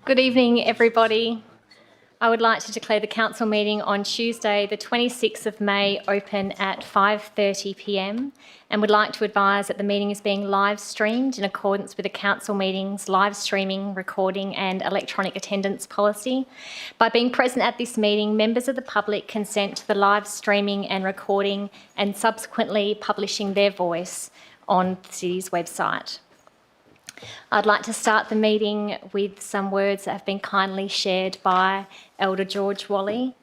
Good evening, everybody. I would like to declare the council meeting on Tuesday, the 26th of May, open at 5:30 p.m, and would like to advise that the meeting is being live streamed in accordance with the council meeting's live streaming, recording and electronic attendance policy. By being present at this meeting, members of the public consent to the live streaming and recording and subsequently publishing their voice on the city's website. I'd like to start the meeting with some words that have been kindly shared by Elder George Wally.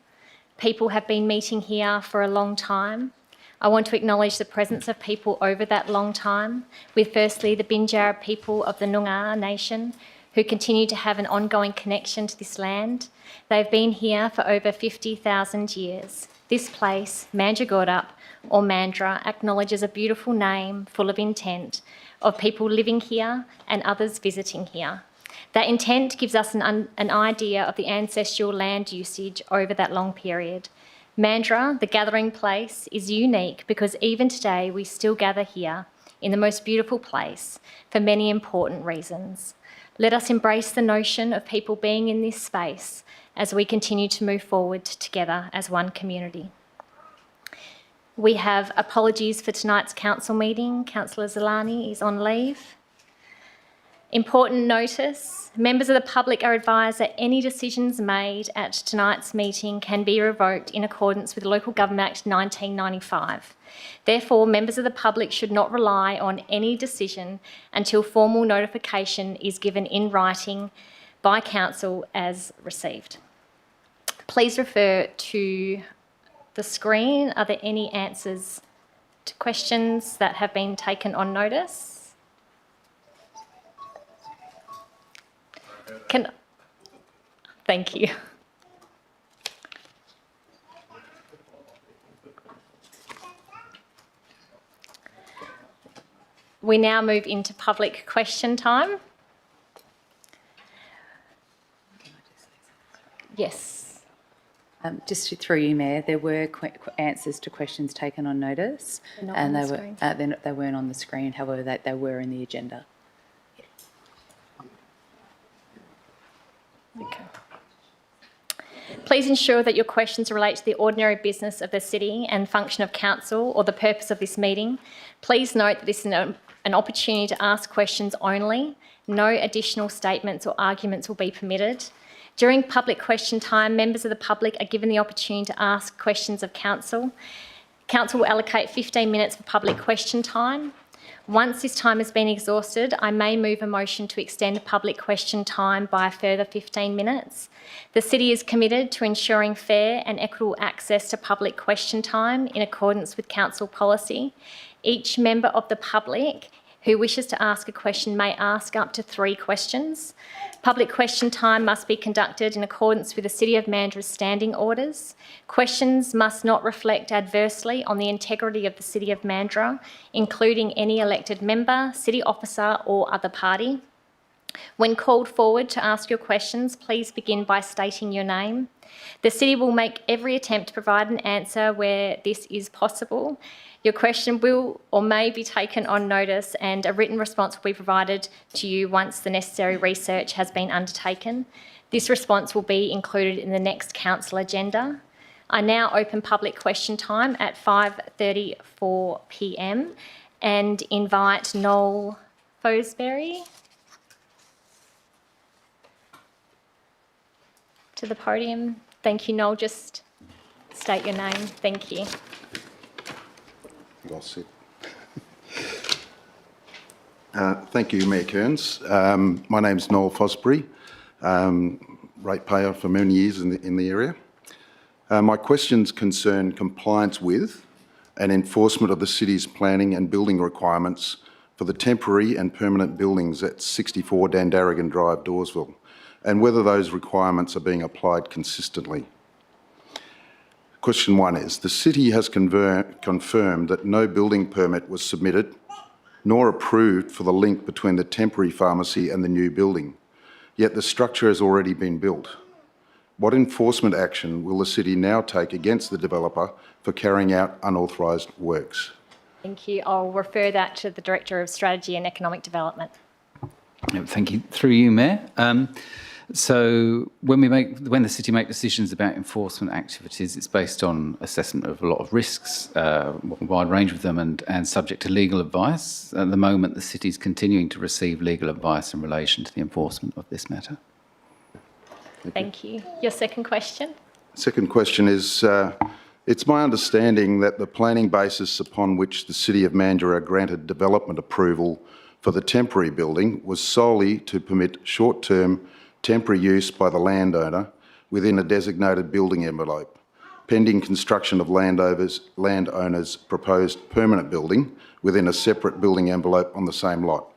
People have been meeting here for a long time. I want to acknowledge the presence of people over that long time, with firstly the Binjara people of the Noongar Nation, who continue to have an ongoing connection to this land. They've been here for over 50,000 years. This place, Mandurah or Mandurah, acknowledges a beautiful name full of intent of people living here and others visiting here. That intent gives us an idea of the ancestral land usage over that long period. Mandurah, the gathering place, is unique because even today we still gather here in the most beautiful place for many important reasons. Let us embrace the notion of people being in this space as we continue to move forward together as one community. We have apologies for tonight's council meeting. Councillor Zilani is on leave. Important notice, members of the public are advised that any decisions made at tonight's meeting can be revoked in accordance with Local Government Act 1995. Therefore, members of the public should not rely on any decision until formal notification is given in writing by council as received. Please refer to the screen. Are there any answers to questions that have been taken on notice? Thank you. We now move into public question time. Yes. Just through you, Mayor, there were answers to questions taken on notice, and they weren't on the screen. However, they were in the agenda. Okay. Please ensure that your questions relate to the ordinary business of the city and function of council or the purpose of this meeting. Please note that this is an opportunity to ask questions only. No additional statements or arguments will be permitted. During public question time, members of the public are given the opportunity to ask questions of council. Council will allocate 15 minutes for public question time. Once this time has been exhausted, I may move a motion to extend public question time by a further 15 minutes. The City is committed to ensuring fair and equitable access to public question time in accordance with council policy. Each member of the public who wishes to ask a question may ask up to 3 questions. Public question time must be conducted in accordance with the City of Mandurah's standing orders. Questions must not reflect adversely on the integrity of the City of Mandurah, including any elected member, city officer or other party. When called forward to ask your questions, please begin by stating your name. The City will make every attempt to provide an answer where this is possible. Your question will or may be taken on notice and a written response will be provided to you once the necessary research has been undertaken. This response will be included in the next council agenda. I now open public question time at 5:34 p.m. and invite Noel Fosbury to the podium. Thank you, Noel. Just state your name. Thank you. I'll sit. Thank you, Mayor Kearns. My name's Noel Fosbury, ratepayer for many years in the area. My questions concern compliance with and enforcement of the city's planning and building requirements for the temporary and permanent buildings at 64 Dandaragan Drive, Dawesville, and whether those requirements are being applied consistently. Question 1 is, the City has confirmed that no building permit was submitted nor approved for the link between the temporary pharmacy and the new building, yet the structure has already been built. What enforcement action will the City now take against the developer for carrying out unauthorised works? Thank you. I'll refer that to the Director of Strategy and Economic Development. Thank you. Through you, Mayor. So when the city make decisions about enforcement activities, it's based on assessment of a lot of risks, a wide range of them, and subject to legal advice. At the moment, the city is continuing to receive legal advice in relation to the enforcement of this matter. Thank you. Your second question? Second question is, it's my understanding that the planning basis upon which the City of Mandurah granted development approval for the temporary building was solely to permit short-term temporary use by the landowner within a designated building envelope, pending construction of landowner's proposed permanent building within a separate building envelope on the same lot,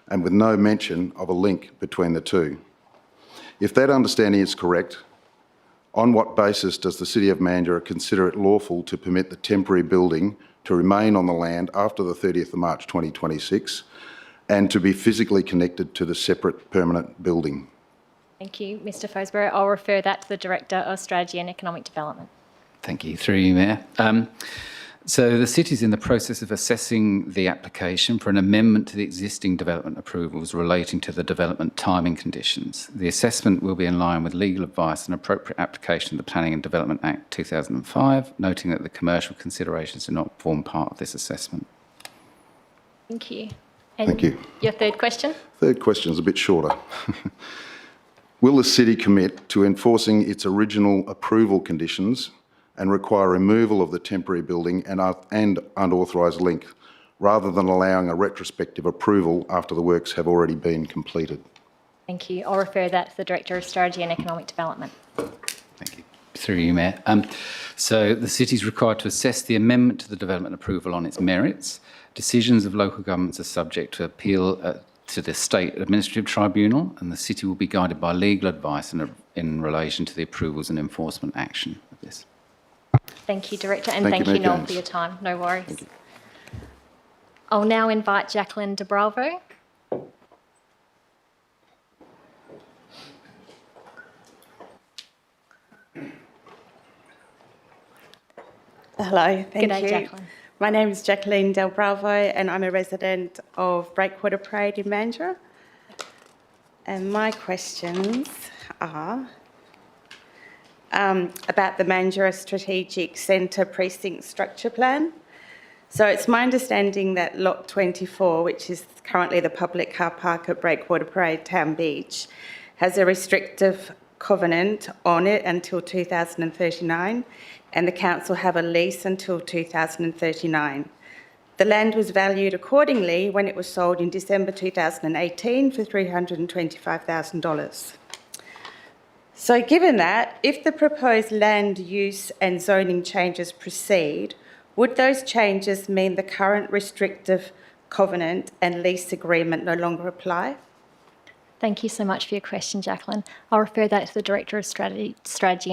and with no mention of a link between the two. If that understanding is correct, on what basis does the City of Mandurah consider it lawful to permit the temporary building to remain on the land after the 30th of March 2026 and to be physically connected to the separate permanent building? Thank you, Mr Fosborough. I'll refer that to the Director of Strategy and Economic Development. Thank you. Through you, Mayor. So the city is in the process of assessing the application for an amendment to the existing development approvals relating to the development timing conditions. The assessment will be in line with legal advice and appropriate application of the Planning and Development Act 2005, noting that the commercial considerations do not form part of this assessment. Thank you. And Thank you. Your third question? Third question is a bit shorter. Will the city commit to enforcing its original approval conditions and require removal of the temporary building and unauthorised link, rather than allowing a retrospective approval after the works have already been completed? Thank you. I'll refer that to the Director of Strategy and Economic Development. Thank you. Through you, Mayor. So the city is required to assess the amendment to the development approval on its merits. Decisions of local governments are subject to appeal to the State Administrative Tribunal, and the city will be guided by legal advice in relation to the approvals and enforcement action of this. Thank you, Director, and Thank you, thank you, Noel, James. for your time. No worries. I'll now invite Jacqueline de Bravo. Hello, thank G'day, you. Jacqueline. My name is Jacqueline Del Bravo and I'm a resident of Breakwater Parade in Mandurah. And my questions are about the Mandurah Strategic Centre Precinct Structure Plan. So it's my understanding that Lot 24, which is currently the public car park at Breakwater Parade Town Beach, has a restrictive covenant on it until 2039, and the council have a lease until 2039. The land was valued accordingly when it was sold in December 2018 for $325,000. So given that, if the proposed land use and zoning changes proceed, would those changes mean the current restrictive covenant and lease agreement no longer apply? Thank you so much for your question, Jacqueline. I'll refer that to the Director of Strategy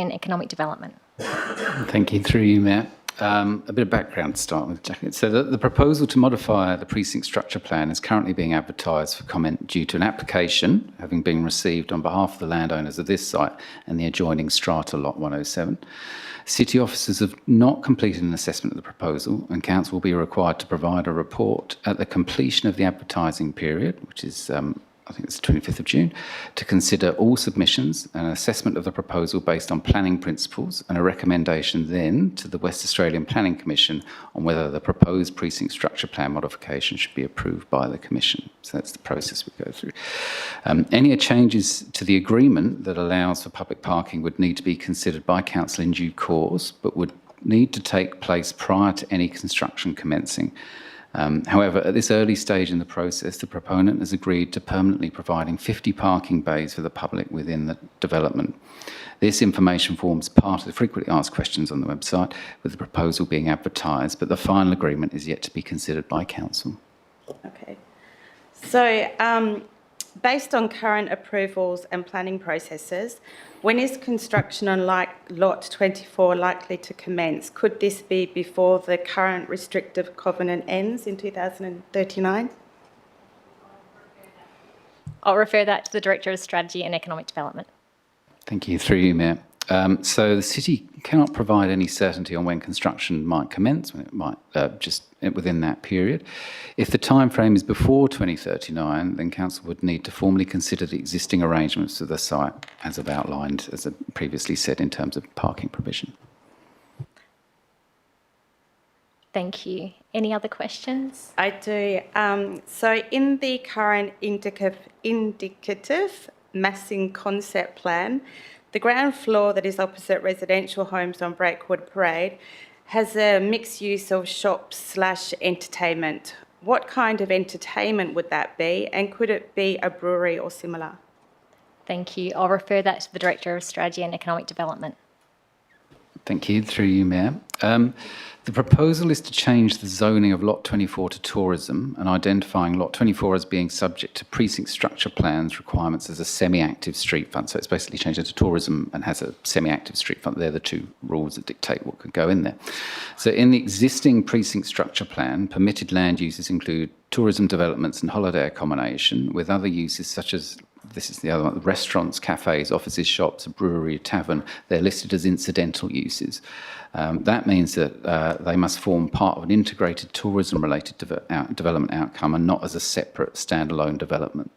and Economic Development. Thank you. Through you, Mayor. A bit of background to start with, Jacqueline. So the proposal to modify the precinct structure plan is currently being advertised for comment due to an application having been received on behalf of the landowners of this site and the adjoining strata lot 107. City officers have not completed an assessment of the proposal, and council will be required to provide a report at the completion of the advertising period, which is I think it's the 25th of June, to consider all submissions, an assessment of the proposal based on planning principles, and a recommendation then to the West Australian Planning Commission on whether the proposed precinct structure plan modification should be approved by the Commission. So that's the process we go through. Any changes to the agreement that allows for public parking would need to be considered by council in due course, but would need to take place prior to any construction commencing. However, at this early stage in the process, the proponent has agreed to permanently providing 50 parking bays for the public within the development. This information forms part of the frequently asked questions on the website, with the proposal being advertised, but the final agreement is yet to be considered by council. Okay. So, based on current approvals and planning processes, when is construction on Lot 24 likely to commence? Could this be before the current restrictive covenant ends in 2039? I'll refer that to the Director of Strategy and Economic Development. Thank you. Through you, Mayor. So the city cannot provide any certainty on when construction might commence, when it might just within that period. If the timeframe is before 2039, then council would need to formally consider the existing arrangements of the site, as I've outlined, as I previously said, in terms of parking provision. Thank you. Any other questions? I do. So in the current indicative massing concept plan, the ground floor that is opposite residential homes on Breakwater Parade has a mixed use of shops/entertainment. What kind of entertainment would that be, and could it be a brewery or similar? Thank you. I'll refer that to the Director of Strategy and Economic Development. Thank you. Through you, Mayor. The proposal is to change the zoning of Lot 24 to tourism and identifying Lot 24 as being subject to precinct structure plans requirements as a semi-active street front. So it's basically changed it to tourism and has a semi-active street front. They're the two rules that dictate what could go in there. So in the existing precinct structure plan, permitted land uses include tourism developments and holiday accommodation, with other uses such as, this is the other one, restaurants, cafes, offices, shops, a brewery, a tavern. They're listed as incidental uses. That means that they must form part of an integrated tourism-related development outcome and not as a separate standalone development.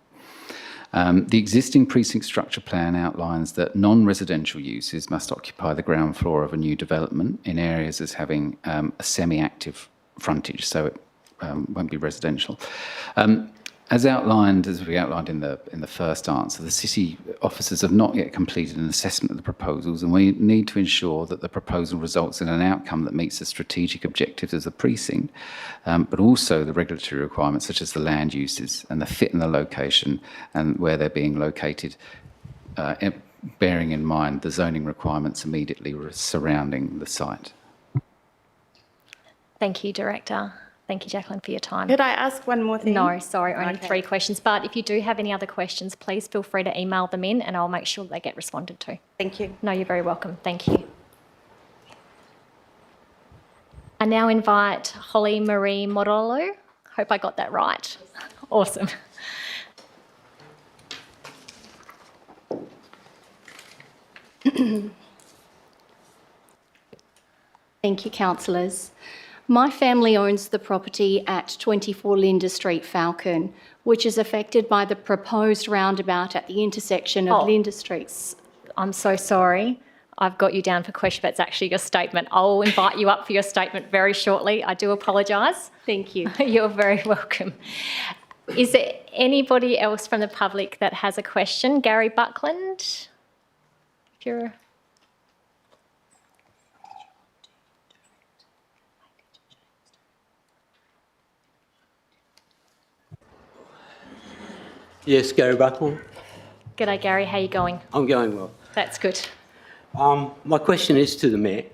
The existing precinct structure plan outlines that non-residential uses must occupy the ground floor of a new development in areas as having a semi-active frontage, so it won't be residential. As we outlined in the first answer, the city officers have not yet completed an assessment of the proposals, and we need to ensure that the proposal results in an outcome that meets the strategic objectives of the precinct, but also the regulatory requirements such as the land uses and the fit and the location and where they're being located, bearing in mind the zoning requirements immediately surrounding the site. Thank you, Director. Thank you, Jacqueline, for your time. Could I ask one more thing? No, sorry, only Okay. 3 questions. But if you do have any other questions, please feel free to email them in and I'll make sure they get responded to. Thank you. No, you're very welcome. Thank you. I now invite Holly Marie Morolo. Hope I got that right. Awesome. Thank you, councillors. My family owns the property at 24 Linda Street, Falcon, which is affected by the proposed roundabout at the intersection of Linda Streets. I'm so sorry. I've got you down for question, but it's actually your statement. I'll invite you up for your statement very shortly. I do apologise. Thank you. You're very welcome. Is there anybody else from the public that has a question? Gary Buckland? If you're... Yes, Gary Buckland. G'day, Gary. How you going? I'm going well. That's good. My question is to the Mayor.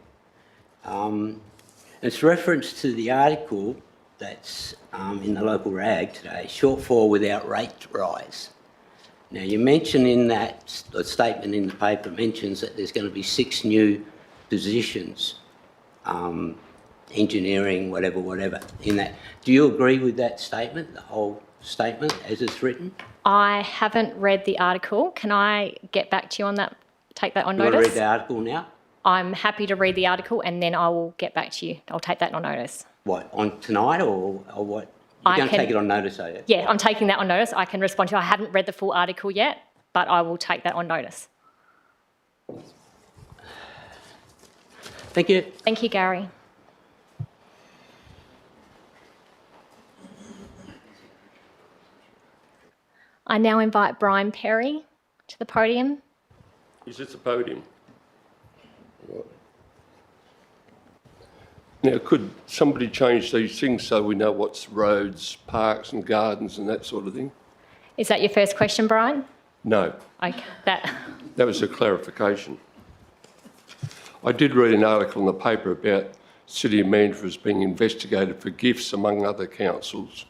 It's reference to the article that's in the local rag today, shortfall without rate rise. Now, you mention in that, the statement in the paper mentions that there's going to be 6 new positions, engineering, whatever, in that. Do you agree with that statement, the whole statement as it's written? I haven't read the article. Can I get back to you on that? Take that on You want notice? to read the article now? I'm happy to read the article and then I will get back to you. I'll take that on notice. What, on tonight or what? You're I going to can- take it on notice, are you? Yeah, I'm taking that on notice. I can respond to you. I haven't read the full article yet, but I will take that on notice. Thank you. Thank you, Gary. I now invite Brian Perry to the podium. Is this a podium? Now, could somebody change these things so we know what's roads, parks and gardens and that sort of thing? Is that your first question, Brian? No, Okay, that was a clarification. I did read an article in the paper about City of Mandurah as being investigated for gifts among other councils.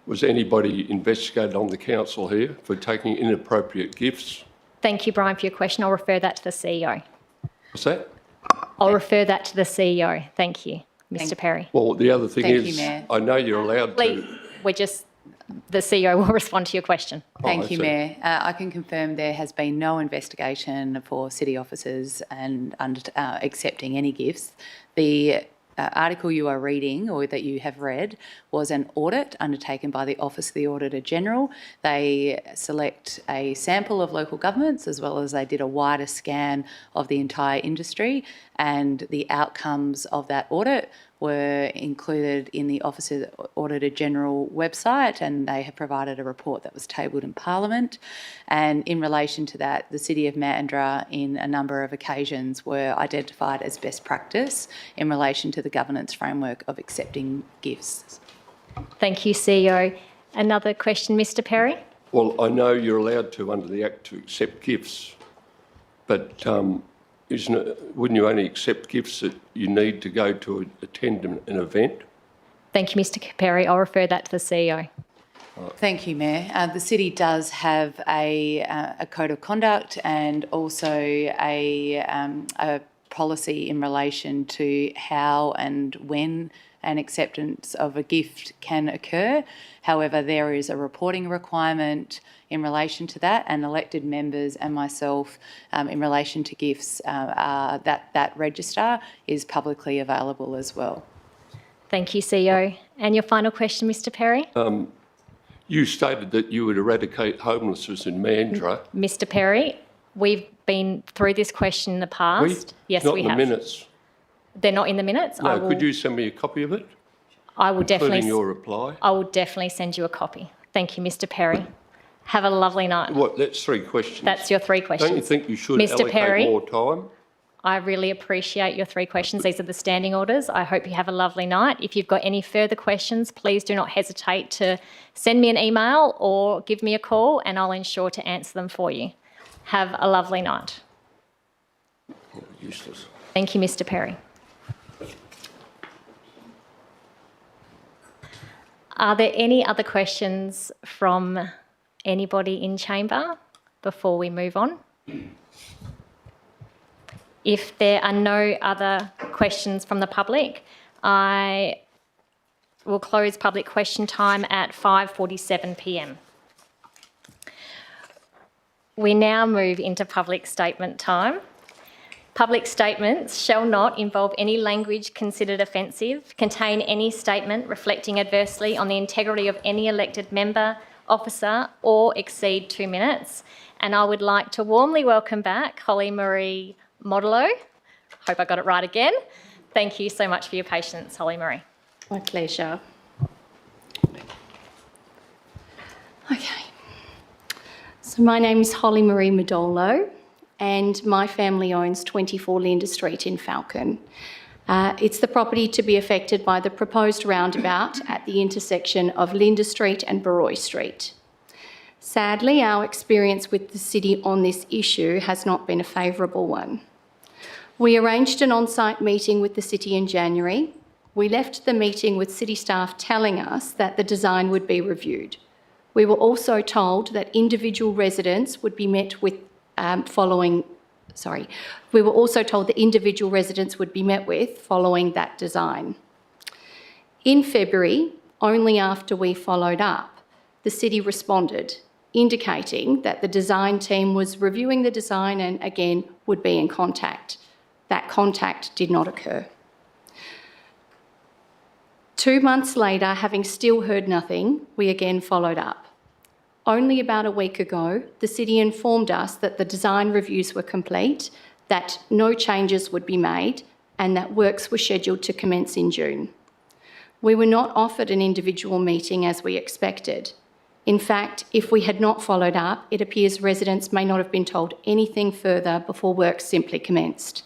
Was anybody investigated on the council here for taking inappropriate gifts? Thank you, Brian, for your question. I'll refer that to the CEO. What's that? I'll refer that to the CEO. Thank you, Mr. Perry. Well, the other thing Thank you, is, Mayor. I know you're allowed to. We're just the CEO will respond to your question. Thank I you, see. Mayor. I can confirm there has been no investigation for city officers and accepting any gifts. The article you are reading or that you have read was an audit undertaken by the Office of the Auditor General. They select a sample of local governments as well as they did a wider scan of the entire industry, and the outcomes of that audit were included in the Office of the Auditor General website, and they have provided a report that was tabled in Parliament. And in relation to that, the City of Mandurah in a number of occasions were identified as best practice in relation to the governance framework of accepting gifts. Thank you, CEO. Another question, Mr Perry? Well, I know you're allowed to, under the Act, to accept gifts, but wouldn't you only accept gifts that you need to go to attend an event? Thank you, Mr Perry. I'll refer that to the CEO. Thank you, Mayor. The city does have a code of conduct and also a policy in relation to how and when an acceptance of a gift can occur. However, there is a reporting requirement in relation to that, and elected members and myself in relation to gifts, that register is publicly available as well. Thank you, CEO. And your final question, Mr Perry? You stated that you would eradicate homelessness in Mandurah. Mr Perry, we've been through this question in the past. Yes, Not we in have. the minutes. They're not in the minutes? No, could you send me a copy of it, I will definitely. including your reply? I will definitely send you a copy. Thank you, Mr Perry. Have a lovely night. What, that's 3 questions. That's your 3 questions. Don't you think you should Mr. allocate Perry? more time? I really appreciate your 3 questions. These are the standing orders. I hope you have a lovely night. If you've got any further questions, please do not hesitate to send me an email or give me a call and I'll ensure to answer them for you. Have a lovely night. Oh, useless. Thank you, Mr Perry. Are there any other questions from anybody in chamber before we move on? If there are no other questions from the public, I will close public question time at 5:47 p.m. We now move into public statement time. Public statements shall not involve any language considered offensive, contain any statement reflecting adversely on the integrity of any elected member, officer, or exceed 2 minutes. And I would like to warmly welcome back Holly Marie Modello. Hope I got it right again. Thank you so much for your patience, Holly Marie. My pleasure. Okay. So my name is Holly Marie Modolo and my family owns 24 Linda Street in Falcon. It's the property to be affected by the proposed roundabout at the intersection of Linda Street and Baroy Street. Sadly, our experience with the city on this issue has not been a favourable one. We arranged an on-site meeting with the city in January. We left the meeting with city staff telling us that the design would be reviewed. We were also told that individual residents would be met with following that design. In February, only after we followed up, the city responded, indicating that the design team was reviewing the design and again would be in contact. That contact did not occur. 2 months later, having still heard nothing, we again followed up. Only about a week ago, the city informed us that the design reviews were complete, that no changes would be made, and that works were scheduled to commence in June. We were not offered an individual meeting as we expected. In fact, if we had not followed up, it appears residents may not have been told anything further before work simply commenced.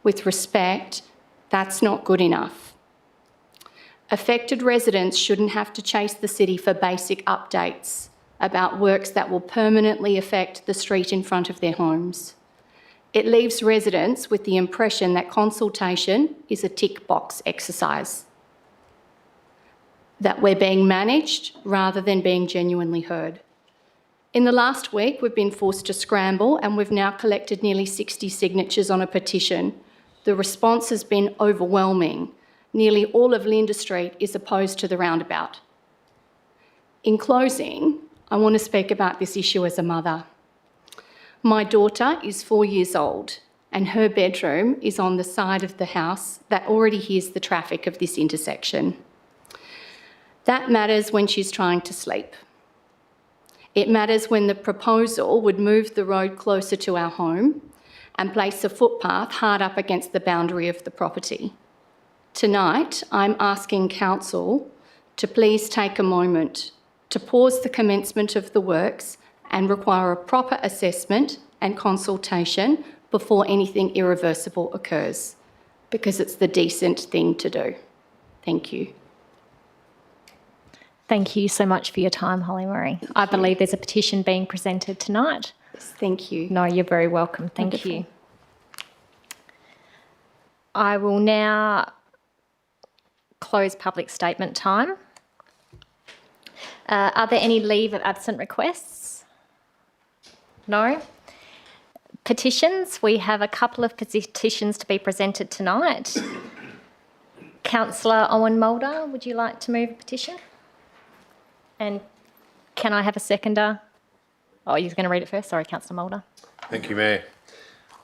With respect, that's not good enough. Affected residents shouldn't have to chase the city for basic updates about works that will permanently affect the street in front of their homes. It leaves residents with the impression that consultation is a tick box exercise, that we're being managed rather than being genuinely heard. In the last week, we've been forced to scramble and we've now collected nearly 60 signatures on a petition. The response has been overwhelming. Nearly all of Linda Street is opposed to the roundabout. In closing, I want to speak about this issue as a mother. My daughter is 4 years old and her bedroom is on the side of the house that already hears the traffic of this intersection. That matters when she's trying to sleep. It matters when the proposal would move the road closer to our home and place a footpath hard up against the boundary of the property. Tonight, I'm asking Council to please take a moment to pause the commencement of the works and require a proper assessment and consultation before anything irreversible occurs, because it's the decent thing to do. Thank you. Thank you so much for your time, Holly Marie. I believe there's a petition being presented tonight. Yes, thank you. No, you're very welcome. Thank Wonderful. you. I will now close public statement time. Are there any leave of absent requests? No? Petitions. We have a couple of petitions to be presented tonight. Councillor Owen Mulder, would you like to move a petition? And can I have a seconder? Oh, you're going to read it first? Sorry, Councillor Mulder. Thank you, Mayor.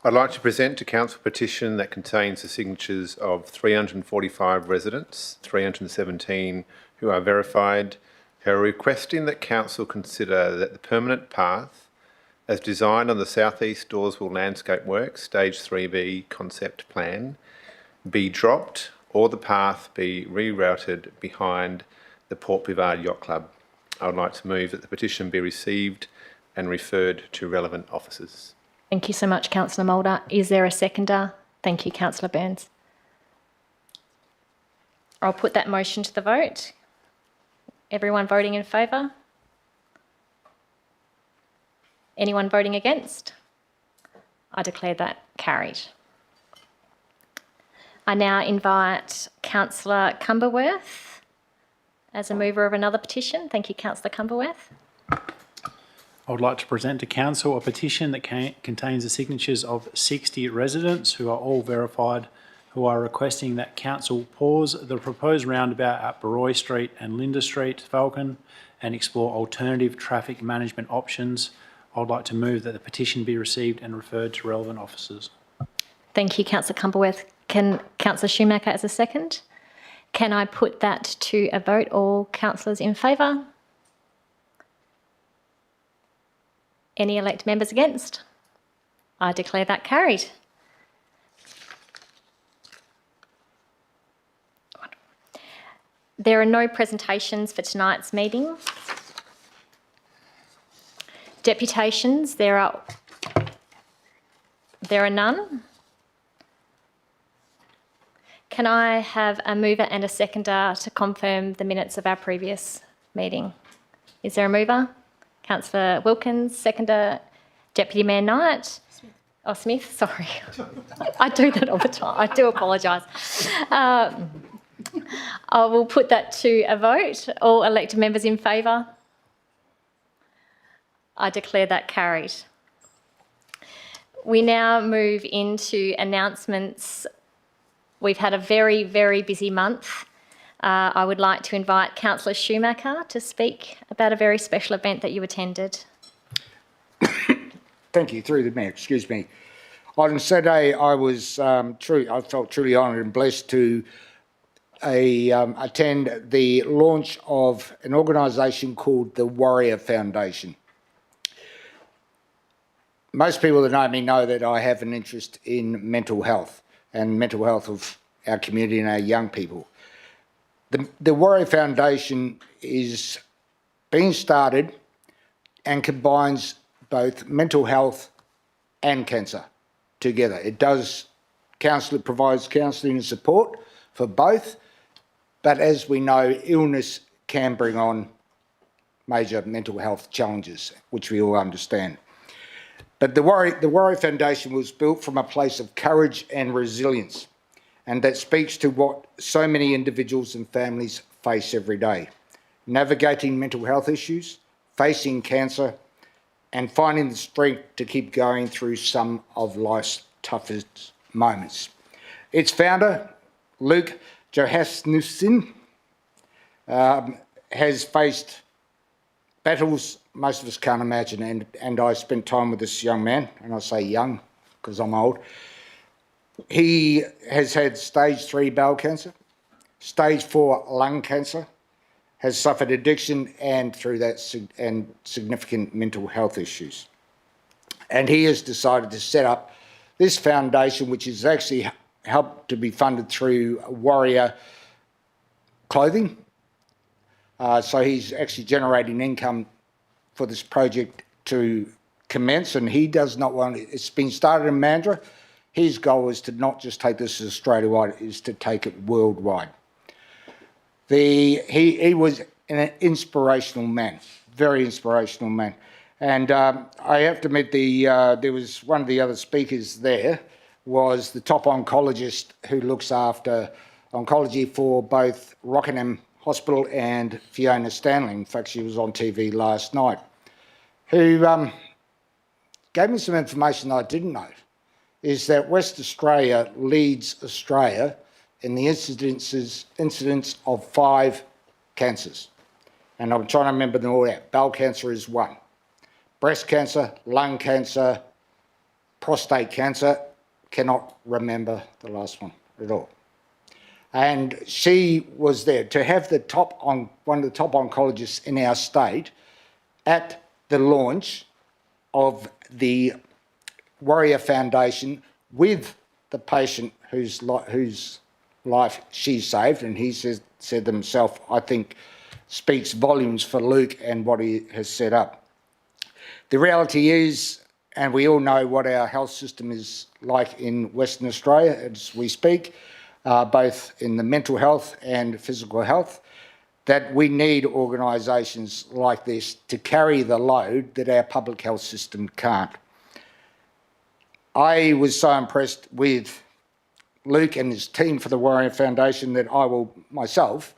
I'd like to present to Council a petition that contains the signatures of 345 residents, 317 who are verified, who are requesting that Council consider that the permanent path, as designed on the South East Dawesville Landscape Works Stage 3B concept plan, be dropped or the path be rerouted behind the Port Bivard Yacht Club. I would like to move that the petition be received and referred to relevant officers. Thank you so much, Councillor Mulder. Is there a seconder? Thank you, Councillor Burns. I'll put that motion to the vote. Everyone voting in favour? Anyone voting against? I declare that carried. I now invite Councillor Cumberworth as a mover of another petition. Thank you, Councillor Cumberworth. I would like to present to Council a petition that contains the signatures of 60 residents who are all verified, who are requesting that Council pause the proposed roundabout at Baroy Street and Linda Street, Falcon, and explore alternative traffic management options. I would like to move that the petition be received and referred to relevant officers. Thank you, Councillor Cumberworth. Can Councillor Schumacher as a second? Can I put that to a vote? All councillors in favour? Any elect members against? I declare that carried. There are no presentations for tonight's meeting. Deputations, there are none. Can I have a mover and a seconder to confirm the minutes of our previous meeting? Is there a mover? Councillor Wilkins, seconder, Deputy Mayor Knight. Smith. Oh, Smith, sorry. I do that all the time. I do apologise. I will put that to a vote. All elected members in favour? I declare that carried. We now move into announcements. We've had a very, very busy month. I would like to invite Councillor Schumacher to speak about a very special event that you attended. Thank you. Through the Mayor, excuse me. On Saturday, I felt truly honoured and blessed to attend the launch of an organisation called the Warrior Foundation. Most people that know me know that I have an interest in mental health and mental health of our community and our young people. The Warrior Foundation is being started and combines both mental health and cancer together. It provides counselling and support for both, but as we know, illness can bring on major mental health challenges, which we all understand. But the Warrior Foundation was built from a place of courage and resilience, and that speaks to what so many individuals and families face every day. Navigating mental health issues, facing cancer, and finding the strength to keep going through some of life's toughest moments. Its founder, Luke Johannesson, has faced battles most of us can't imagine. And I spent time with this young man, and I say young because I'm old. He has had stage 3 bowel cancer, stage 4 lung cancer, has suffered addiction and through that significant mental health issues. And he has decided to set up this foundation, which is actually helped to be funded through Warrior Clothing. So he's actually generating income for this project to commence, and he does not want it. It's been started in Mandurah. His goal is to not just take this Australia-wide, is to take it worldwide. He was an inspirational man, very inspirational man. And I have to admit, there was one of the other speakers there was the top oncologist who looks after oncology for both Rockingham Hospital and Fiona Stanley. In fact, she was on TV last night, who gave me some information I didn't know, is that West Australia leads Australia in the incidence of 5 cancers. And I'm trying to remember them all out. Bowel cancer is 1. Breast cancer, lung cancer, prostate cancer, cannot remember the last one at all. And she was there to have one of the top oncologists in our state at the launch of the Warrior Foundation with the patient whose life she saved. And he said himself, I think, speaks volumes for Luke and what he has set up. The reality is, and we all know what our health system is like in Western Australia as we speak, both in the mental health and physical health, that we need organisations like this to carry the load that our public health system can't. I was so impressed with Luke and his team for the Warrior Foundation that I will myself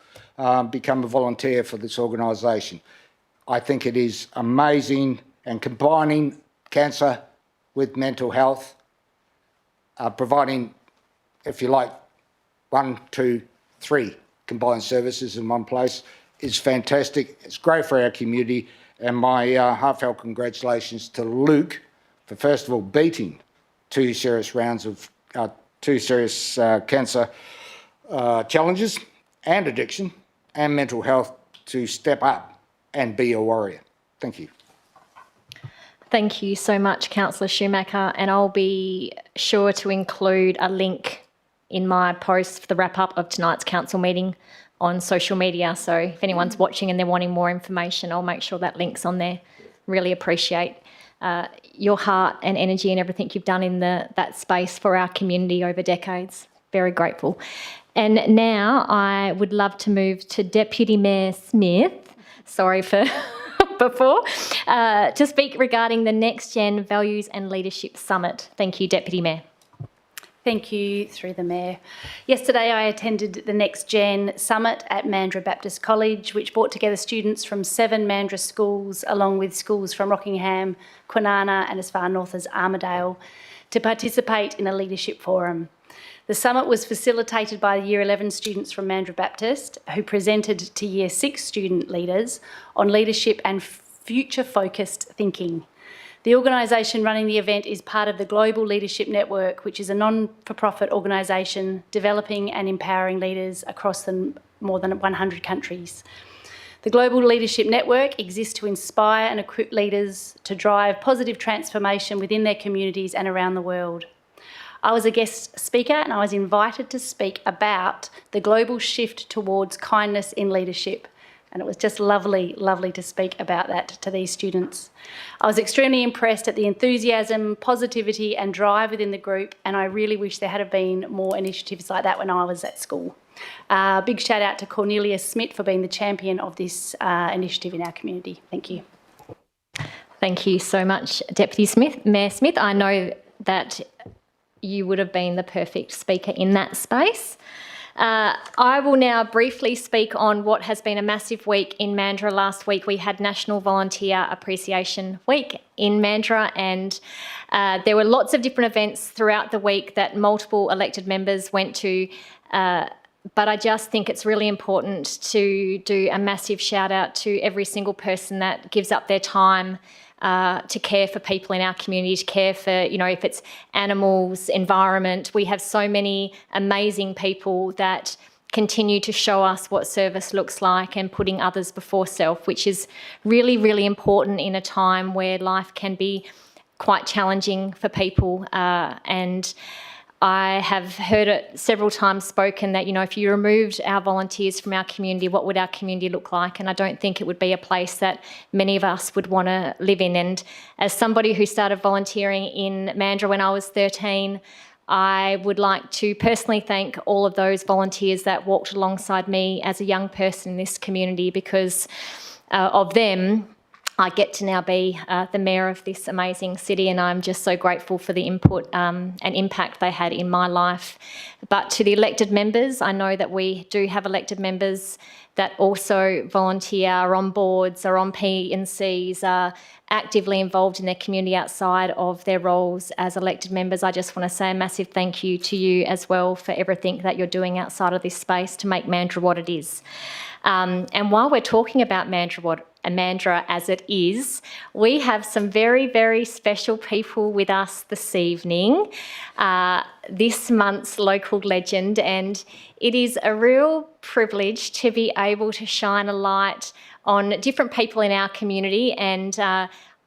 become a volunteer for this organisation. I think it is amazing, and combining cancer with mental health, providing, if you like, 1, 2, 3 combined services in one place is fantastic. It's great for our community, and my heartfelt congratulations to Luke for first of all beating 2 serious rounds of 2 serious cancer challenges and addiction and mental health to step up and be a warrior. Thank you. Thank you so much, Councillor Schumacher, and I'll be sure to include a link in my post for the wrap-up of tonight's council meeting on social media. So if anyone's watching and they're wanting more information, I'll make sure that link's on there. Really appreciate your heart and energy and everything you've done in that space for our community over decades. Very grateful. And now I would love to move to Deputy Mayor Smith. Sorry for before. To speak regarding the Next Gen Values and Leadership Summit. Thank you, Deputy Mayor. Thank you, through the Mayor. Yesterday I attended the Next Gen Summit at Mandurah Baptist College, which brought together students from 7 Mandurah schools, along with schools from Rockingham, Kwinana and as far north as Armidale, to participate in a leadership forum. The summit was facilitated by Year 11 students from Mandurah Baptist, who presented to Year 6 student leaders on leadership and future-focused thinking. The organisation running the event is part of the Global Leadership Network, which is a non-for-profit organisation developing and empowering leaders across more than 100 countries. The Global Leadership Network exists to inspire and equip leaders to drive positive transformation within their communities and around the world. I was a guest speaker and I was invited to speak about the global shift towards kindness in leadership. And it was just lovely, lovely to speak about that to these students. I was extremely impressed at the enthusiasm, positivity and drive within the group, and I really wish there had been more initiatives like that when I was at school. Big shout out to Cornelia Smith for being the champion of this initiative in our community. Thank you. Thank you so much, Deputy Mayor Smith. I know that you would have been the perfect speaker in that space. I will now briefly speak on what has been a massive week in Mandurah. Last week we had National Volunteer Appreciation Week in Mandurah, and there were lots of different events throughout the week that multiple elected members went to But I just think it's really important to do a massive shout out to every single person that gives up their time to care for people in our community, to care for, you know, if it's animals, environment. We have so many amazing people that continue to show us what service looks like and putting others before self, which is really, really important in a time where life can be quite challenging for people. And I have heard it several times spoken that, you know, if you removed our volunteers from our community, what would our community look like? And I don't think it would be a place that many of us would want to live in. And as somebody who started volunteering in Mandurah when I was 13, I would like to personally thank all of those volunteers that walked alongside me as a young person in this community, because of them, I get to now be the mayor of this amazing city, and I'm just so grateful for the input and impact they had in my life. But to the elected members, I know that we do have elected members that also volunteer, are on boards, are on P&Cs, are actively involved in their community outside of their roles as elected members. I just want to say a massive thank you to you as well for everything that you're doing outside of this space to make Mandurah what it is. And while we're talking about Mandurah as it is, we have some very, very special people with us this evening, this month's local legend, and it is a real privilege to be able to shine a light on different people in our community. And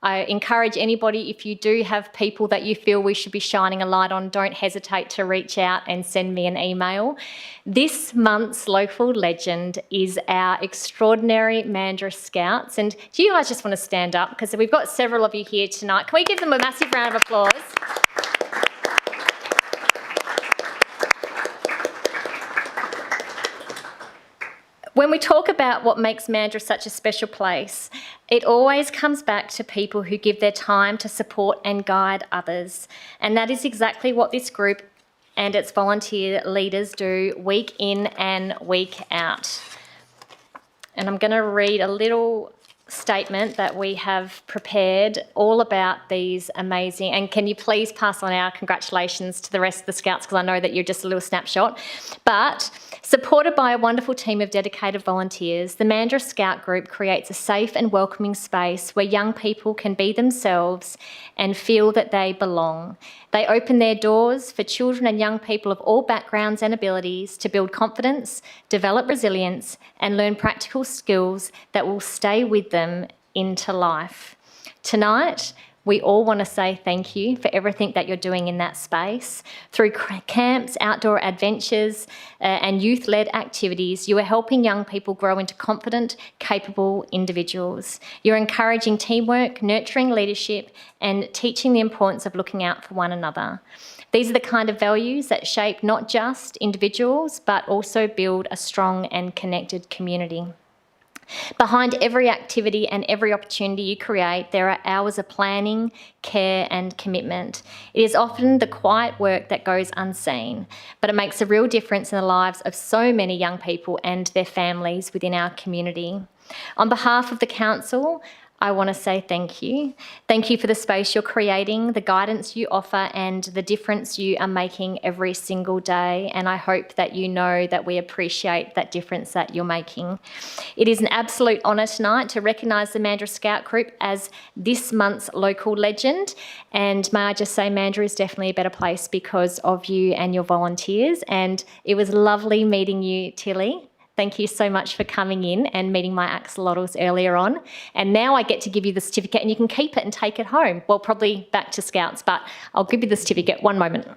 I encourage anybody, if you do have people that you feel we should be shining a light on, don't hesitate to reach out and send me an email. This month's local legend is our extraordinary Mandurah Scouts. And do you guys just want to stand up? Because we've got several of you here tonight. Can we give them a massive round of applause? When we talk about what makes Mandurah such a special place, it always comes back to people who give their time to support and guide others. And that is exactly what this group and its volunteer leaders do week in and week out. And I'm going to read a little statement that we have prepared all about these amazing, and can you please pass on our congratulations to the rest of the Scouts, because I know that you're just a little snapshot. But supported by a wonderful team of dedicated volunteers, the Mandurah Scout Group creates a safe and welcoming space where young people can be themselves and feel that they belong. They open their doors for children and young people of all backgrounds and abilities to build confidence, develop resilience, and learn practical skills that will stay with them into life. Tonight, we all want to say thank you for everything that you're doing in that space. Through camps, outdoor adventures, and youth-led activities, you are helping young people grow into confident, capable individuals. You're encouraging teamwork, nurturing leadership, and teaching the importance of looking out for one another. These are the kind of values that shape not just individuals, but also build a strong and connected community. Behind every activity and every opportunity you create, there are hours of planning, care, and commitment. It is often the quiet work that goes unseen, but it makes a real difference in the lives of so many young people and their families within our community. On behalf of the Council, I want to say thank you. Thank you for the space you're creating, the guidance you offer, and the difference you are making every single day. And I hope that you know that we appreciate that difference that you're making. It is an absolute honour tonight to recognise the Mandurah Scout Group as this month's local legend. And may I just say, Mandurah is definitely a better place because of you and your volunteers. And it was lovely meeting you, Tilly. Thank you so much for coming in and meeting my axolotls earlier on. And now I get to give you the certificate and you can keep it and take it home. Well, probably back to Scouts, but I'll give you the certificate. One moment.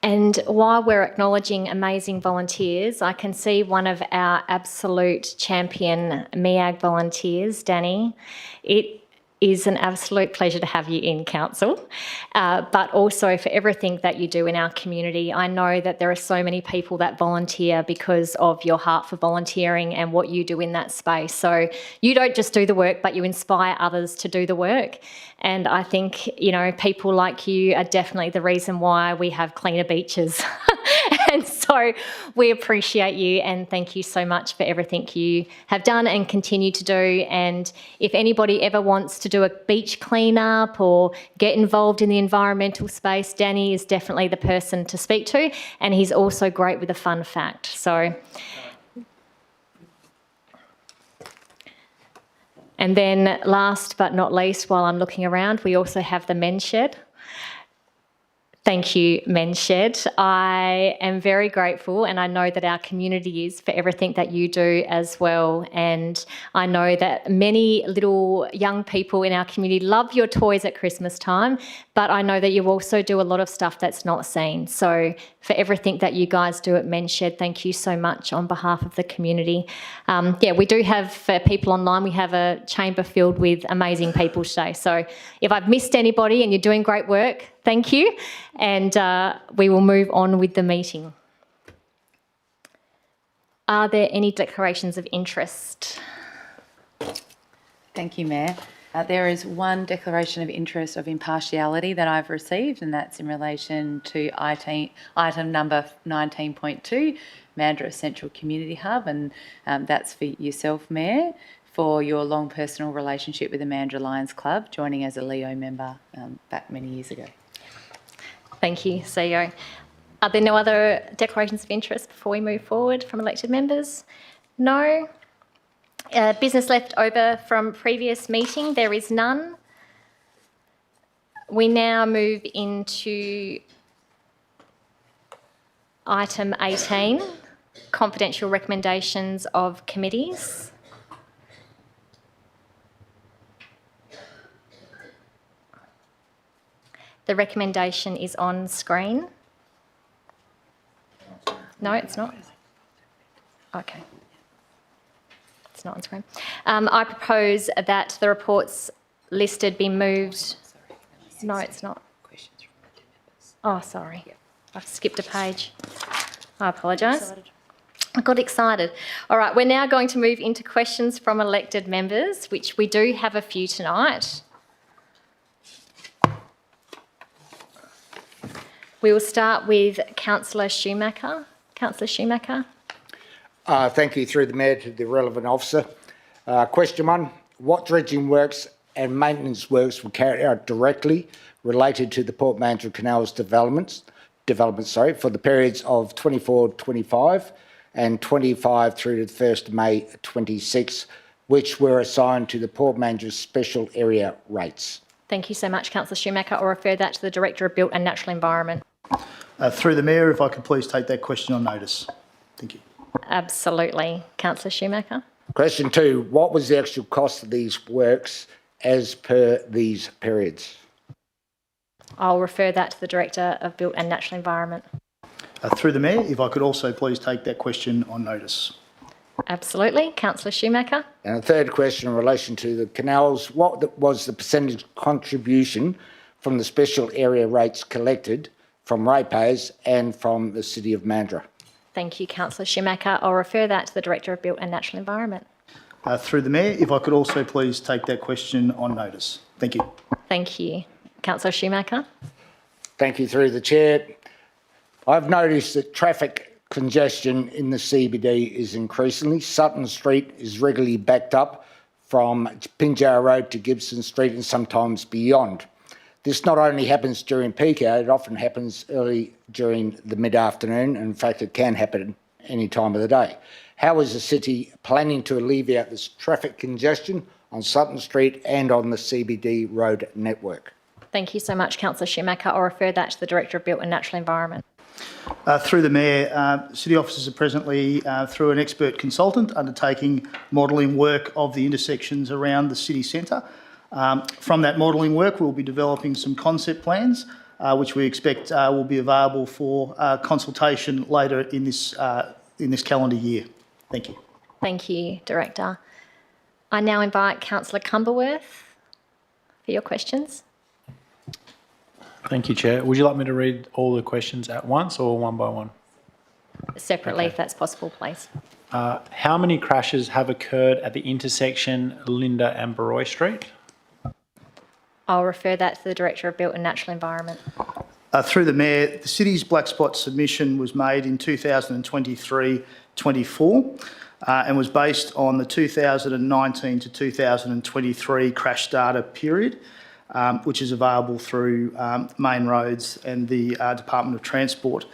And while we're acknowledging amazing volunteers, I can see one of our absolute champion MEAG volunteers, Danny. It is an absolute pleasure to have you in council, but also for everything that you do in our community. I know that there are so many people that volunteer because of your heart for volunteering and what you do in that space. So you don't just do the work, but you inspire others to do the work. And I think, you know, people like you are definitely the reason why we have cleaner beaches. And so we appreciate you and thank you so much for everything you have done and continue to do. And if anybody ever wants to do a beach cleanup or get involved in the environmental space, Danny is definitely the person to speak to. And he's also great with a fun fact. So, and then last but not least, while I'm looking around, we also have the men's shed. Thank you, Men's Shed. I am very grateful and I know that our community is for everything that you do as well. And I know that many little young people in our community love your toys at Christmas time, but I know that you also do a lot of stuff that's not seen. So for everything that you guys do at Men's Shed, thank you so much on behalf of the community. We do have, for people online, we have a chamber filled with amazing people today. So if I've missed anybody and you're doing great work, thank you. And we will move on with the meeting. Are there any declarations of interest? Thank you, Mayor. There is one declaration of interest of impartiality that I've received, and that's in relation to item number 19.2, Mandurah Central Community Hub, and that's for yourself, Mayor, for your long personal relationship with the Mandurah Lions Club, joining as a Leo member back many years ago. Thank you, CEO. Are there no other declarations of interest before we move forward from elected members? No. Business left over from previous meeting, there is none. We now move into item 18, confidential recommendations of committees. The recommendation is on screen. No, it's not. Okay. It's not on screen. I propose that the reports listed be moved. No, it's not. Oh, sorry. I've skipped a page. I apologise. I got excited. All right, we're now going to move into questions from elected members, which we do have a few tonight. We will start with Councillor Schumacher. Councillor Schumacher. Thank you, through the Mayor, to the relevant officer. Question 1, what dredging works and maintenance works were carried out directly related to the Port Mandurah Canals development for the periods of 24-25 and 25 through to the 1st of May 26, which were assigned to the Port Mandurah special area rates? Thank you so much, Councillor Schumacher. I'll refer that to the Director of Built and Natural Environment. Through the Mayor, if I could please take that question on notice. Thank you. Absolutely. Councillor Schumacher. Question 2, what was the actual cost of these works as per these periods? I'll refer that to the Director of Built and Natural Environment. Through the Mayor, if I could also please take that question on notice. Absolutely. Councillor Schumacher. And a third question in relation to the canals, what was the percentage contribution from the special area rates collected from ratepayers and from the City of Mandurah? Thank you, Councillor Schumacher. I'll refer that to the Director of Built and Natural Environment. Through the Mayor, if I could also please take that question on notice. Thank you. Thank you. Councillor Schumacher. Thank you, through the Chair. I've noticed that traffic congestion in the CBD is increasingly. Sutton Street is regularly backed up from Pinjarra Road to Gibson Street and sometimes beyond. This not only happens during peak hour, it often happens early during the mid-afternoon, and in fact it can happen any time of the day. How is the City planning to alleviate this traffic congestion on Sutton Street and on the CBD road network? Thank you so much, Councillor Schumacher. I'll refer that to the Director of Built and Natural Environment. Through the Mayor, City officers are presently, through an expert consultant, undertaking modelling work of the intersections around the city centre. From that modelling work, we'll be developing some concept plans which we expect will be available for consultation later in this calendar year. Thank you. Thank you, Director. I now invite Councillor Cumberworth for your questions. Thank you, Chair. Would you like me to read all the questions at once or one by one? Separately, if that's possible, please. How many crashes have occurred at the intersection Linda and Baroy Street? I'll refer that to the Director of Built and Natural Environment. Through the Mayor, the City's black spot submission was made in 2023-24 and was based on the 2019 to 2023 crash data period, which is available through Main Roads and the Department of Transport.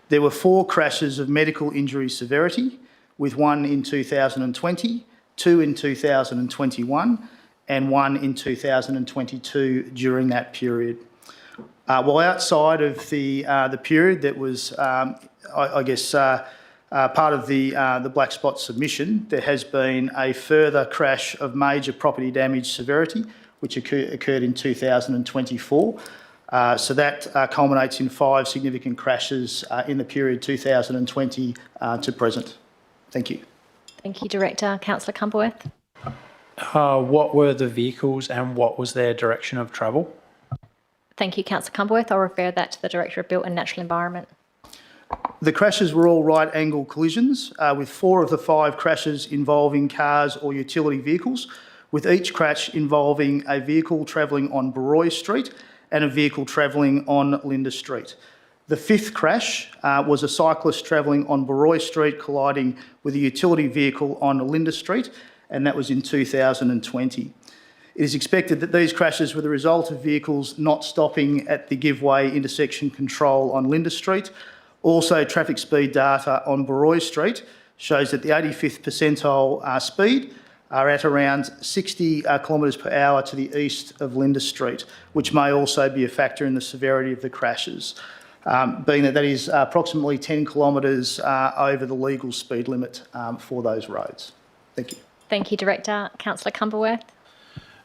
There were 4 crashes of medical injury severity, with 1 in 2020, 2 in 2021 and 1 in 2022 during that period. While outside of the period that was, part of the black spot submission, there has been a further crash of major property damage severity, which occurred in 2024. So that culminates in 5 significant crashes in the period 2020 to present. Thank you. Thank you, Director. Councillor Cumberworth. What were the vehicles and what was their direction of travel? Thank you, Councillor Cumberworth. I'll refer that to the Director of Built and Natural Environment. The crashes were all right-angle collisions, with 4 of the 5 crashes involving cars or utility vehicles, with each crash involving a vehicle travelling on Baroy Street and a vehicle travelling on Linda Street. The 5th crash was a cyclist travelling on Baroy Street colliding with a utility vehicle on Linda Street, and that was in 2020. It is expected that these crashes were the result of vehicles not stopping at the give-way intersection control on Linda Street. Also, traffic speed data on Baroy Street shows that the 85th percentile speed are at around 60 kilometres per hour to the east of Linda Street, which may also be a factor in the severity of the crashes, being that is approximately 10 kilometres over the legal speed limit for those roads. Thank you. Thank you, Director. Councillor Cumberworth.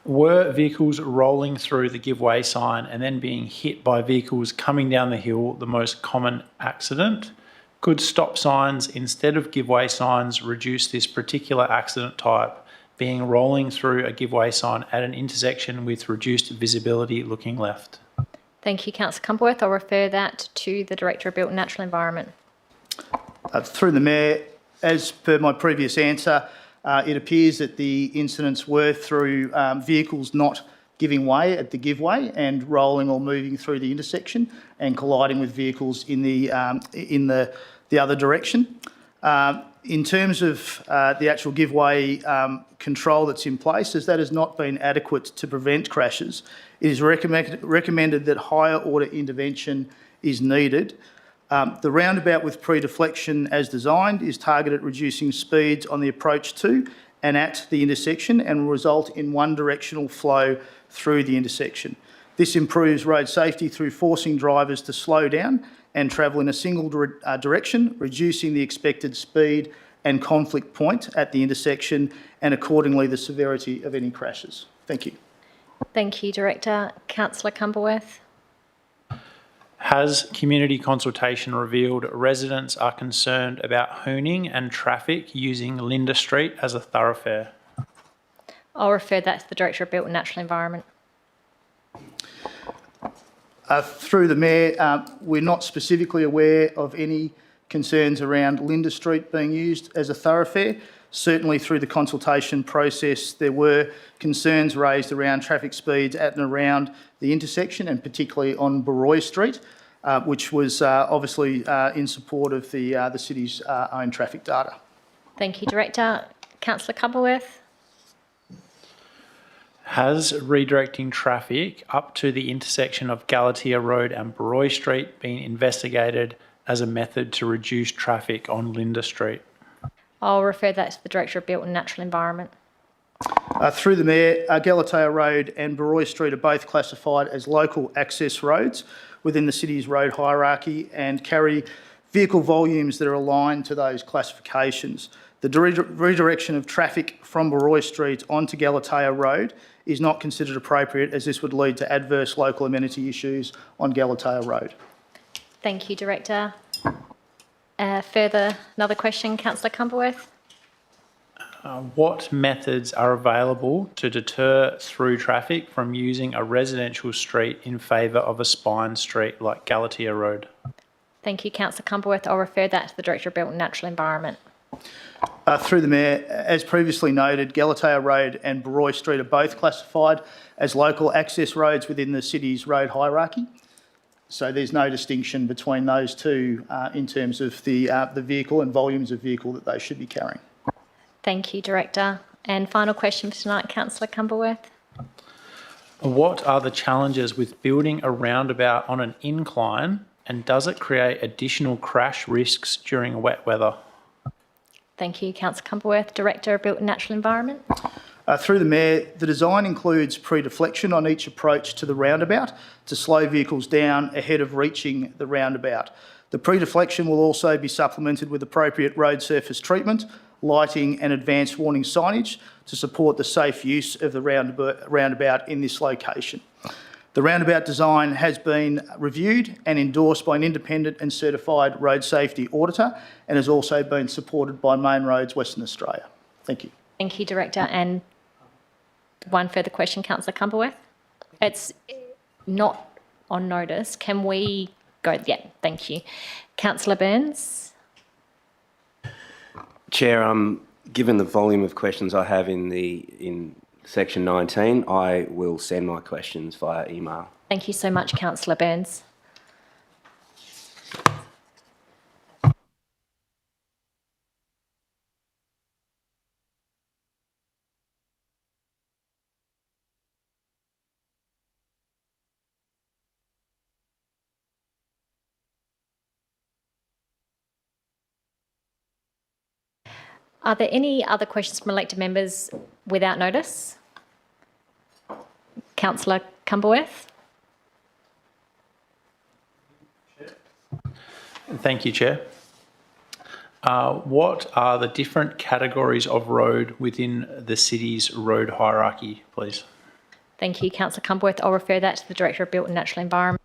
Were vehicles rolling through the give way sign and then being hit by vehicles coming down the hill the most common accident? Could stop signs instead of give way signs reduce this particular accident type, being rolling through a give way sign at an intersection with reduced visibility looking left? Thank you, Councillor Cumberworth. I'll refer that to the Director of Built and Natural Environment. Through the Mayor, as per my previous answer, it appears that the incidents were through vehicles not giving way at the give way and rolling or moving through the intersection and colliding with vehicles in the other direction. In terms of the actual give way control that's in place, as that has not been adequate to prevent crashes, it is recommended that higher order intervention is needed. The roundabout with pre-deflection as designed is targeted at reducing speeds on the approach to and at the intersection and will result in one directional flow through the intersection. This improves road safety through forcing drivers to slow down and travel in a single direction, reducing the expected speed and conflict point at the intersection and accordingly the severity of any crashes. Thank you. Thank you, Director. Councillor Cumberworth. Has community consultation revealed residents are concerned about hooning and traffic using Linda Street as a thoroughfare? I'll refer that to the Director of Built and Natural Environment. Through the Mayor, we're not specifically aware of any concerns around Linda Street being used as a thoroughfare. Certainly through the consultation process, there were concerns raised around traffic speeds at and around the intersection and particularly on Baroy Street, which was obviously in support of the City's own traffic data. Thank you, Director. Councillor Cumberworth. Has redirecting traffic up to the intersection of Galatea Road and Baroy Street been investigated as a method to reduce traffic on Linda Street? I'll refer that to the Director of Built and Natural Environment. Through the Mayor, Galatea Road and Baroy Street are both classified as local access roads within the City's road hierarchy and carry vehicle volumes that are aligned to those classifications. The redirection of traffic from Baroy Street onto Galatea Road is not considered appropriate, as this would lead to adverse local amenity issues on Galatea Road. Thank you, Director. Another question, Councillor Cumberworth. What methods are available to deter through traffic from using a residential street in favour of a spine street like Galatea Road? Thank you, Councillor Cumberworth. I'll refer that to the Director of Built and Natural Environment. Through the Mayor, as previously noted, Galatea Road and Baroy Street are both classified as local access roads within the city's road hierarchy. So there's no distinction between those two in terms of the vehicle and volumes of vehicle that they should be carrying. Thank you, Director. And final question for tonight, Councillor Cumberworth. What are the challenges with building a roundabout on an incline, and does it create additional crash risks during wet weather? Thank you, Councillor Cumberworth. Director of Built and Natural Environment. Through the Mayor, the design includes pre-deflection on each approach to the roundabout to slow vehicles down ahead of reaching the roundabout. The pre-deflection will also be supplemented with appropriate road surface treatment, lighting and advanced warning signage to support the safe use of the roundabout in this location. The roundabout design has been reviewed and endorsed by an independent and certified road safety auditor and has also been supported by Main Roads Western Australia. Thank you. Thank you, Director. And one further question, Councillor Cumberworth. It's not on notice. Can we go? Yeah, thank you. Councillor Burns. Chair, given the volume of questions I have in section 19, I will send my questions via email. Thank you so much, Councillor Burns. Are there any other questions from elected members without notice? Councillor Cumberworth. Thank you, Chair. What are the different categories of road within the city's road hierarchy, please? Thank you, Councillor Cumberworth. I'll refer that to the Director of Built and Natural Environment.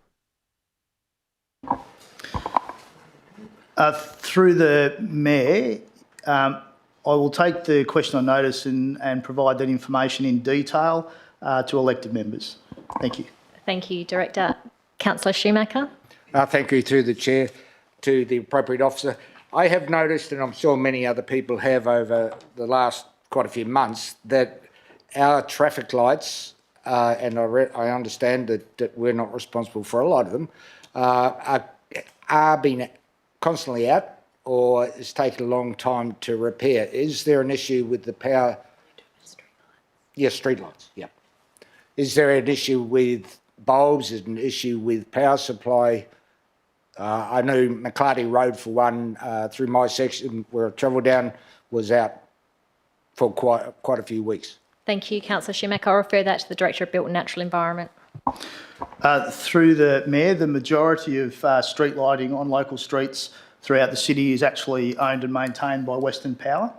Through the Mayor, I will take the question on notice and provide that information in detail to elected members. Thank you. Thank you, Director. Councillor Schumacher. Thank you through the Chair to the appropriate officer. I have noticed, and I'm sure many other people have over the last quite a few months, that our traffic lights, and I understand that we're not responsible for a lot of them, are being constantly out, or it's taken a long time to repair. Is there an issue with the power? Yes, streetlights, yeah. Is there an issue with bulbs? Is there an issue with power supply? I know McClarty Road, for one, through my section where I travel down, was out for quite a few weeks. Thank you, Councillor Schumacher. I'll refer that to the Director of Built and Natural Environment. Through the Mayor, the majority of street lighting on local streets throughout the city is actually owned and maintained by Western Power.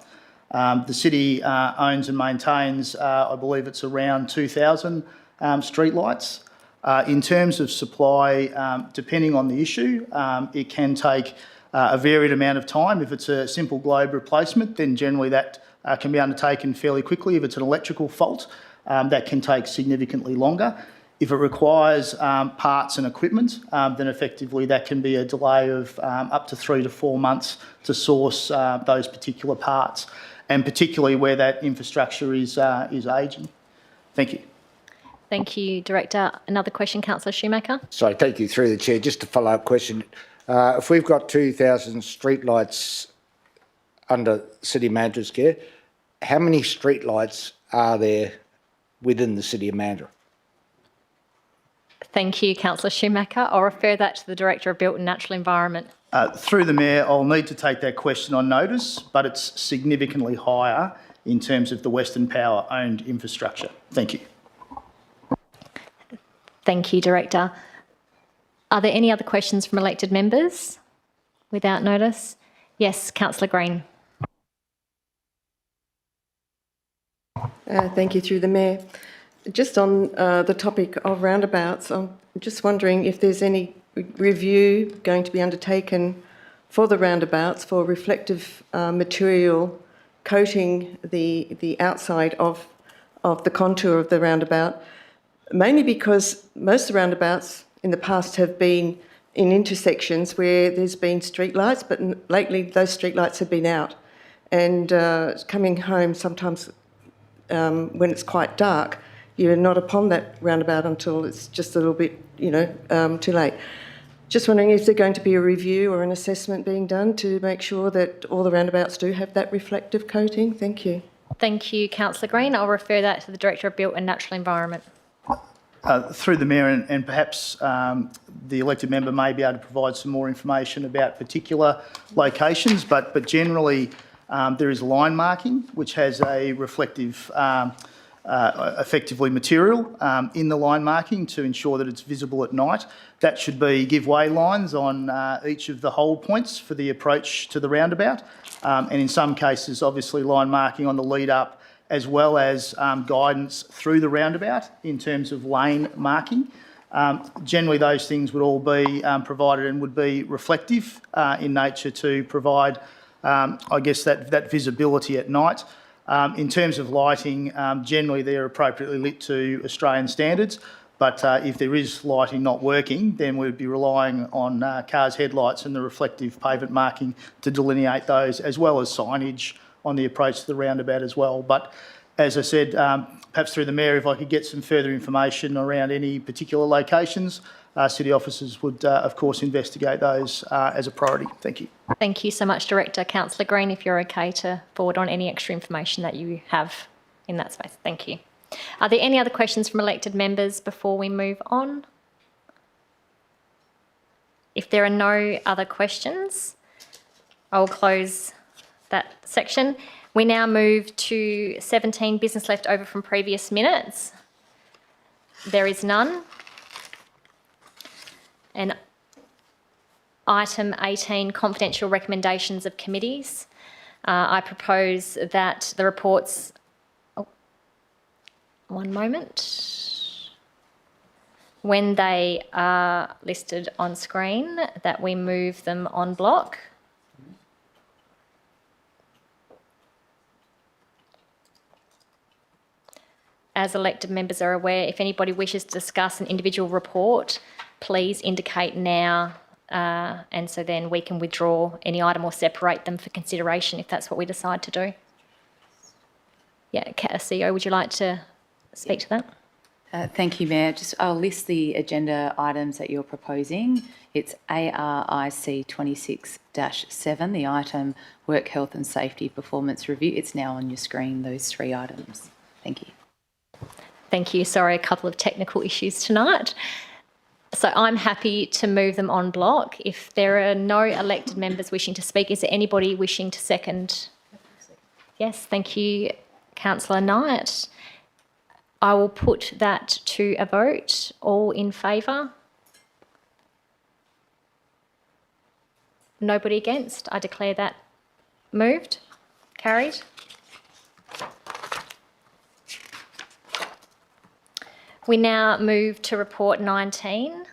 The city owns and maintains, I believe it's around 2,000 street lights. In terms of supply, depending on the issue, it can take a varied amount of time. If it's a simple globe replacement, then generally that can be undertaken fairly quickly. If it's an electrical fault, that can take significantly longer. If it requires parts and equipment, then effectively that can be a delay of up to 3 to 4 months to source those particular parts, and particularly where that infrastructure is ageing. Thank you. Thank you, Director. Another question, Councillor Schumacher. Sorry, thank you through the Chair. Just a follow-up question. If we've got 2,000 streetlights under City Mandurah's care, how many streetlights are there within the City of Mandurah? Thank you, Councillor Schumacher. I'll refer that to the Director of Built and Natural Environment. Through the Mayor, I'll need to take that question on notice, but it's significantly higher in terms of the Western Power owned infrastructure. Thank you. Thank you, Director. Are there any other questions from elected members without notice? Yes, Councillor Green. Thank you, through the Mayor. Just on the topic of roundabouts, I'm just wondering if there's any review going to be undertaken for the roundabouts for reflective material coating the outside of the contour of the roundabout, mainly because most of the roundabouts in the past have been in intersections where there's been street lights, but lately those street lights have been out. And coming home sometimes when it's quite dark, you're not upon that roundabout until it's just a little bit, too late. Just wondering if there's going to be a review or an assessment being done to make sure that all the roundabouts do have that reflective coating. Thank you. Thank you, Councillor Green. I'll refer that to the Director of Built and Natural Environment. Through the Mayor, and perhaps the elected member may be able to provide some more information about particular locations, but generally there is line marking, which has a reflective effectively material in the line marking to ensure that it's visible at night. That should be give-way lines on each of the hold points for the approach to the roundabout, and in some cases obviously line marking on the lead up, as well as guidance through the roundabout in terms of lane marking. Generally those things would all be provided and would be reflective in nature to provide I guess that visibility at night. In terms of lighting, generally they're appropriately lit to Australian standards, but if there is lighting not working, then we'd be relying on cars' headlights and the reflective pavement marking to delineate those, as well as signage on the approach to the roundabout as well. But as I said, perhaps through the Mayor, if I could get some further information around any particular locations, City officers would, of course, investigate those as a priority. Thank you. Thank you so much, Director. Councillor Green, if you're okay to forward on any extra information that you have in that space. Thank you. Are there any other questions from elected members before we move on? If there are no other questions, I will close that section. We now move to 17, business left over from previous minutes. There is none. And item 18, confidential recommendations of committees. I propose that the reports, one moment, when they are listed on screen, that we move them en bloc. As elected members are aware, if anybody wishes to discuss an individual report, please indicate now, and so then we can withdraw any item or separate them for consideration if that's what we decide to do. Yeah, CEO, would you like to speak to that? Thank you, Mayor. I'll list the agenda items that you're proposing. It's ARIC 26-7, the item Work Health and Safety Performance Review. It's now on your screen, those three items. Thank you. Thank you. Sorry, a couple of technical issues tonight. So I'm happy to move them en bloc. If there are no elected members wishing to speak, is there anybody wishing to second? Yes, thank you, Councillor Knight. I will put that to a vote. All in favour? Nobody against? I declare that moved. Carried. We now move to report 19.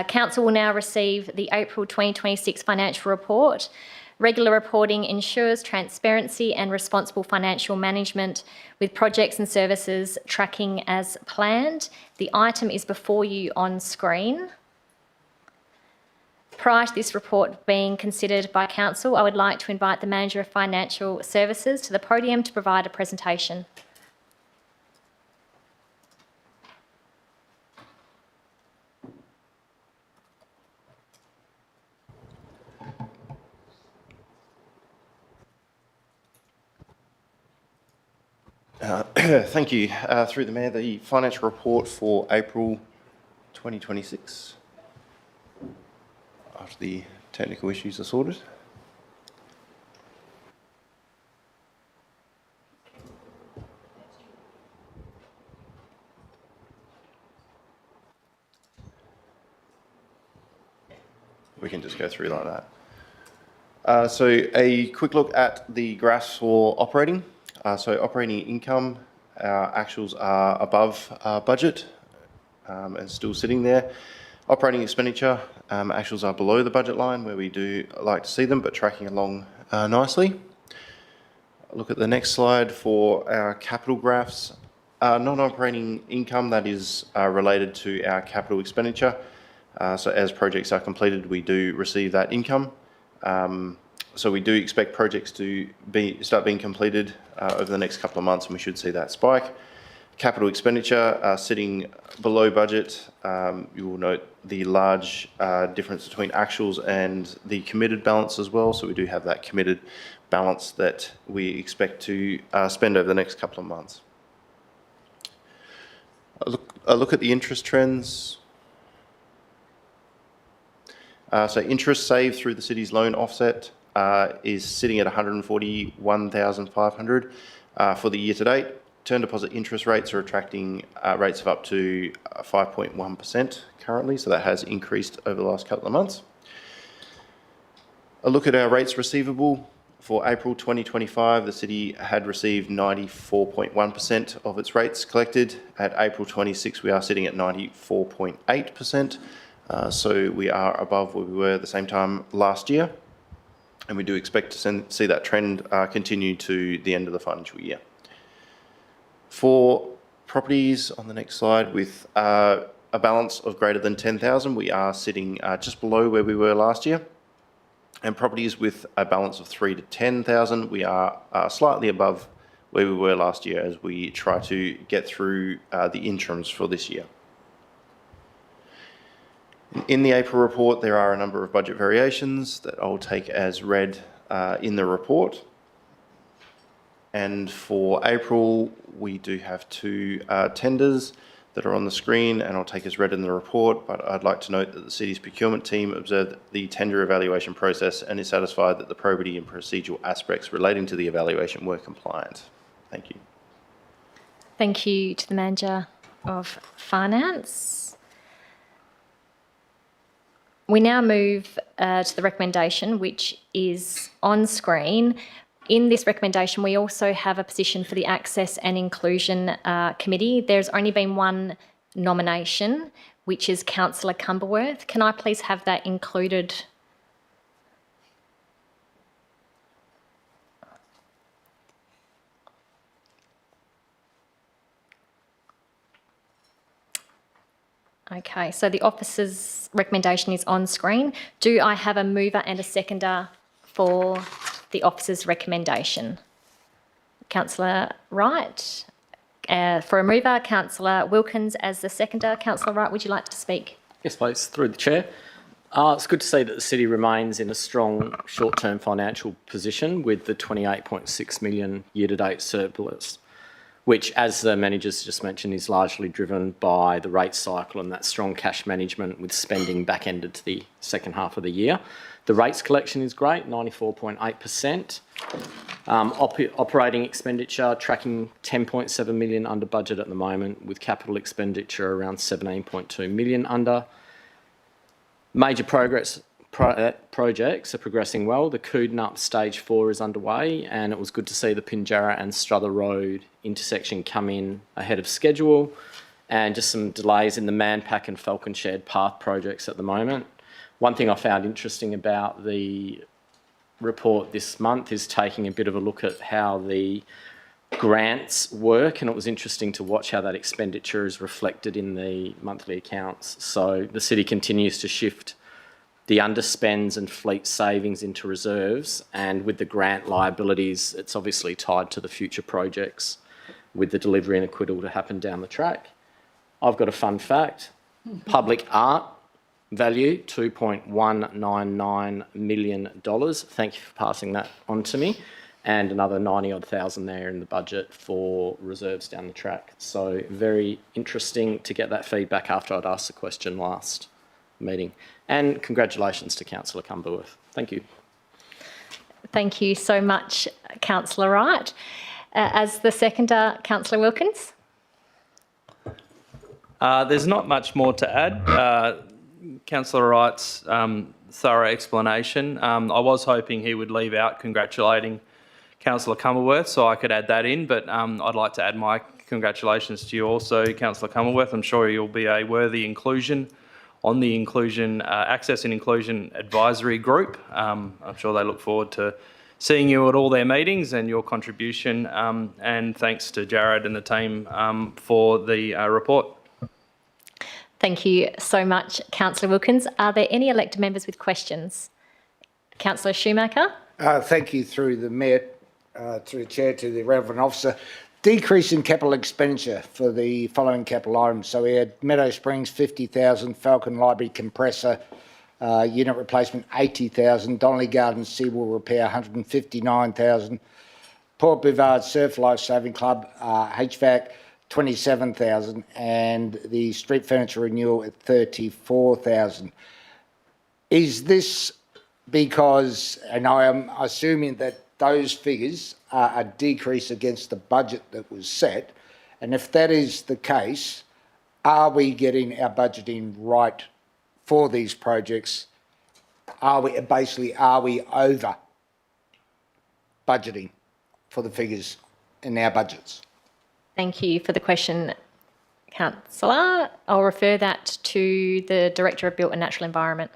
Council will now receive the April 2026 financial report. Regular reporting ensures transparency and responsible financial management with projects and services tracking as planned. The item is before you on screen. Prior to this report being considered by Council, I would like to invite the Manager of Financial Services to the podium to provide a presentation. Thank you. Through the Mayor, the financial report for April 2026, after the technical issues are sorted. We can just go through like that. So a quick look at the graphs for operating. So operating income, our actuals are above budget and still sitting there. Operating expenditure, actuals are below the budget line where we do like to see them, but tracking along nicely. Look at the next slide for our capital graphs. Non-operating income, that is related to our capital expenditure. So as projects are completed, we do receive that income. So we do expect projects to start being completed over the next couple of months, and we should see that spike. Capital expenditure sitting below budget. You will note the large difference between actuals and the committed balance as well. So we do have that committed balance that we expect to spend over the next couple of months. A look at the interest trends. So interest saved through the city's loan offset is sitting at 141,500 for the year to date. Term deposit interest rates are attracting rates of up to 5.1% currently, so that has increased over the last couple of months. A look at our rates receivable. For April 2025, the city had received 94.1% of its rates collected. At April 26, we are sitting at 94.8%. So we are above where we were at the same time last year. And we do expect to see that trend continue to the end of the financial year. For properties on the next slide with a balance of greater than 10,000, we are sitting just below where we were last year. And properties with a balance of 3 to 10,000, we are slightly above where we were last year as we try to get through the interims for this year. In the April report, there are a number of budget variations that I'll take as read in the report. And for April, we do have 2 tenders that are on the screen, and I'll take as read in the report, but I'd like to note that the city's procurement team observed the tender evaluation process and is satisfied that the probity and procedural aspects relating to the evaluation were compliant. Thank you. Thank you to the Manager of Finance. We now move to the recommendation, which is on screen. In this recommendation, we also have a position for the Access and Inclusion Committee. There's only been one nomination, which is Councillor Cumberworth. Can I please have that included? Okay, so the officer's recommendation is on screen. Do I have a mover and a seconder for the officer's recommendation? Councillor Wright. For a mover, Councillor Wilkins as the seconder. Councillor Wright, would you like to speak? Yes, please, through the chair. It's good to see that the city remains in a strong short-term financial position with the 28.6 million year-to-date surplus, which, as the manager's just mentioned, is largely driven by the rate cycle and that strong cash management with spending back-ended to the second half of the year. The rates collection is great, 94.8%. Operating expenditure tracking 10.7 million under budget at the moment, with capital expenditure around 17.2 million under. Major projects are progressing well. The Coodnup Stage 4 is underway, and it was good to see the Pinjarra and Strother Road intersection come in ahead of schedule, and just some delays in the Manpack and Falcon Shared Path projects at the moment. One thing I found interesting about the report this month is taking a bit of a look at how the grants work, and it was interesting to watch how that expenditure is reflected in the monthly accounts. So the city continues to shift the underspends and fleet savings into reserves, and with the grant liabilities, it's obviously tied to the future projects with the delivery and acquittal to happen down the track. I've got a fun fact. Public art value, $2.199 million. Thank you for passing that on to me. And another 90-odd thousand there in the budget for reserves down the track. So very interesting to get that feedback after I'd asked the question last meeting. And congratulations to Councillor Cumberworth. Thank you. Thank you so much, Councillor Wright. As the seconder, Councillor Wilkins. There's not much more to add. Councillor Wright's thorough explanation. I was hoping he would leave out congratulating Councillor Cumberworth, so I could add that in, but I'd like to add my congratulations to you also, Councillor Cumberworth. I'm sure you'll be a worthy inclusion on the Access and Inclusion Advisory Group. I'm sure they look forward to seeing you at all their meetings and your contribution, and thanks to Jared and the team for the report. Thank you so much, Councillor Wilkins. Are there any elected members with questions? Councillor Schumacher? Thank you, through the Mayor, through the Chair, to the relevant officer. Decrease in capital expenditure for the following capital items. So we had Meadow Springs 50,000, Falcon Library compressor unit replacement 80,000, Donnelly Gardens seawall repair 159,000, Port Bivard Surf Life Saving Club HVAC 27,000, and the street furniture renewal at 34,000. Is this because, and I am assuming that those figures are a decrease against the budget that was set, and if that is the case, are we getting our budgeting right for these projects? Are we over budgeting for the figures in our budgets? Thank you for the question, Councillor. I'll refer that to the Director of Built and Natural Environment.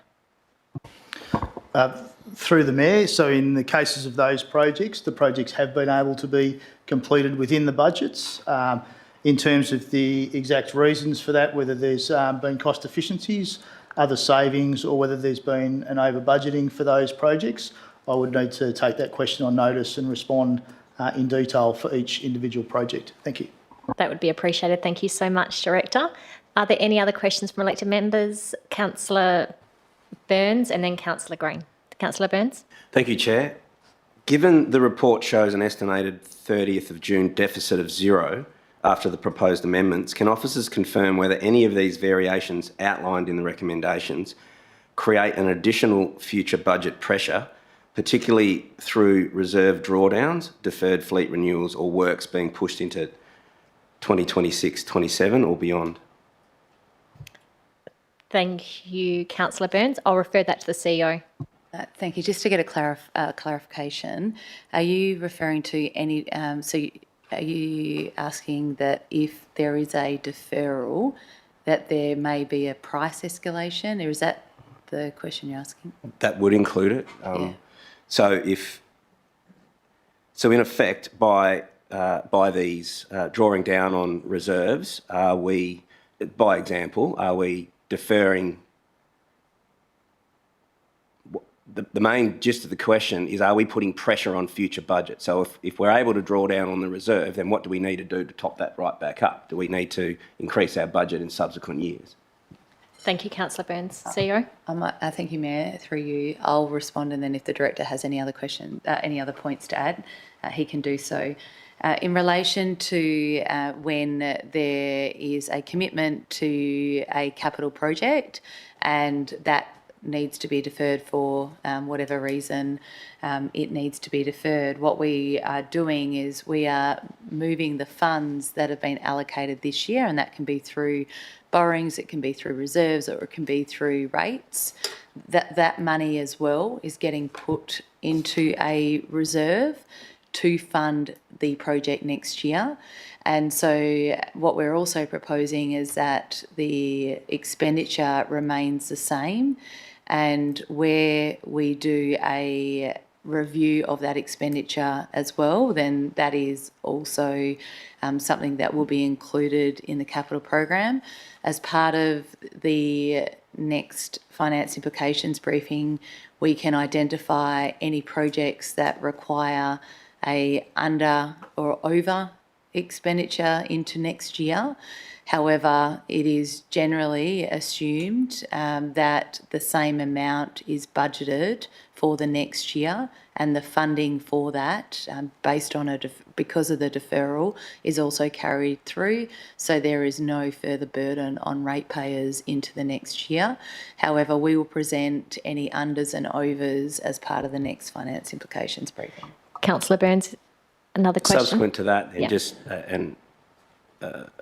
Through the Mayor, so in the cases of those projects, the projects have been able to be completed within the budgets. In terms of the exact reasons for that, whether there's been cost efficiencies, other savings, or whether there's been an over budgeting for those projects, I would need to take that question on notice and respond in detail for each individual project. Thank you. That would be appreciated. Thank you so much, Director. Are there any other questions from elected members? Councillor Burns and then Councillor Green. Councillor Burns. Thank you, Chair. Given the report shows an estimated 30th of June deficit of zero after the proposed amendments, can officers confirm whether any of these variations outlined in the recommendations create an additional future budget pressure, particularly through reserve drawdowns, deferred fleet renewals, or works being pushed into 2026-27 or beyond? Thank you, Councillor Burns. I'll refer that to the CEO. Thank you. Just to get a clarification, are you referring to any, are you asking that if there is a deferral, that there may be a price escalation, or is that the question you're asking? That would include it. Yeah. So in effect, by these drawing down on reserves, are we, by example, are we deferring? The main gist of the question is, are we putting pressure on future budgets? So if we're able to draw down on the reserve, then what do we need to do to top that right back up? Do we need to increase our budget in subsequent years? Thank you, Councillor Burns. CEO? Thank you, Mayor. Through you, I'll respond, and then if the Director has any other any other points to add, he can do so. In relation to when there is a commitment to a capital project and that needs to be deferred for whatever reason it needs to be deferred, what we are doing is we are moving the funds that have been allocated this year, and that can be through borrowings, it can be through reserves, or it can be through rates. That money as well is getting put into a reserve to fund the project next year. And so what we're also proposing is that the expenditure remains the same, and where we do a review of that expenditure as well, then that is also something that will be included in the capital program. As part of the next finance implications briefing, we can identify any projects that require a under or over expenditure into next year. However, it is generally assumed that the same amount is budgeted for the next year, and the funding for that, based on because of the deferral, is also carried through. So there is no further burden on ratepayers into the next year. However, we will present any unders and overs as part of the next finance implications briefing. Councillor Burns, another question. Subsequent to that, and just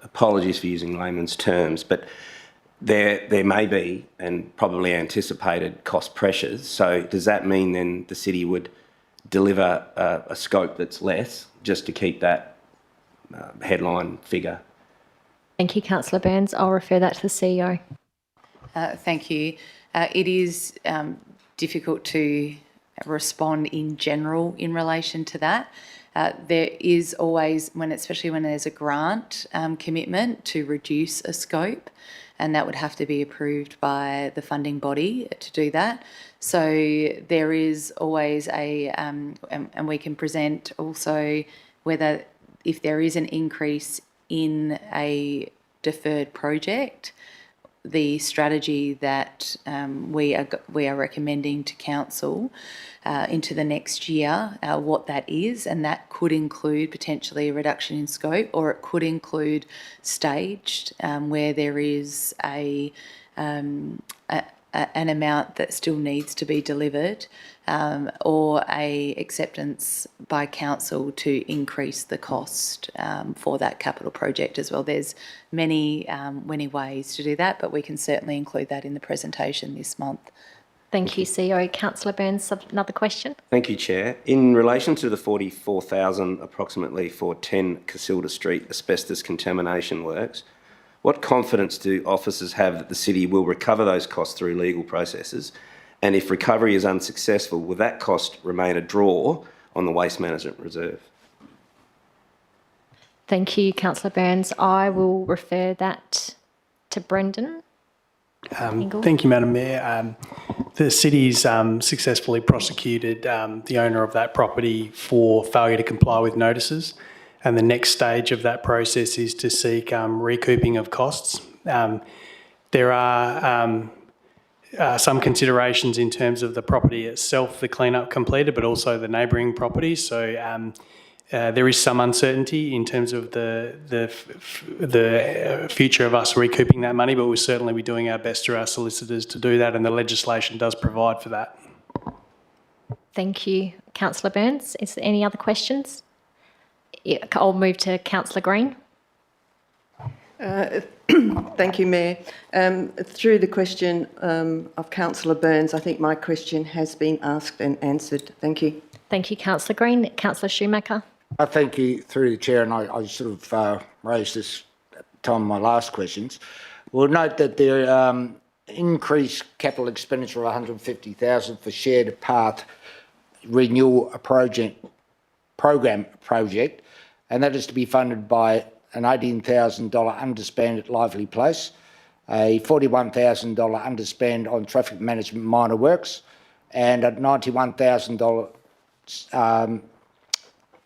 apologies for using layman's terms, but there may be, and probably anticipated, cost pressures. So does that mean then the city would deliver a scope that's less, just to keep that headline figure. Thank you, Councillor Burns. I'll refer that to the CEO. Thank you. It is difficult to respond in general in relation to that. There is always, especially when there's a grant commitment to reduce a scope, and that would have to be approved by the funding body to do that. So there is always and we can present also whether if there is an increase in a deferred project, the strategy that we are recommending to council into the next year, what that is, and that could include potentially a reduction in scope, or it could include staged, where there is an amount that still needs to be delivered, or a acceptance by council to increase the cost for that capital project as well. There's many ways to do that, but we can certainly include that in the presentation this month. Thank you, CEO. Councillor Burns, another question. Thank you, Chair. In relation to the 44,000 approximately for 10 Casilda Street asbestos contamination works, what confidence do officers have that the city will recover those costs through legal processes? And if recovery is unsuccessful, will that cost remain a draw on the Waste Management Reserve? Thank you, Councillor Burns. I will refer that to Brendan. Thank you, Madam Mayor. The city's successfully prosecuted the owner of that property for failure to comply with notices, and the next stage of that process is to seek recouping of costs. There are some considerations in terms of the property itself, the clean-up completed, but also the neighbouring properties. So there is some uncertainty in terms of the future of us recouping that money, but we'll certainly be doing our best through our solicitors to do that, and the legislation does provide for that. Thank you, Councillor Burns. Is there any other questions? I'll move to Councillor Green. Thank you, Mayor. Through the question of Councillor Burns, I think my question has been asked and answered. Thank you. Thank you, Councillor Green. Councillor Schumacher. Thank you, through the Chair, and I sort of raised this at the time of my last questions. We'll note that the increased capital expenditure of 150,000 for shared path renewal program project, and that is to be funded by an $18,000 underspend at Lively Place, a $41,000 underspend on traffic management minor works, and a $91,000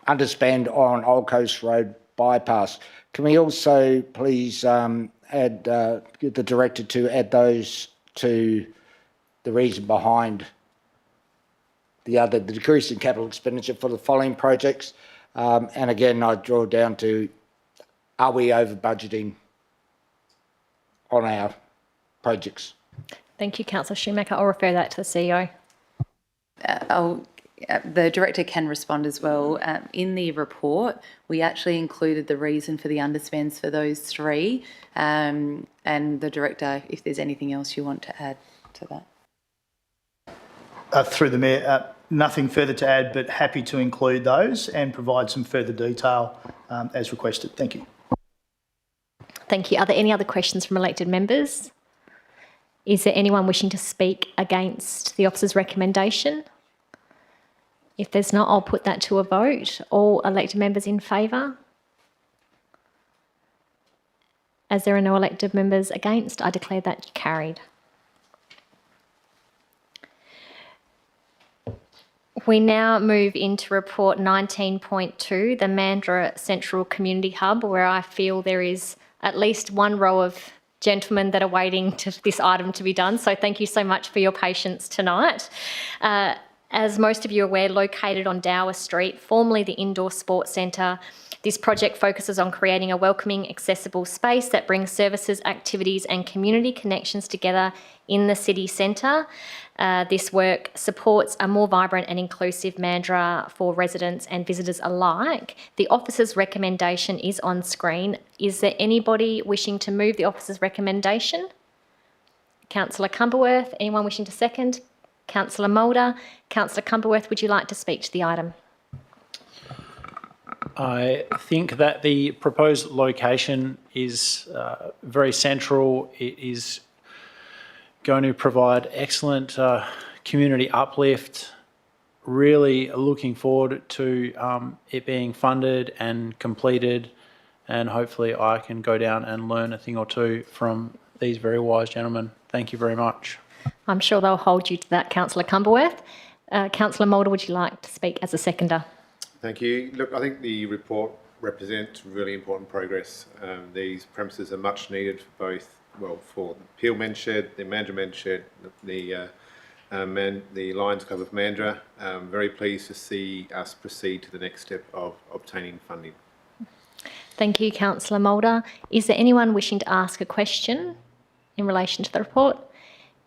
underspend on Old Coast Road bypass. Can we also please get the director to add those to the reason behind the decrease in capital expenditure for the following projects? And again, I draw down to, are we over budgeting on our projects? Thank you, Councillor Schumacher. I'll refer that to the CEO. The director can respond as well. In the report, we actually included the reason for the underspends for those three, and the director, if there's anything else you want to add to that. Through the Mayor, nothing further to add, but happy to include those and provide some further detail as requested. Thank you. Thank you. Are there any other questions from elected members? Is there anyone wishing to speak against the officer's recommendation? If there's not, I'll put that to a vote. All elected members in favour? As there are no elected members against, I declare that carried. We now move into report 19.2, the Mandurah Central Community Hub, where I feel there is at least one row of gentlemen that are waiting for this item to be done. So thank you so much for your patience tonight. As most of you are aware, located on Dower Street, formerly the Indoor Sports Centre, this project focuses on creating a welcoming, accessible space that brings services, activities and community connections together in the city centre. This work supports a more vibrant and inclusive Mandurah for residents and visitors alike. The officer's recommendation is on screen. Is there anybody wishing to move the officer's recommendation? Councillor Cumberworth, anyone wishing to second? Councillor Mulder. Councillor Cumberworth, would you like to speak to the item? I think that the proposed location is very central. It is going to provide excellent community uplift. Really looking forward to it being funded and completed, and hopefully I can go down and learn a thing or two from these very wise gentlemen. Thank you very much. I'm sure they'll hold you to that, Councillor Cumberworth. Councillor Mulder, would you like to speak as a seconder? Thank you. Look, I think the report represents really important progress. These premises are much needed for both, well, for the Peel Men's Shed, the Mandurah Men's Shed, the Lions Club of Mandurah. Very pleased to see us proceed to the next step of obtaining funding. Thank you, Councillor Mulder. Is there anyone wishing to ask a question in relation to the report?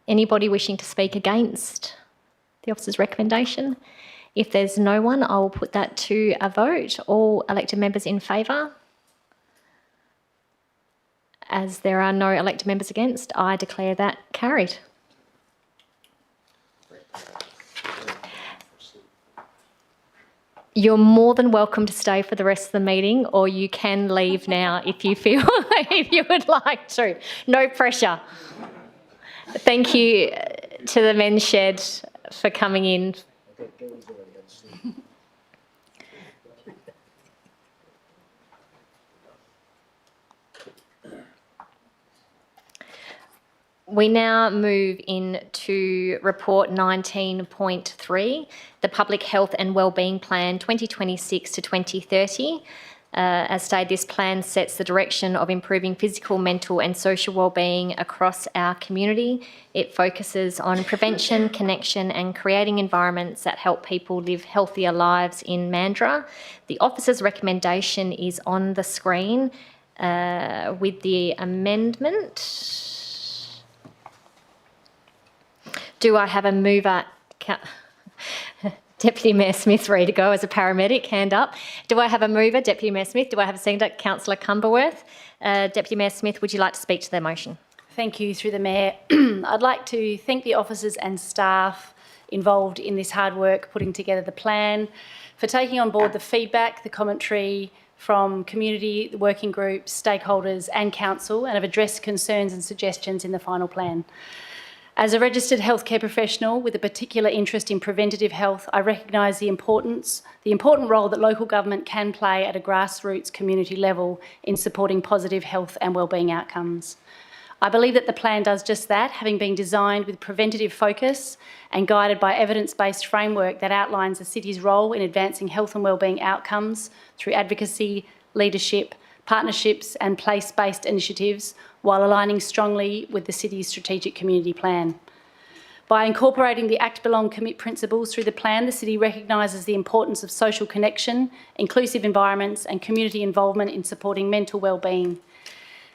Anybody wishing to speak against the officer's recommendation? If there's no one, I will put that to a vote. All elected members in favour? As there are no elected members against, I declare that carried. You're more than welcome to stay for the rest of the meeting, or you can leave now if you feel if you would like to. No pressure. Thank you to the Men's Shed for coming in. We now move into report 19.3, the Public Health and Wellbeing Plan 2026 to 2030. As stated, this plan sets the direction of improving physical, mental and social wellbeing across our community. It focuses on prevention, connection and creating environments that help people live healthier lives in Mandurah. The officer's recommendation is on the screen with the amendment. Do I have a mover? Deputy Mayor Smith, ready to go as a paramedic, hand up. Do I have a mover? Deputy Mayor Smith. Do I have a seconder? Councillor Cumberworth. Deputy Mayor Smith, would you like to speak to the motion? Thank you, through the Mayor. I'd like to thank the officers and staff involved in this hard work putting together the plan, for taking on board the feedback, the commentary from community, the working groups, stakeholders and council, and have addressed concerns and suggestions in the final plan. As a registered healthcare professional with a particular interest in preventative health, I recognise the important role that local government can play at a grassroots community level in supporting positive health and wellbeing outcomes. I believe that the plan does just that, having been designed with preventative focus and guided by evidence-based framework that outlines the city's role in advancing health and wellbeing outcomes through advocacy, leadership, partnerships and place-based initiatives, while aligning strongly with the city's strategic community plan. By incorporating the Act, Belong, Commit principles through the plan, the city recognises the importance of social connection, inclusive environments and community involvement in supporting mental wellbeing.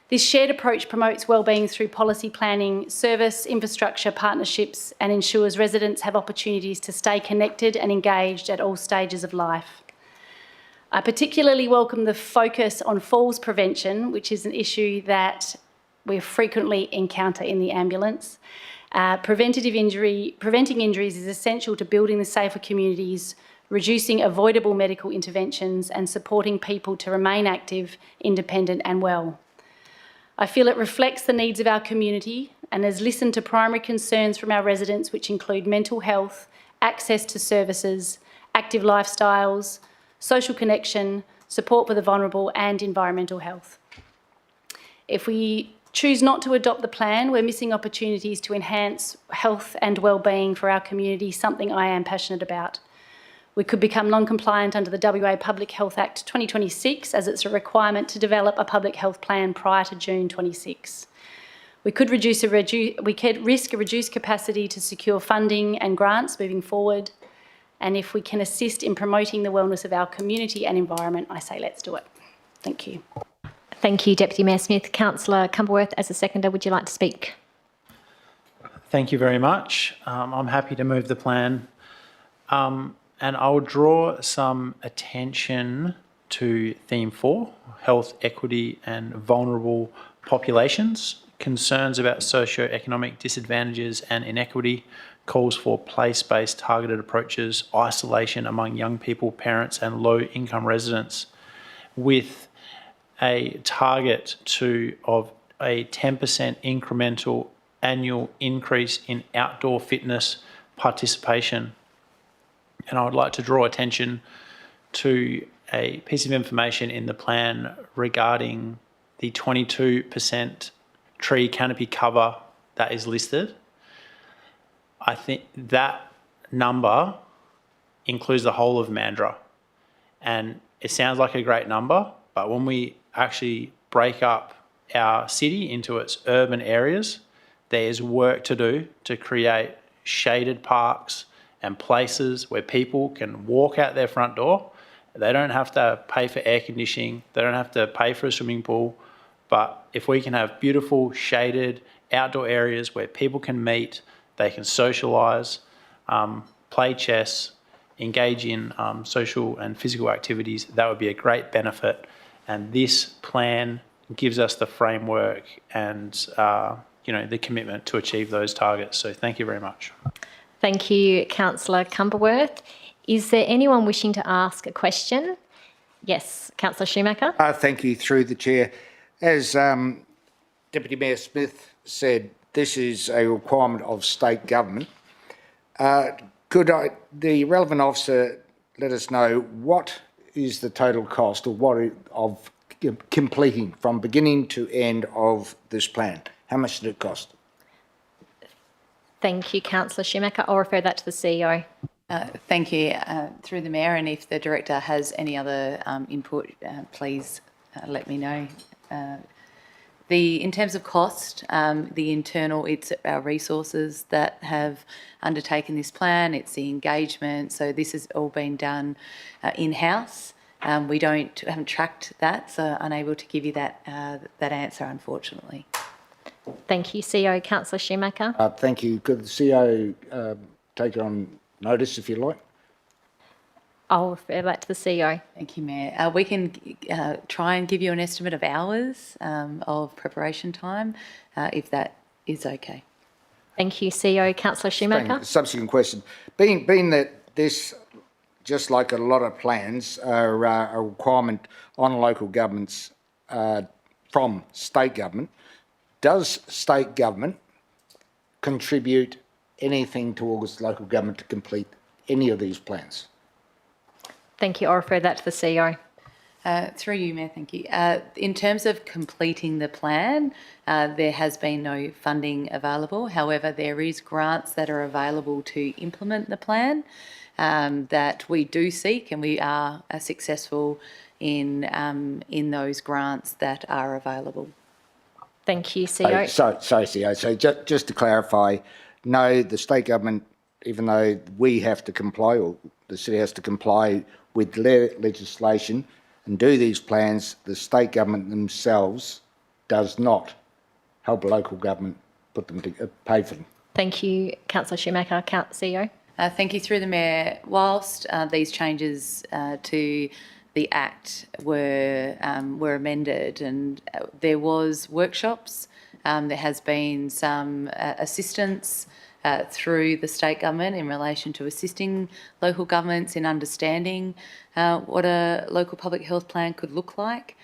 This shared approach promotes wellbeing through policy planning, service, infrastructure, partnerships and ensures residents have opportunities to stay connected and engaged at all stages of life. I particularly welcome the focus on falls prevention, which is an issue that we frequently encounter in the ambulance. Preventing injuries is essential to building the safer communities, reducing avoidable medical interventions and supporting people to remain active, independent and well. I feel it reflects the needs of our community and has listened to primary concerns from our residents, which include mental health, access to services, active lifestyles, social connection, support for the vulnerable and environmental health. If we choose not to adopt the plan, we're missing opportunities to enhance health and wellbeing for our community, something I am passionate about. We could become non-compliant under the WA Public Health Act 2026, as it's a requirement to develop a public health plan prior to June 26. We could risk a reduced capacity to secure funding and grants moving forward. And if we can assist in promoting the wellness of our community and environment, I say let's do it. Thank you. Thank you, Deputy Mayor Smith. Councillor Cumberworth, as a seconder, would you like to speak? Thank you very much. I'm happy to move the plan. And I will draw some attention to theme 4, health, equity and vulnerable populations, concerns about socio-economic disadvantages and inequity, calls for place-based targeted approaches, isolation among young people, parents and low-income residents, with a target of a 10% incremental annual increase in outdoor fitness participation. And I would like to draw attention to a piece of information in the plan regarding the 22% tree canopy cover that is listed. I think that number includes the whole of Mandurah. And it sounds like a great number, but when we actually break up our city into its urban areas, there's work to do to create shaded parks and places where people can walk out their front door. They don't have to pay for air conditioning. They don't have to pay for a swimming pool. But if we can have beautiful, shaded, outdoor areas where people can meet, they can socialise, play chess, engage in social and physical activities, that would be a great benefit. And this plan gives us the framework and the commitment to achieve those targets. So thank you very much. Thank you, Councillor Cumberworth. Is there anyone wishing to ask a question? Yes, Councillor Schumacher. Thank you, through the chair. As Deputy Mayor Smith said, this is a requirement of state government. Could the relevant officer let us know what is the total cost of completing from beginning to end of this plan? How much did it cost? Thank you, Councillor Schumacher. I'll refer that to the CEO. Thank you. Through the Mayor, and if the Director has any other input, please let me know. In terms of cost, it's our resources that have undertaken this plan, it's the engagement, so this has all been done in-house. We haven't tracked that, so unable to give you that answer, unfortunately. Thank you, CEO. Councillor Schumacher. Thank you. Could the CEO take it on notice, if you like? I'll refer that to the CEO. Thank you, Mayor. We can try and give you an estimate of hours of preparation time, if that is okay. Thank you, CEO. Councillor Schumacher. Subsequent question. Being that this, just like a lot of plans, are a requirement on local governments from state government, does state government contribute anything towards local government to complete any of these plans? Thank you. I'll refer that to the CEO. Through you, Mayor, thank you. In terms of completing the plan, there has been no funding available. However, there is grants that are available to implement the plan that we do seek, and we are successful in those grants that are available. Thank you, CEO. Sorry, CEO. So just to clarify, no, the state government, even though we have to comply, or the city has to comply with their legislation and do these plans, the state government themselves does not help local government put them to pay for them. Thank you, Councillor Schumacher. CEO. Thank you. Through the Mayor, whilst these changes to the Act were amended, and there was workshops, there has been some assistance through the state government in relation to assisting local governments in understanding what a local public health plan could look like.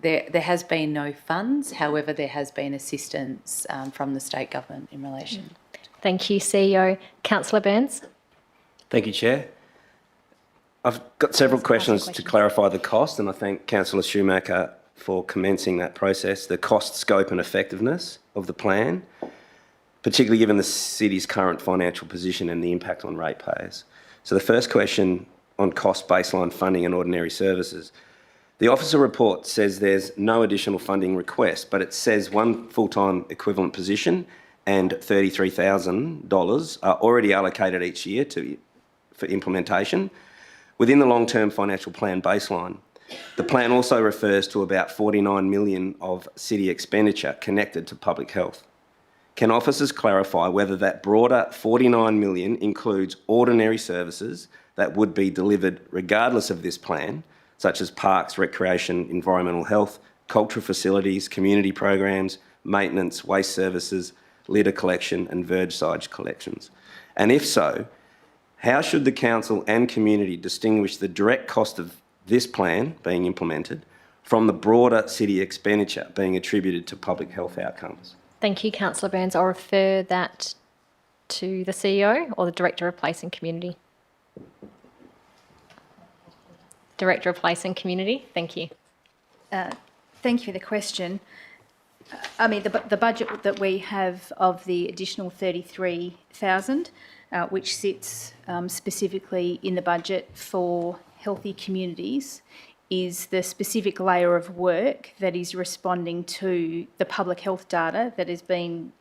There has been no funds, however, there has been assistance from the state government in relation. Thank you, CEO. Councillor Burns. Thank you, Chair. I've got several questions to clarify the cost, and I thank Councillor Schumacher for commencing that process. The cost, scope and effectiveness of the plan, particularly given the city's current financial position and the impact on ratepayers. So the first question on cost baseline funding and ordinary services. The officer report says there's no additional funding request, but it says one full-time equivalent position and $33,000 are already allocated each year for implementation within the long-term financial plan baseline. The plan also refers to about $49 million of city expenditure connected to public health. Can officers clarify whether that broader $49 million includes ordinary services that would be delivered regardless of this plan, such as parks, recreation, environmental health, cultural facilities, community programs, maintenance, waste services, litter collection and verge side collections? And if so, how should the council and community distinguish the direct cost of this plan being implemented from the broader city expenditure being attributed to public health outcomes? Thank you, Councillor Burns. I'll refer that to the CEO or the Director of Place and Community. Director of Place and Community, thank you. Thank you for the question. I mean, the budget that we have of the additional 33,000, which sits specifically in the budget for healthy communities, is the specific layer of work that is responding to the public health data that has been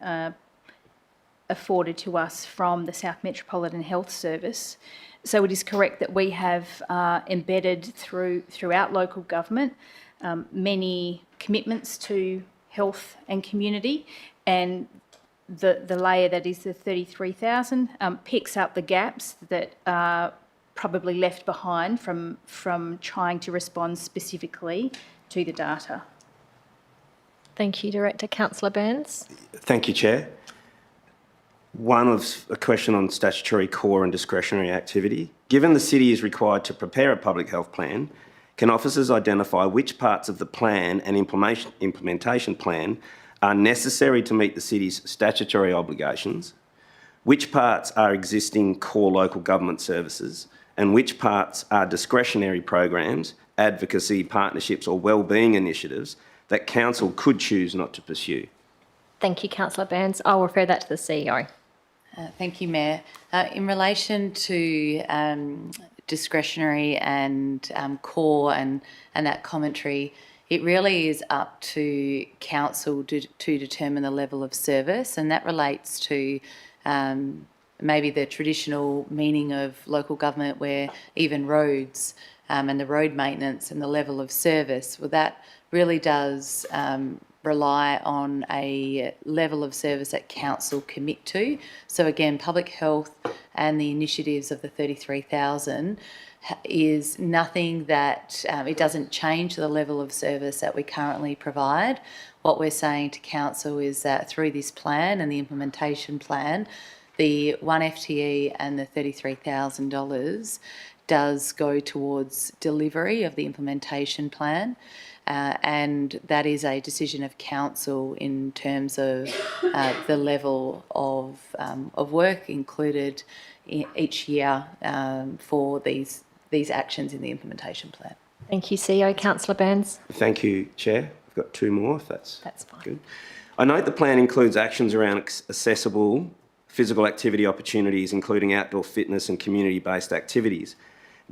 afforded to us from the South Metropolitan Health Service. So it is correct that we have embedded throughout local government many commitments to health and community, and the layer that is the 33,000 picks up the gaps that are probably left behind from trying to respond specifically to the data. Thank you, Director. Councillor Burns. Thank you, Chair. One of a question on statutory core and discretionary activity. Given the city is required to prepare a public health plan, can officers identify which parts of the plan and implementation plan are necessary to meet the city's statutory obligations, which parts are existing core local government services, and which parts are discretionary programs, advocacy, partnerships or wellbeing initiatives that council could choose not to pursue? Thank you, Councillor Burns. I'll refer that to the CEO. Thank you, Mayor. In relation to discretionary and core and that commentary, it really is up to council to determine the level of service, and that relates to maybe the traditional meaning of local government, where even roads and the road maintenance and the level of service, well, that really does rely on a level of service that council commit to. So again, public health and the initiatives of the 33,000 is nothing that, it doesn't change the level of service that we currently provide. What we're saying to council is that through this plan and the implementation plan, the 1 FTE and the $33,000 does go towards delivery of the implementation plan. And that is a decision of council in terms of the level of work included each year for these actions in the implementation plan. Thank you, CEO. Councillor Burns. Thank you, Chair. I've got two more, if that's fine. Good. I note the plan includes actions around accessible physical activity opportunities, including outdoor fitness and community-based activities.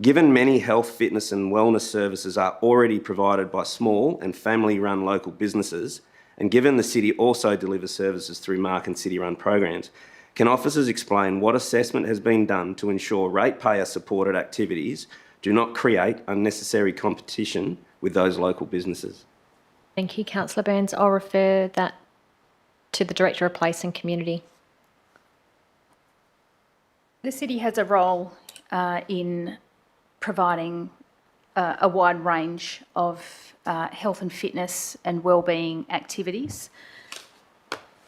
Given many health, fitness and wellness services are already provided by small and family-run local businesses, and given the city also delivers services through Mark and city-run programs, can officers explain what assessment has been done to ensure ratepayer-supported activities do not create unnecessary competition with those local businesses? Thank you, Councillor Burns. I'll refer that to the Director of Place and Community. The city has a role in providing a wide range of health and fitness and wellbeing activities.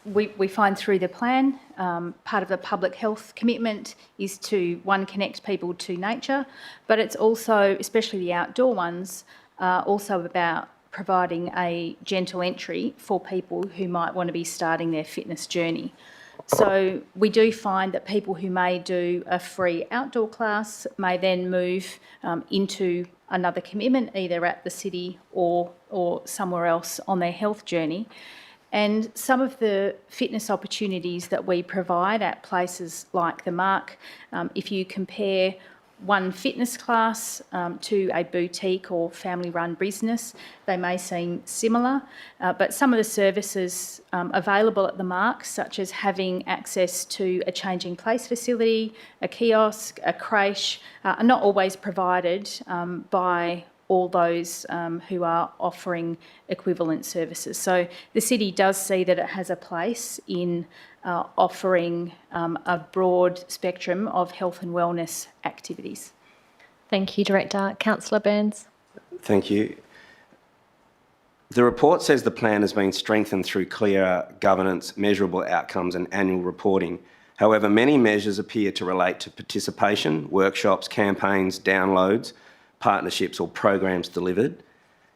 We find through the plan, part of the public health commitment is to, one, connect people to nature, but it's also, especially the outdoor ones, also about providing a gentle entry for people who might want to be starting their fitness journey. So we do find that people who may do a free outdoor class may then move into another commitment, either at the city or somewhere else on their health journey. And some of the fitness opportunities that we provide at places like the Mark, if you compare one fitness class to a boutique or family-run business, they may seem similar, but some of the services available at the Mark, such as having access to a changing place facility, a kiosk, a creche, are not always provided by all those who are offering equivalent services. So the city does see that it has a place in offering a broad spectrum of health and wellness activities. Thank you, Director. Councillor Burns. Thank you. The report says the plan has been strengthened through clearer governance, measurable outcomes and annual reporting. However, many measures appear to relate to participation, workshops, campaigns, downloads, partnerships or programs delivered.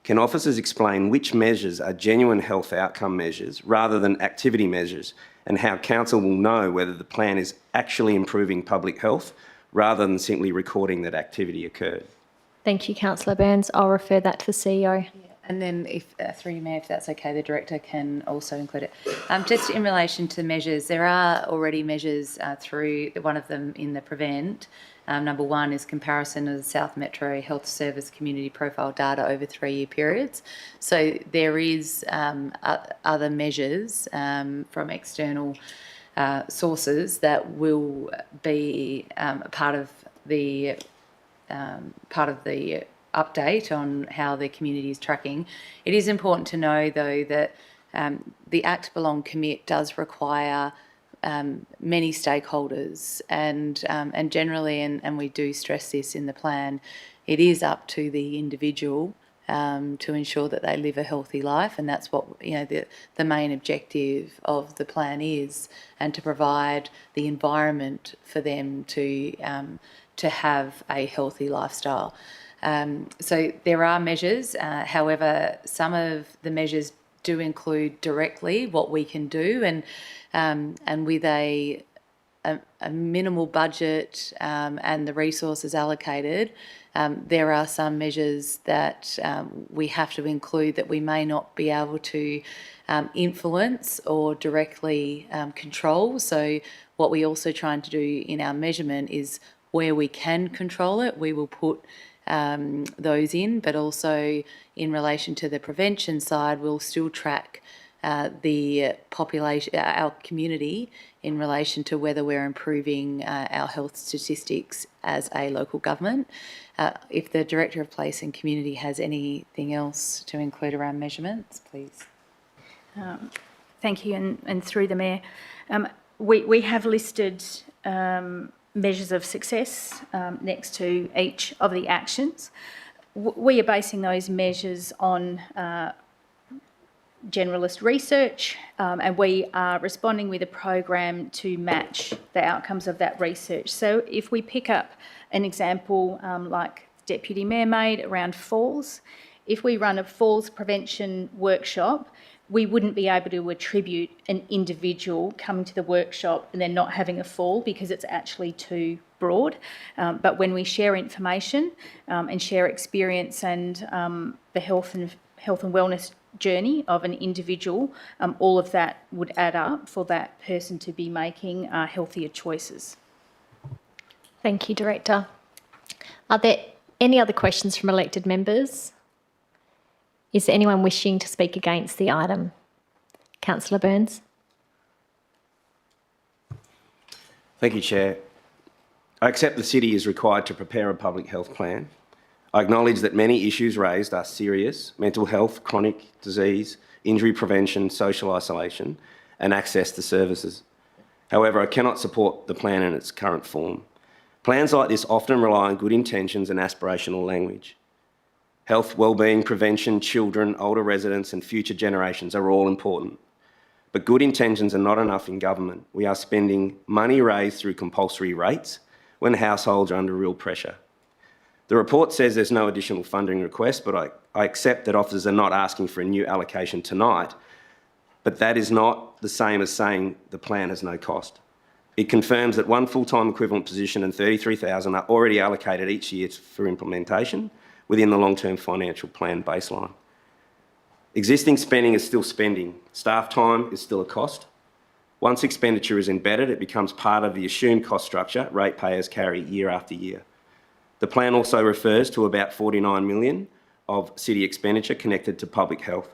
Can officers explain which measures are genuine health outcome measures rather than activity measures, and how council will know whether the plan is actually improving public health rather than simply recording that activity occurred? Thank you, Councillor Burns. I'll refer that to the CEO. And then, if through you, Mayor, if that's okay, the Director can also include it. Just in relation to measures, there are already measures through one of them in the Prevent. Number one is comparison of the South Metro Health Service community profile data over 3-year periods. So there is other measures from external sources that will be part of the update on how the community is tracking. It is important to know, though, that the Act, Belong, Commit does require many stakeholders, and generally, and we do stress this in the plan, it is up to the individual to ensure that they live a healthy life, and that's what the main objective of the plan is, and to provide the environment for them to have a healthy lifestyle. So there are measures, however, some of the measures do include directly what we can do, and with a minimal budget and the resources allocated, there are some measures that we have to include that we may not be able to influence or directly control. So what we also trying to do in our measurement is where we can control it, we will put those in, but also in relation to the prevention side, we'll still track the population, our community, in relation to whether we're improving our health statistics as a local government. If the Director of Place and Community has anything else to include around measurements, please. Thank you, and through the Mayor, we have listed measures of success next to each of the actions. We are basing those measures on generalist research, and we are responding with a program to match the outcomes of that research. So if we pick up an example like Deputy Mayor made around falls, if we run a falls prevention workshop, we wouldn't be able to attribute an individual coming to the workshop and then not having a fall because it's actually too broad. But when we share information and share experience and the health and wellness journey of an individual, all of that would add up for that person to be making healthier choices. Thank you, Director. Are there any other questions from elected members? Is there anyone wishing to speak against the item? Councillor Burns. Thank you, Chair. I accept the City is required to prepare a public health plan. I acknowledge that many issues raised are serious: mental health, chronic disease, injury prevention, social isolation, and access to services. However, I cannot support the plan in its current form. Plans like this often rely on good intentions and aspirational language. Health, wellbeing, prevention, children, older residents and future generations are all important. But good intentions are not enough in government. We are spending money raised through compulsory rates when households are under real pressure. The report says there's no additional funding request, but I accept that officers are not asking for a new allocation tonight, but that is not the same as saying the plan has no cost. It confirms that one full-time equivalent position and 33,000 are already allocated each year for implementation within the long-term financial plan baseline. Existing spending is still spending. Staff time is still a cost. Once expenditure is embedded, it becomes part of the assumed cost structure ratepayers carry year after year. The plan also refers to about 49 million of City expenditure connected to public health.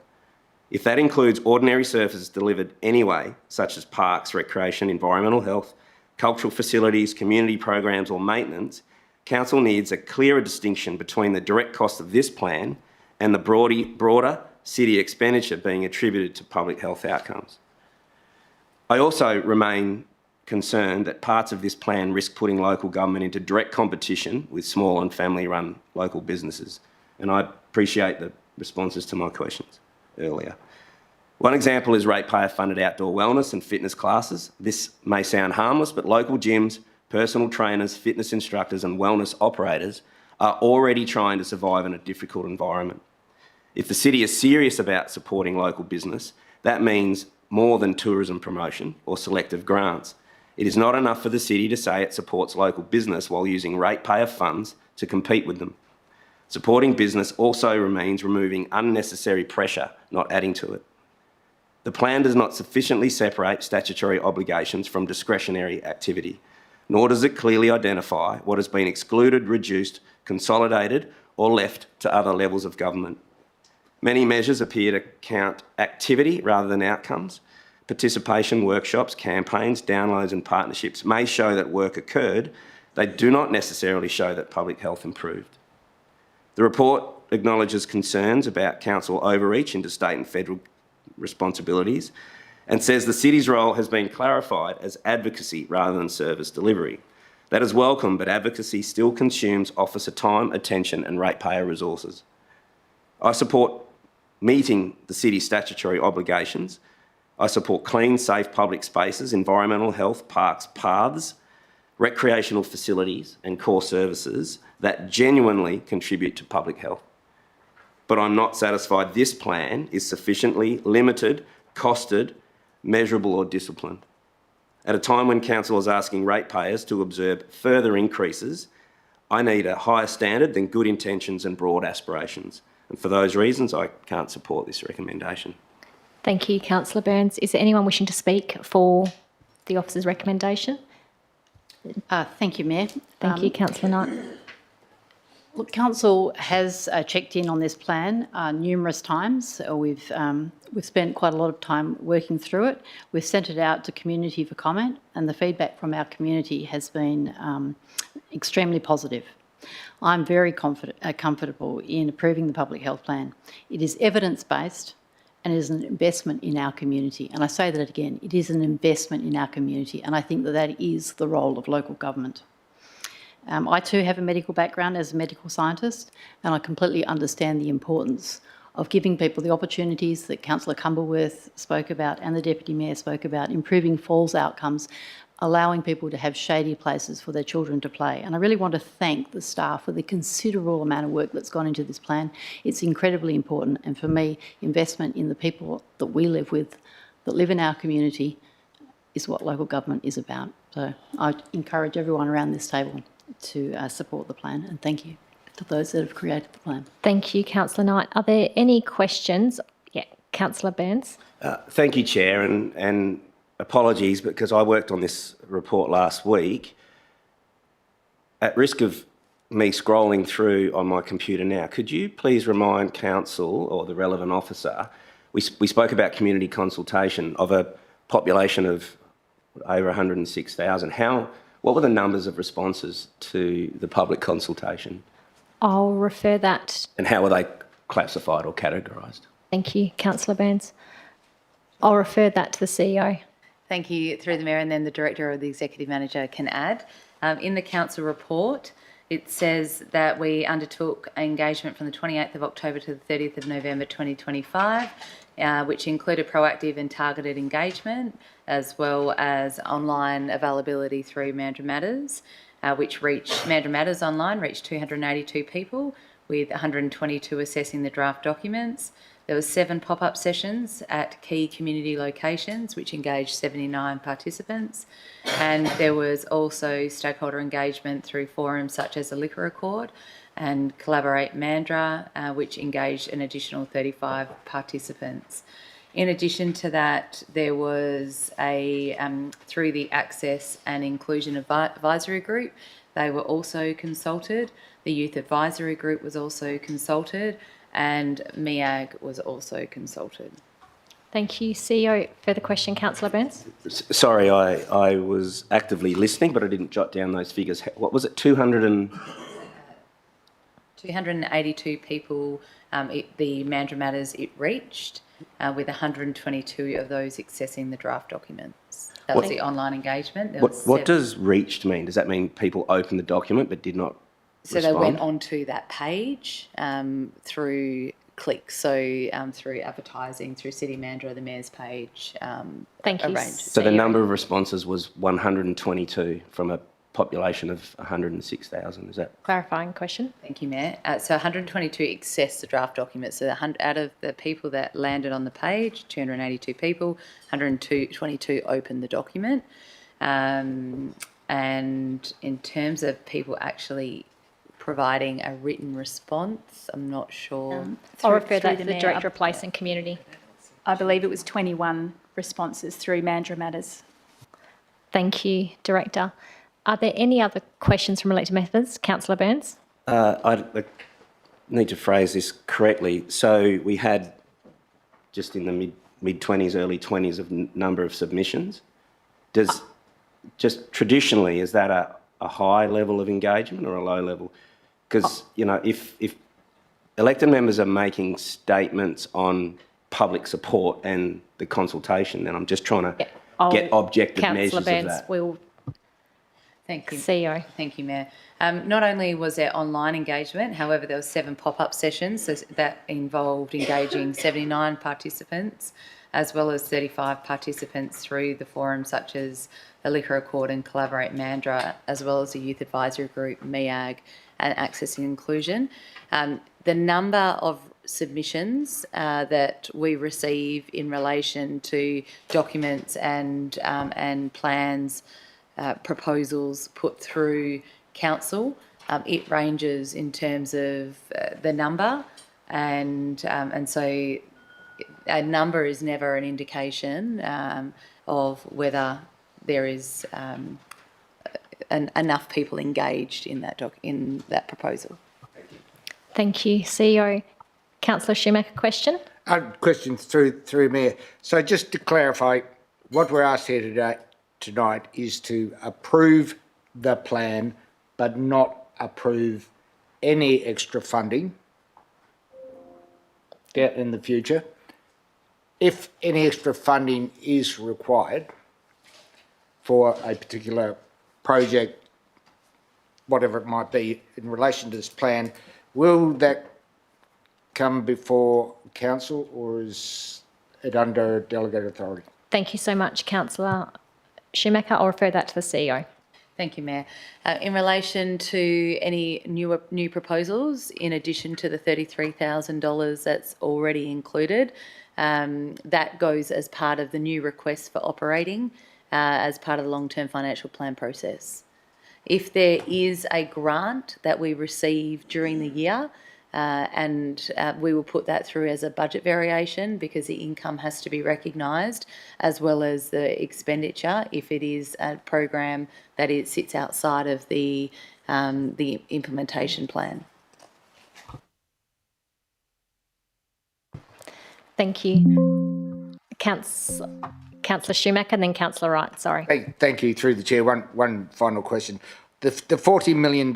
If that includes ordinary services delivered anyway, such as parks, recreation, environmental health, cultural facilities, community programs or maintenance, Council needs a clearer distinction between the direct cost of this plan and the broader City expenditure being attributed to public health outcomes. I also remain concerned that parts of this plan risk putting local government into direct competition with small and family-run local businesses, and I appreciate the responses to my questions. earlier. One example is ratepayer-funded outdoor wellness and fitness classes. This may sound harmless, but local gyms, personal trainers, fitness instructors and wellness operators are already trying to survive in a difficult environment. If the city is serious about supporting local business, that means more than tourism promotion or selective grants. It is not enough for the city to say it supports local business while using ratepayer funds to compete with them. Supporting business also means removing unnecessary pressure, not adding to it. The plan does not sufficiently separate statutory obligations from discretionary activity, nor does it clearly identify what has been excluded, reduced, consolidated or left to other levels of government. Many measures appear to count activity rather than outcomes. Participation, workshops, campaigns, downloads and partnerships may show that work occurred. They do not necessarily show that public health improved. The report acknowledges concerns about council overreach into state and federal responsibilities and says the city's role has been clarified as advocacy rather than service delivery. That is welcome, but advocacy still consumes officer time, attention and ratepayer resources. I support meeting the city's statutory obligations. I support clean, safe public spaces, environmental health, parks, paths, recreational facilities and core services that genuinely contribute to public health. But I'm not satisfied this plan is sufficiently limited, costed, measurable or disciplined. At a time when council is asking ratepayers to observe further increases, I need a higher standard than good intentions and broad aspirations. And for those reasons, I can't support this recommendation. Thank you, Councillor Burns. Is there anyone wishing to speak for the officer's recommendation? Thank you, Mayor. Thank you, Councillor Knight. Look, Council has checked in on this plan numerous times. We've spent quite a lot of time working through it. We've sent it out to community for comment, and the feedback from our community has been extremely positive. I'm very comfortable in approving the public health plan. It is evidence-based and it is an investment in our community. And I say that again, it is an investment in our community, and I think that that is the role of local government. I too have a medical background as a medical scientist, and I completely understand the importance of giving people the opportunities that Councillor Cumberworth spoke about and the Deputy Mayor spoke about, improving falls outcomes, allowing people to have shady places for their children to play. And I really want to thank the staff for the considerable amount of work that's gone into this plan. It's incredibly important, and for me, investment in the people that we live with, that live in our community, is what local government is about. So I encourage everyone around this table to support the plan, and thank you to those that have created the plan. Thank you, Councillor Knight. Are there any questions? Yeah, Councillor Burns. Thank you, Chair, and apologies because I worked on this report last week. At risk of me scrolling through on my computer now, could you please remind Council or the relevant officer, we spoke about community consultation of a population of over 106,000. What were the numbers of responses to the public consultation? I'll refer that. And how were they classified or categorised? Thank you, Councillor Burns. I'll refer that to the CEO. Thank you, through the Mayor, and then the Director or the Executive Manager can add. In the Council report, it says that we undertook engagement from the 28th of October to the 30th of November 2025, which included proactive and targeted engagement, as well as online availability through Mandurah Matters, Mandurah Matters online reached 282 people, with 122 assessing the draft documents. There were 7 pop-up sessions at key community locations, which engaged 79 participants. And there was also stakeholder engagement through forums such as the Liquor Accord and Collaborate Mandurah, which engaged an additional 35 participants. In addition to that, there was through the Access and Inclusion Advisory Group, they were also consulted. The Youth Advisory Group was also consulted, and MEAG was also consulted. Thank you. CEO, further question, Councillor Burns? Sorry, I was actively listening, but I didn't jot down those figures. What was it, 282 people, the Mandurah Matters it reached, with 122 of those accessing the draft documents. That was the online engagement. What does reached mean? Does that mean people opened the document but did not So respond? they went onto that page through clicks. So through advertising, through City Mandurah, the Mayor's page, Thank you. So the number of responses was 122 from a population of 106,000. Is that? Clarifying question. Thank you, Mayor. So 122 accessed the draft document. So out of the people that landed on the page, 282 people, 122 opened the document. And in terms of people actually providing a written response, I'm not sure. I'll refer that to the Mayor. Director of Place and Community. I believe it was 21 responses through Mandurah Matters. Thank you, Director. Are there any other questions from elected members? Councillor Burns. I need to phrase this correctly. So we had just in the mid-20s, early 20s of number of submissions. Just traditionally, is that a high level of engagement or a low level? Because, if elected members are making statements on public support and the consultation, then I'm just trying to get objective measures of that. Thank you. CEO. Thank you, Mayor. Not only was there online engagement, however, there were 7 pop-up sessions that involved engaging 79 participants, as well as 35 participants through the forums such as the Liquor Accord and Collaborate Mandurah, as well as the Youth Advisory Group, MEAG, and Access and Inclusion. The number of submissions that we receive in relation to documents and plans, proposals put through council, it ranges in terms of the number, and so a number is never an indication of whether there is enough people engaged in that proposal. Thank you, CEO. Councillor Schumacher, question? Question through Mayor. So just to clarify, what we're asked here tonight is to approve the plan, but not approve any extra funding in the future. If any extra funding is required for a particular project, whatever it might be, in relation to this plan, will that come before council, or is it under delegated authority? Thank you so much, Councillor Schumacher. I'll refer that to the CEO. Thank you, Mayor. In relation to any new proposals, in addition to the $33,000 that's already included, that goes as part of the new request for operating as part of the long-term financial plan process. If there is a grant that we receive during the year, and we will put that through as a budget variation, because the income has to be recognised, as well as the expenditure if it is a program that it sits outside of the implementation plan. Thank you. Councillor Schumacher and then Councillor Wright, sorry. Thank you, through the chair. One final question. The $40 million,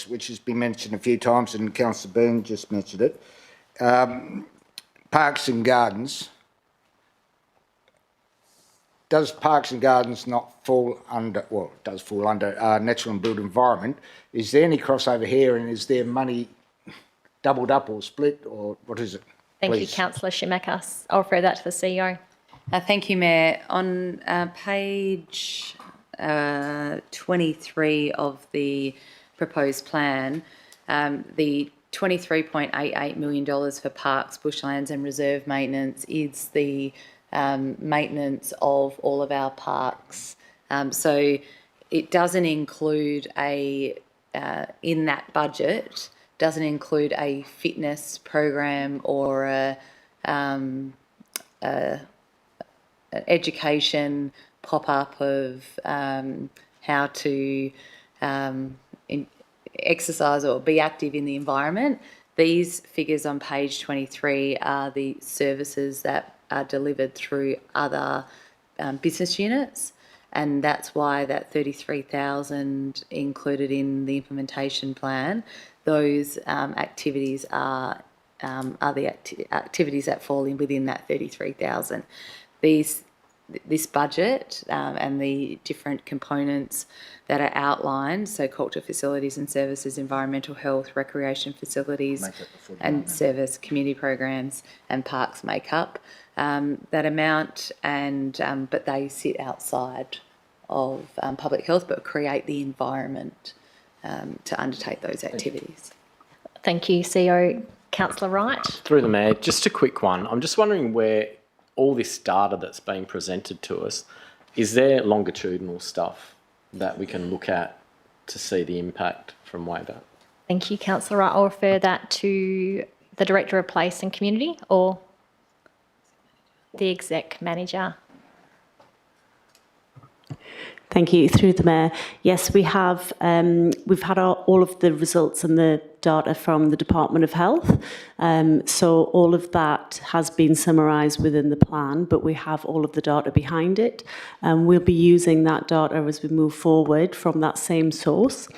which has been mentioned a few times, and Councillor Byrne just mentioned it, Parks and Gardens, does Parks and Gardens not fall under, well, it does fall under natural and built environment? Is there any crossover here, and is there money doubled up or split, or what is it? Thank Please. you, Councillor Schumacher. I'll refer that to the CEO. Thank you, Mayor. On page 23 of the proposed plan, the $23.88 million for parks, bushlands and reserve maintenance is the maintenance of all of our parks. So it doesn't include in that budget, doesn't include a fitness program or an education pop-up of how to exercise or be active in the environment. These figures on page 23 are the services that are delivered through other business units, and that's why that $33,000 included in the implementation plan. Those activities are the activities that fall in within that $33,000. These this budget and the different components that are outlined, so culture facilities and services, environmental health, recreation facilities and service, community programs and parks make up that amount, and but they sit outside of public health but create the environment to undertake those activities. Thank you, CEO. Councillor Wright. Through the Mayor, just a quick one. I'm just wondering where all this data that's being presented to us, is there longitudinal stuff that we can look at to see the impact from way back? Thank you, Councillor Wright. I'll refer that to the Director of Place and Community or the Exec Manager. Thank you. Through the Mayor. Yes, we have. We've had all of the results and the data from the Department of Health. So all of that has been summarised within the plan, but we have all of the data behind it. We'll be using that data as we move forward from that same source.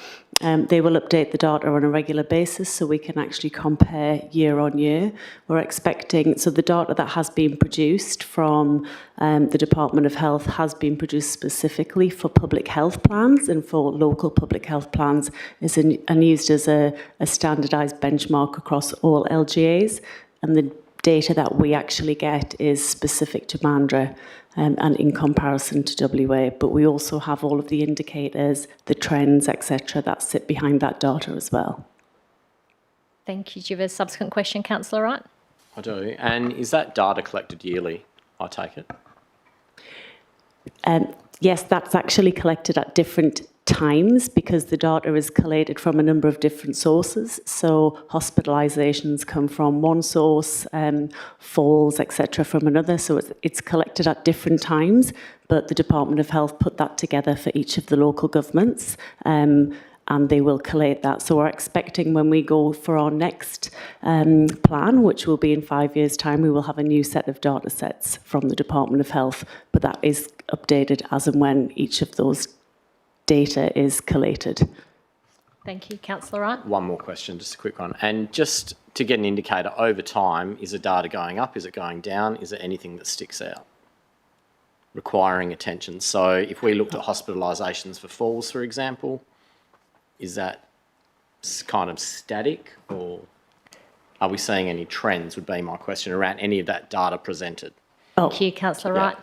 They will update the data on a regular basis so we can actually compare year on year. We're expecting, so the data that has been produced from the Department of Health has been produced specifically for public health plans and for local public health plans and used as a standardised benchmark across all LGAs. And the data that we actually get is specific to Mandurah and in comparison to WA, but we also have all of the indicators, the trends, etc., that sit behind that data as well. Thank you. Do you have a subsequent question, Councillor Wright? I do. And is that data collected yearly, I take it? Yes, that's actually collected at different times because the data is collated from a number of different sources. So hospitalisations come from one source, falls, etc., from another. So it's collected at different times, but the Department of Health put that together for each of the local governments, and they will collate that. So we're expecting when we go for our next plan, which will be in 5 years' time, we will have a new set of data sets from the Department of Health, but that is updated as and when each of those data is collated. Thank you. Councillor Wright. One more question, just a quick one. And just to get an indicator over time, is the data going up? Is it going down? Is there anything that sticks out requiring attention? So if we looked at hospitalisations for falls, for example, is that kind of static, or are we seeing any trends, would be my question, around any of that data presented? Thank you, Councillor Wright.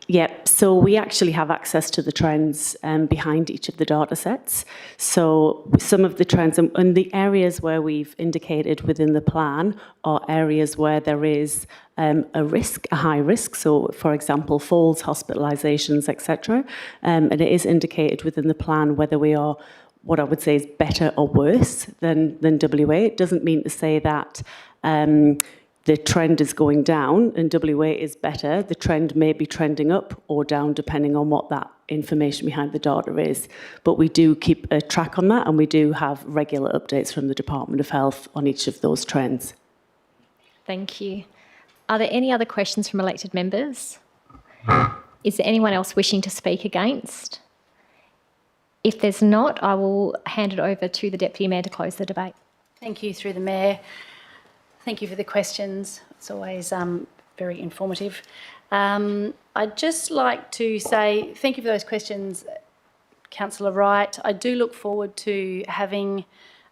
Yep, so we actually have access to the trends behind each of the data sets. So some of the trends and the areas where we've indicated within the plan are areas where there is a risk, a high risk. So, for example, falls, hospitalisations, etc. And it is indicated within the plan whether we are what I would say is better or worse than WA. It doesn't mean to say that the trend is going down and WA is better. The trend may be trending up or down depending on what that information behind the data is. But we do keep a track on that, and we do have regular updates from the Department of Health on each of those trends. Thank you. Are there any other questions from elected members? Is there anyone else wishing to speak against? If there's not, I will hand it over to the Deputy Mayor to close the debate. Thank you, through the Mayor. Thank you for the questions. It's always very informative. I'd just like to say thank you for those questions, Councillor Wright. I do look forward to having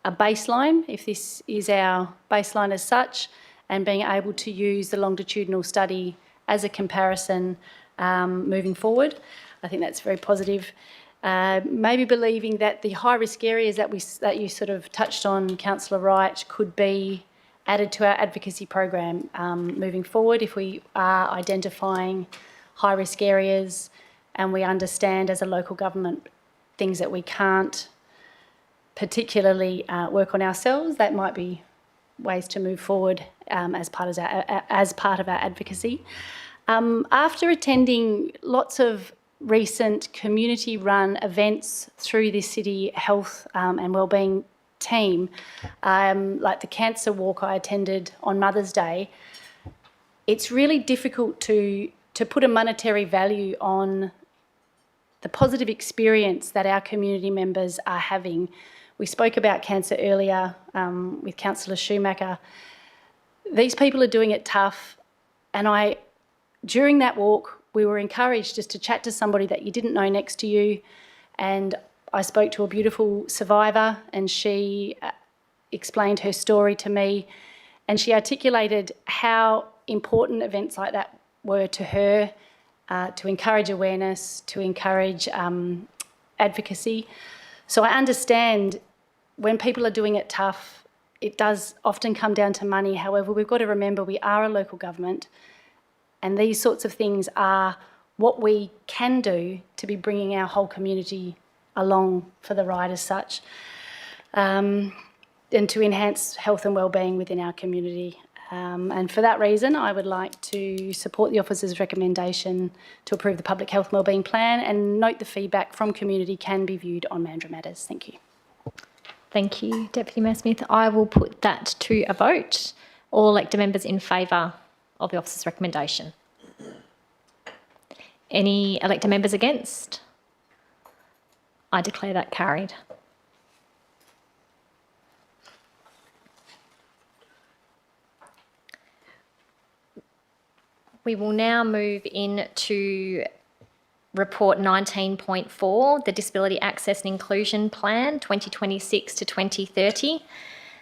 a baseline, if this is our baseline as such, and being able to use the longitudinal study as a comparison moving forward. I think that's very positive. Maybe believing that the high-risk areas that you sort of touched on, Councillor Wright, could be added to our advocacy program moving forward if we are identifying high-risk areas and we understand as a local government things that we can't particularly work on ourselves. That might be ways to move forward as part of our advocacy. After attending lots of recent community-run events through the City Health and Wellbeing team, like the cancer walk I attended on Mother's Day, it's really difficult to put a monetary value on the positive experience that our community members are having. We spoke about cancer earlier with Councillor Schumacher. These people are doing it tough, and during that walk, we were encouraged just to chat to somebody that you didn't know next to you. And I spoke to a beautiful survivor, and she explained her story to me, and she articulated how important events like that were to her, to encourage awareness, to encourage advocacy. So I understand when people are doing it tough, it does often come down to money. However, we've got to remember we are a local government, and these sorts of things are what we can do to be bringing our whole community along for the ride as such, and to enhance health and wellbeing within our community. And for that reason, I would like to support the officer's recommendation to approve the Public Health and Wellbeing Plan, and note the feedback from community can be viewed on Mandurah Matters. Thank you. Thank you, Deputy Mayor Smith. I will put that to a vote. All elected members in favour of the officer's recommendation. Any elected members against? I declare that carried. We will now move into Report 19.4, the Disability Access and Inclusion Plan 2026 to 2030.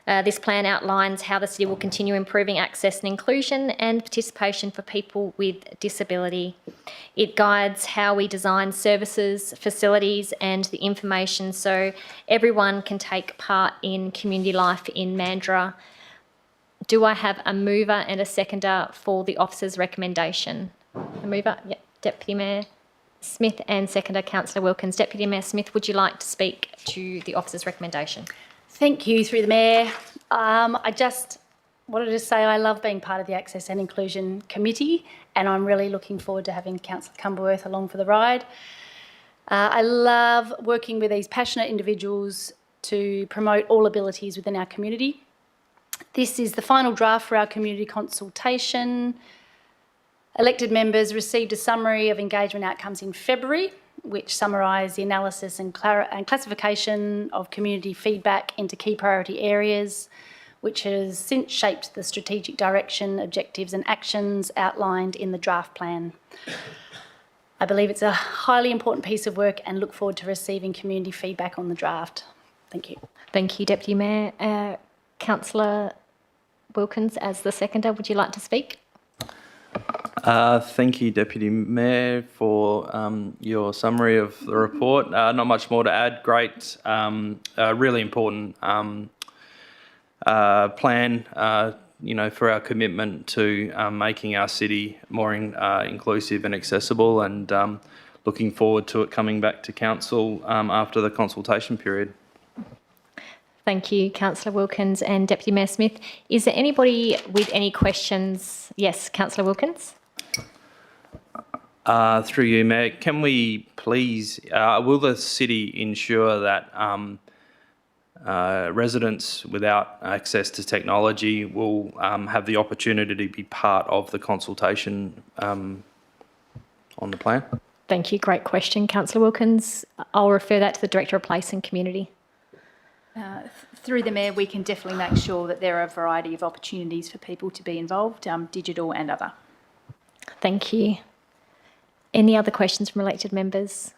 This plan outlines how the city will continue improving access and inclusion and participation for people with disability. It guides how we design services, facilities and the information so everyone can take part in community life in Mandurah. Do I have a mover and a seconder for the officer's recommendation? A mover? Yep. Deputy Mayor Smith, and seconder Councillor Wilkins. Deputy Mayor Smith, would you like to speak to the officer's recommendation? Thank you, through the Mayor. I just wanted to say I love being part of the Access and Inclusion Committee, and I'm really looking forward to having Councillor Cumberworth along for the ride. I love working with these passionate individuals to promote all abilities within our community. This is the final draft for our community consultation. Elected members received a summary of engagement outcomes in February, which summarised the analysis and classification of community feedback into key priority areas, which has since shaped the strategic direction, objectives and actions outlined in the draft plan. I believe it's a highly important piece of work and look forward to receiving community feedback on the draft. Thank you. Thank you, Deputy Mayor. Councillor Wilkins, as the seconder, would you like to speak? Thank you, Deputy Mayor, for your summary of the report. Not much more to add. Great, really important plan, for our commitment to making our city more inclusive and accessible, and looking forward to it coming back to council after the consultation period. Thank you, Councillor Wilkins and Deputy Mayor Smith. Is there anybody with any questions? Yes, Councillor Wilkins. Through you, Mayor, can we please, will the city ensure that residents without access to technology will have the opportunity to be part of the consultation on the plan? Thank you. Great question, Councillor Wilkins. I'll refer that to the Director of Place and Community. Through the Mayor, we can definitely make sure that there are a variety of opportunities for people to be involved, digital and other. Thank you. Any other questions from elected members?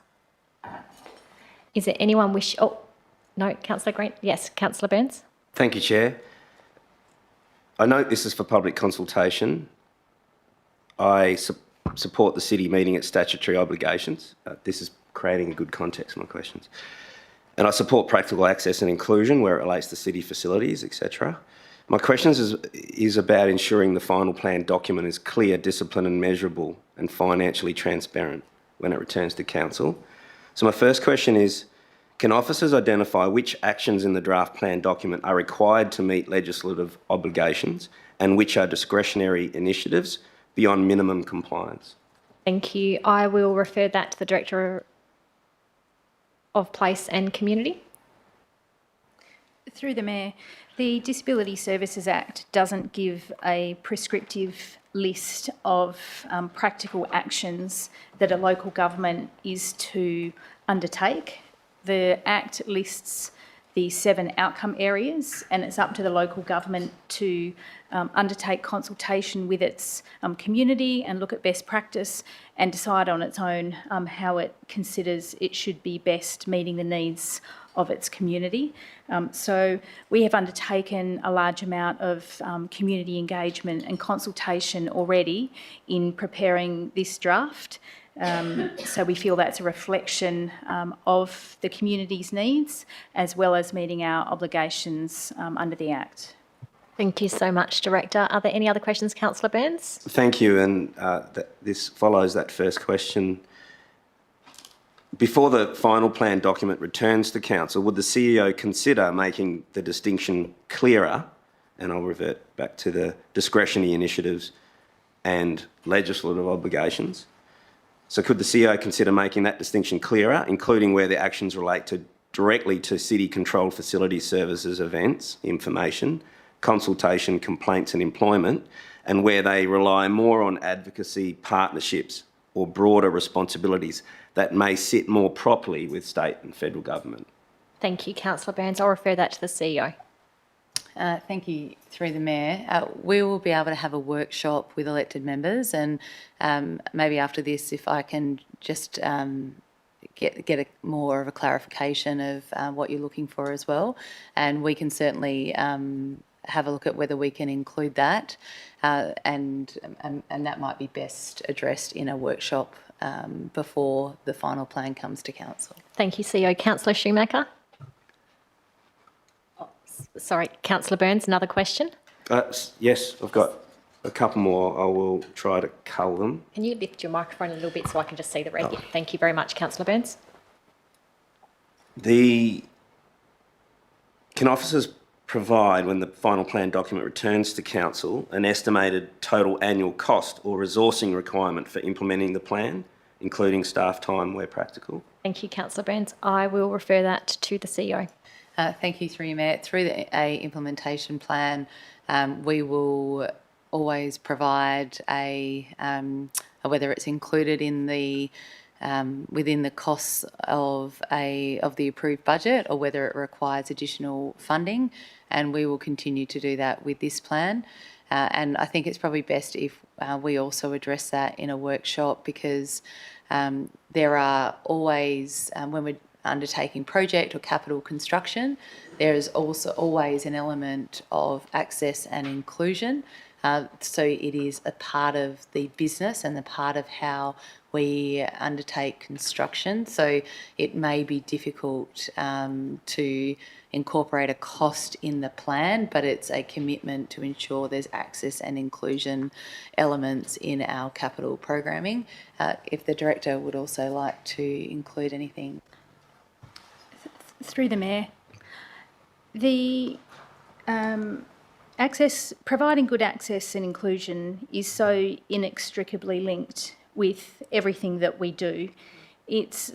Is there anyone wish? Oh, no, Councillor Green. Yes, Councillor Burns. Thank you, Chair. I note this is for public consultation. I support the city meeting its statutory obligations. This is creating a good context for my questions. And I support practical access and inclusion where it relates to city facilities, etc. My questions is about ensuring the final plan document is clear, disciplined and measurable and financially transparent when it returns to council. So my first question is, can officers identify which actions in the draft plan document are required to meet legislative obligations and which are discretionary initiatives beyond minimum compliance? Thank you. I will refer that to the Director of Place and Community. Through the Mayor, the Disability Services Act doesn't give a prescriptive list of practical actions that a local government is to undertake. The Act lists the 7 outcome areas, and it's up to the local government to undertake consultation with its community and look at best practice and decide on its own how it considers it should be best meeting the needs of its community. So we have undertaken a large amount of community engagement and consultation already in preparing this draft. So we feel that's a reflection of the community's needs as well as meeting our obligations under the Act. Thank you so much, Director. Are there any other questions, Councillor Burns? Thank you, and this follows that first question. Before the final plan document returns to Council, would the CEO consider making the distinction clearer, and I'll revert back to the discretionary initiatives and legislative obligations? So could the CEO consider making that distinction clearer, including where the actions relate directly to city-controlled facility services, events, information, consultation, complaints and employment, and where they rely more on advocacy, partnerships or broader responsibilities that may sit more properly with state and federal government? Thank you, Councillor Burns. I'll refer that to the CEO. Thank you, through the Mayor. We will be able to have a workshop with elected members, and maybe after this, if I can just get more of a clarification of what you're looking for as well, and we can certainly have a look at whether we can include that, and that might be best addressed in a workshop before the final plan comes to Council. Thank you, CEO. Councillor Schumacher? Sorry, Councillor Burns, another question? Yes, I've got a couple more. I will try to cull them. Can you lift your microphone a little bit so I can just see the red? Yeah, thank you very much, Councillor Burns. Can officers provide, when the final plan document returns to Council, an estimated total annual cost or resourcing requirement for implementing the plan, including staff time where practical? Thank you, Councillor Burns. I will refer that to the CEO. Thank you, through you, Mayor. Through a implementation plan, we will always provide whether it's included in the within the costs of the approved budget or whether it requires additional funding, and we will continue to do that with this plan. And I think it's probably best if we also address that in a workshop, because there are always, when we're undertaking project or capital construction, there is also always an element of access and inclusion. So it is a part of the business and the part of how we undertake construction. So it may be difficult to incorporate a cost in the plan, but it's a commitment to ensure there's access and inclusion elements in our capital programming. If the Director would also like to include anything. Through the Mayor, the providing good access and inclusion is so inextricably linked with everything that we do. It's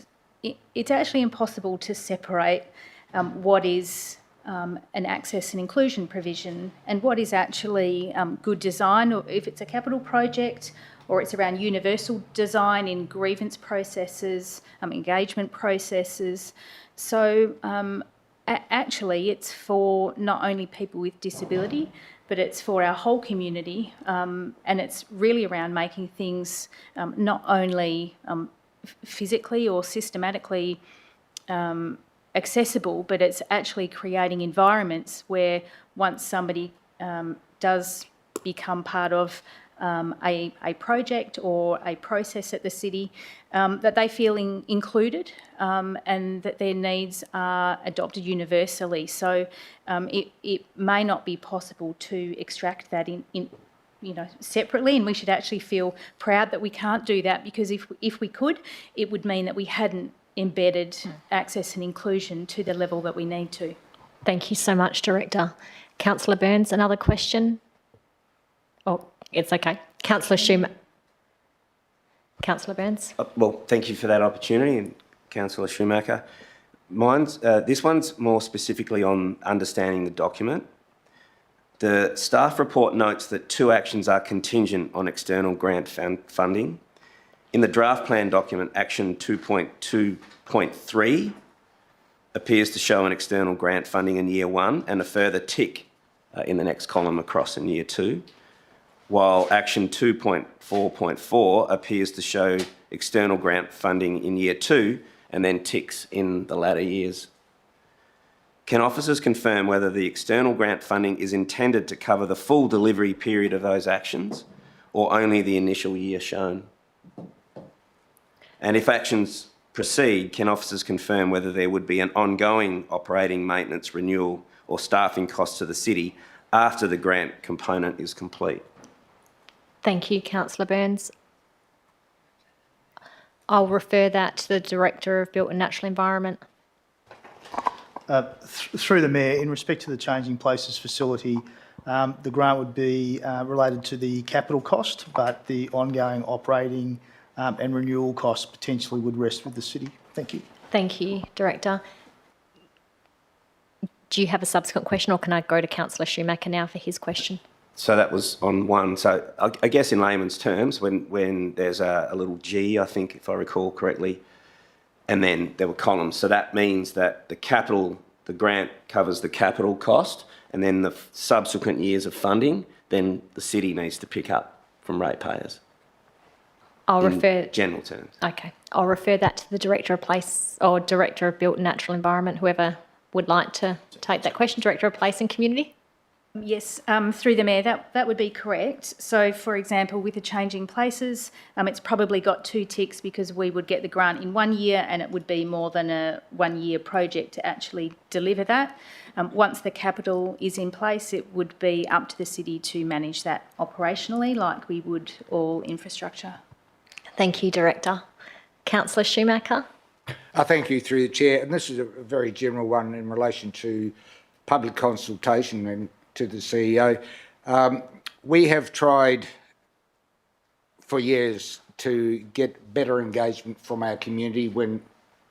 actually impossible to separate what is an access and inclusion provision and what is actually good design, or if it's a capital project, or it's around universal design in grievance processes, engagement processes. So actually it's for not only people with disability, but it's for our whole community, and it's really around making things not only physically or systematically accessible, but it's actually creating environments where once somebody does become part of a project or a process at the city, that they feel included and that their needs are adopted universally. So it may not be possible to extract that in separately, and we should actually feel proud that we can't do that, because if we could, it would mean that we hadn't embedded access and inclusion to the level that we need to. Thank you so much, Director. Councillor Burns, another question? Oh, it's okay. Councillor Schumacher. Councillor Burns. Well, thank you for that opportunity, and Councillor Schumacher. This one's more specifically on understanding the document. The staff report notes that 2 actions are contingent on external grant funding. In the draft plan document, action 2.2.3 appears to show an external grant funding in year 1 and a further tick in the next column across in year 2, while action 2.4.4 appears to show external grant funding in year 2 and then ticks in the latter years. Can officers confirm whether the external grant funding is intended to cover the full delivery period of those actions or only the initial year shown? And if actions proceed, can officers confirm whether there would be an ongoing operating maintenance renewal or staffing cost to the city after the grant component is complete? Thank you, Councillor Burns. I'll refer that to the Director of Built and Natural Environment. Through the Mayor, in respect to the Changing Places facility, the grant would be related to the capital cost, but the ongoing operating and renewal costs potentially would rest with the city. Thank you. Thank you, Director. Do you have a subsequent question, or can I go to Councillor Schumacher now for his question? So that was on 1. So I guess in layman's terms, when there's a little G, I think, if I recall correctly, and then there were columns. So that means that the grant covers the capital cost, and then the subsequent years of funding, then the city needs to pick up from ratepayers. I'll refer... general terms. Okay. I'll refer that to the Director of Place or Director of Built and Natural Environment, whoever would like to take that question. Director of Place and Community. Yes, through the Mayor, that would be correct. So, for example, with the Changing Places, it's probably got 2 ticks because we would get the grant in 1 year and it would be more than a 1-year project to actually deliver that. Once the capital is in place, it would be up to the city to manage that operationally like we would all infrastructure. Thank you, Director. Councillor Schumacher. Thank you, through the Chair. And this is a very general one in relation to public consultation and to the CEO. We have tried for years to get better engagement from our community when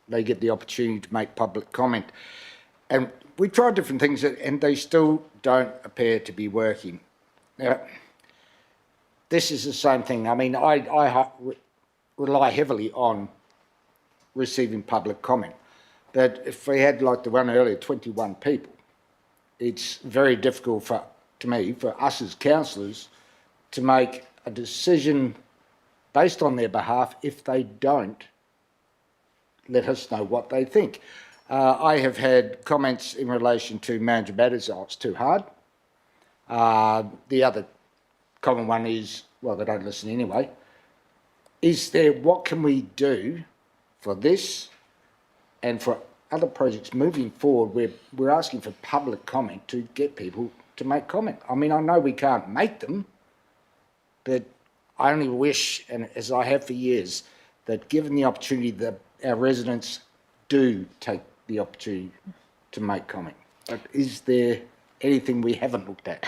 they get the opportunity to make public comment. And we tried different things and they still don't appear to be working. Now, this is the same thing. I mean, I rely heavily on receiving public comment. But if we had, like the one earlier, 21 people, it's very difficult for us as councillors to make a decision based on their behalf if they don't let us know what they think. I have had comments in relation to Mandurah, oh, it's too hard. The other common one is, well, they don't listen anyway. What can we do for this and for other projects moving forward where we're asking for public comment to get people to make comment? I mean, I know we can't make them, but I only wish, and as I have for years, that given the opportunity that our residents do take the opportunity to make comment. But is there anything we haven't looked at?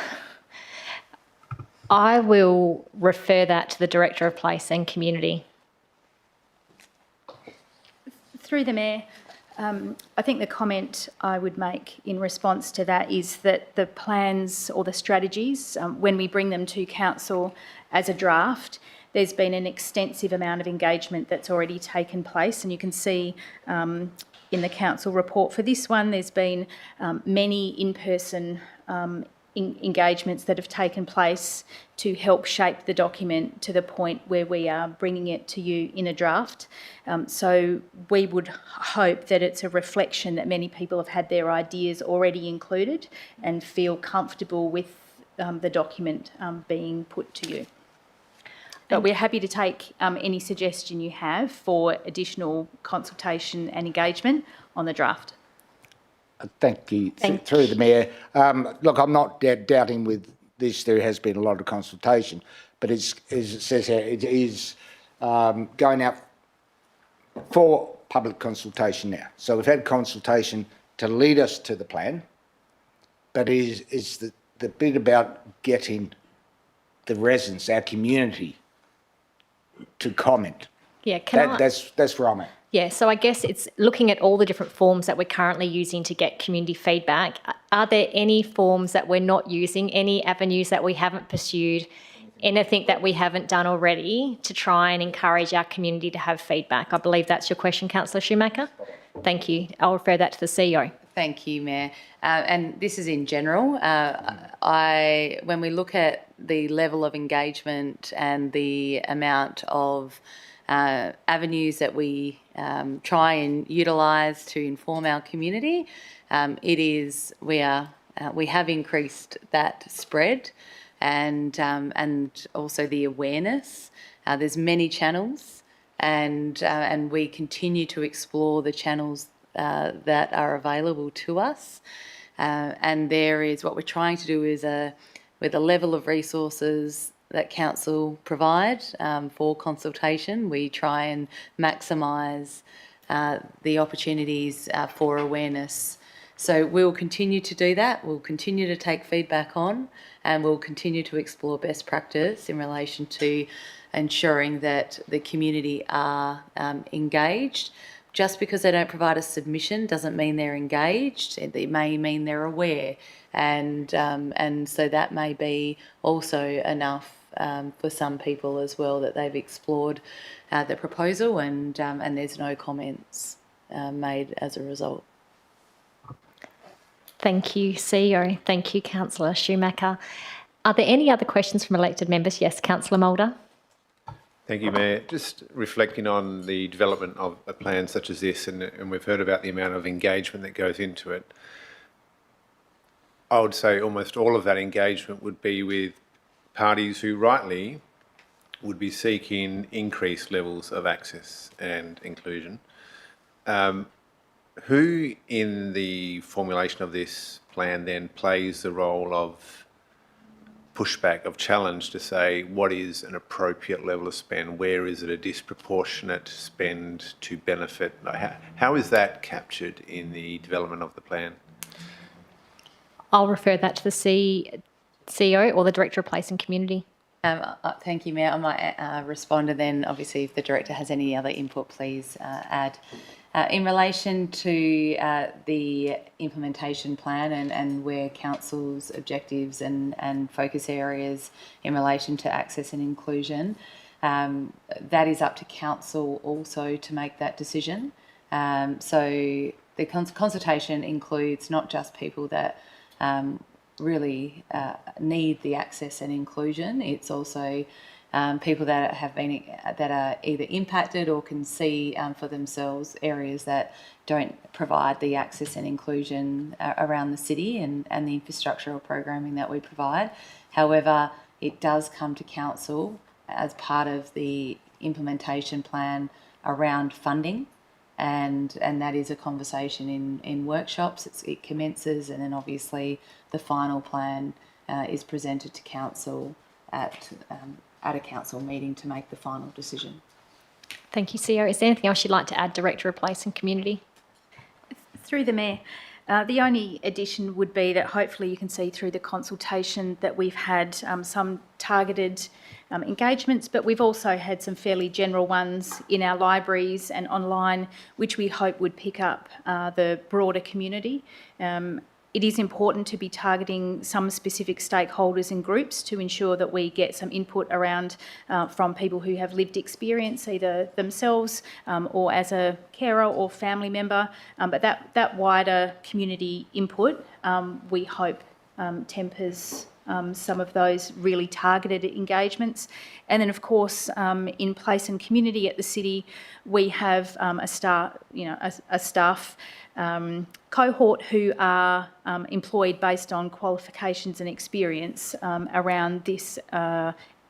I will refer that to the Director of Place and Community. Through the Mayor, I think the comment I would make in response to that is that the plans or the strategies, when we bring them to Council as a draft, there's been an extensive amount of engagement that's already taken place, and you can see in the Council report for this one, there's been many in-person engagements that have taken place to help shape the document to the point where we are bringing it to you in a draft. So we would hope that it's a reflection that many people have had their ideas already included and feel comfortable with the document being put to you. But we're happy to take any suggestion you have for additional consultation and engagement on the draft. Thank you. Through the Mayor. Look, I'm not doubting with this, there has been a lot of consultation, but as it says here, it is going out for public consultation now. So we've had consultation to lead us to the plan, but is the bit about getting the residents, our community, to comment. Yeah, that's where I'm at. Yeah, so I guess it's looking at all the different forms that we're currently using to get community feedback. Are there any forms that we're not using, any avenues that we haven't pursued, anything that we haven't done already to try and encourage our community to have feedback? I believe that's your question, Councillor Schumacher. Thank you. I'll refer that to the CEO. Thank you, Mayor. And this is in general. When we look at the level of engagement and the amount of avenues that we try and utilise to inform our community, we have increased that spread and also the awareness. There's many channels, and we continue to explore the channels that are available to us. And there is what we're trying to do is with a level of resources that council provide for consultation, we try and maximise the opportunities for awareness. So we'll continue to do that. We'll continue to take feedback on, and we'll continue to explore best practice in relation to ensuring that the community are engaged. Just because they don't provide a submission doesn't mean they're engaged. It may mean they're aware, and so that may be also enough for some people as well, that they've explored the proposal and there's no comments made as a result. Thank you, CEO. Thank you, Councillor Schumacher. Are there any other questions from elected members? Yes, Councillor Mulder. Thank you, Mayor. Just reflecting on the development of a plan such as this, and we've heard about the amount of engagement that goes into it. I would say almost all of that engagement would be with parties who rightly would be seeking increased levels of access and inclusion. Who in the formulation of this plan then plays the role of pushback, of challenge to say what is an appropriate level of spend, where is it a disproportionate spend to benefit? How is that captured in the development of the plan? I'll refer that to the CEO or the Director of Place and Community. Thank you, Mayor. I might respond, and then obviously if the Director has any other input, please add. In relation to the implementation plan and where Council's objectives and focus areas in relation to access and inclusion, that is up to Council also to make that decision. So the consultation includes not just people that really need the access and inclusion, it's also people that are either impacted or can see for themselves areas that don't provide the access and inclusion around the city and the infrastructure or programming that we provide. However, it does come to Council as part of the implementation plan around funding, and that is a conversation in workshops. It commences, and then obviously the final plan is presented to Council at a Council meeting to make the final decision. Thank you, CEO. Is there anything else you'd like to add, Director of Place and Community? Through the Mayor, the only addition would be that hopefully you can see through the consultation that we've had some targeted engagements, but we've also had some fairly general ones in our libraries and online, which we hope would pick up the broader community. It is important to be targeting some specific stakeholders and groups to ensure that we get some input around from people who have lived experience, either themselves or as a carer or family member. But that wider community input, we hope, tempers some of those really targeted engagements. And then, of course, in Place and Community at the City, we have a staff cohort who are employed based on qualifications and experience around this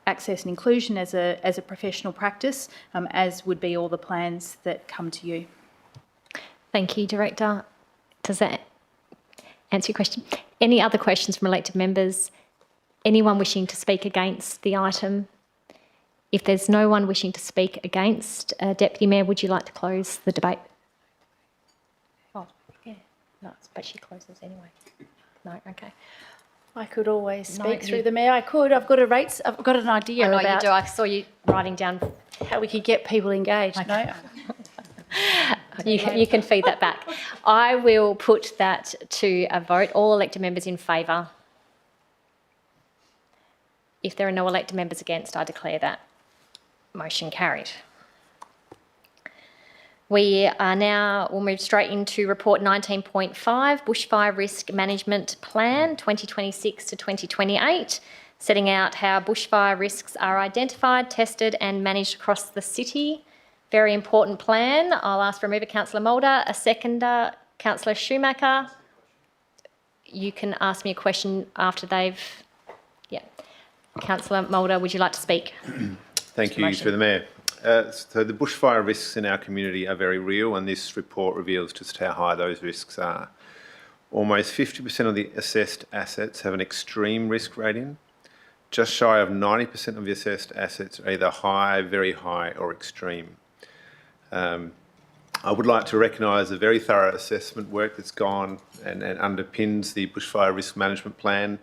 access and inclusion as a professional practice, as would be all the plans that come to you. Thank you, Director. Does that answer your question? Any other questions from elected members? Anyone wishing to speak against the item? If there's no one wishing to speak against, Deputy Mayor, would you like to close the debate? Oh, yeah. No, but she closes anyway. No, okay. I could always speak through the Mayor. I could. I've got an idea I know about you do. I saw you writing down how we could get people engaged. Okay. No? You can feed that back. I will put that to a vote. All elected members in favour. If there are no elected members against, I declare that motion carried. We'll move straight into report 19.5, Bushfire Risk Management Plan 2026 to 2028, setting out how bushfire risks are identified, tested and managed across the city. Very important plan. I'll ask for a mover, Councillor Mulder, a seconder, Councillor Schumacher. You can ask me a question after they've... Yeah. Councillor Mulder, would you like to speak? Thank you, through the Mayor. So the bushfire risks in our community are very real, and this report reveals just how high those risks are. Almost 50% of the assessed assets have an extreme risk rating. Just shy of 90% of the assessed assets are either high, very high or extreme. I would like to recognise the very thorough assessment work that's gone and underpins the bushfire risk management plan.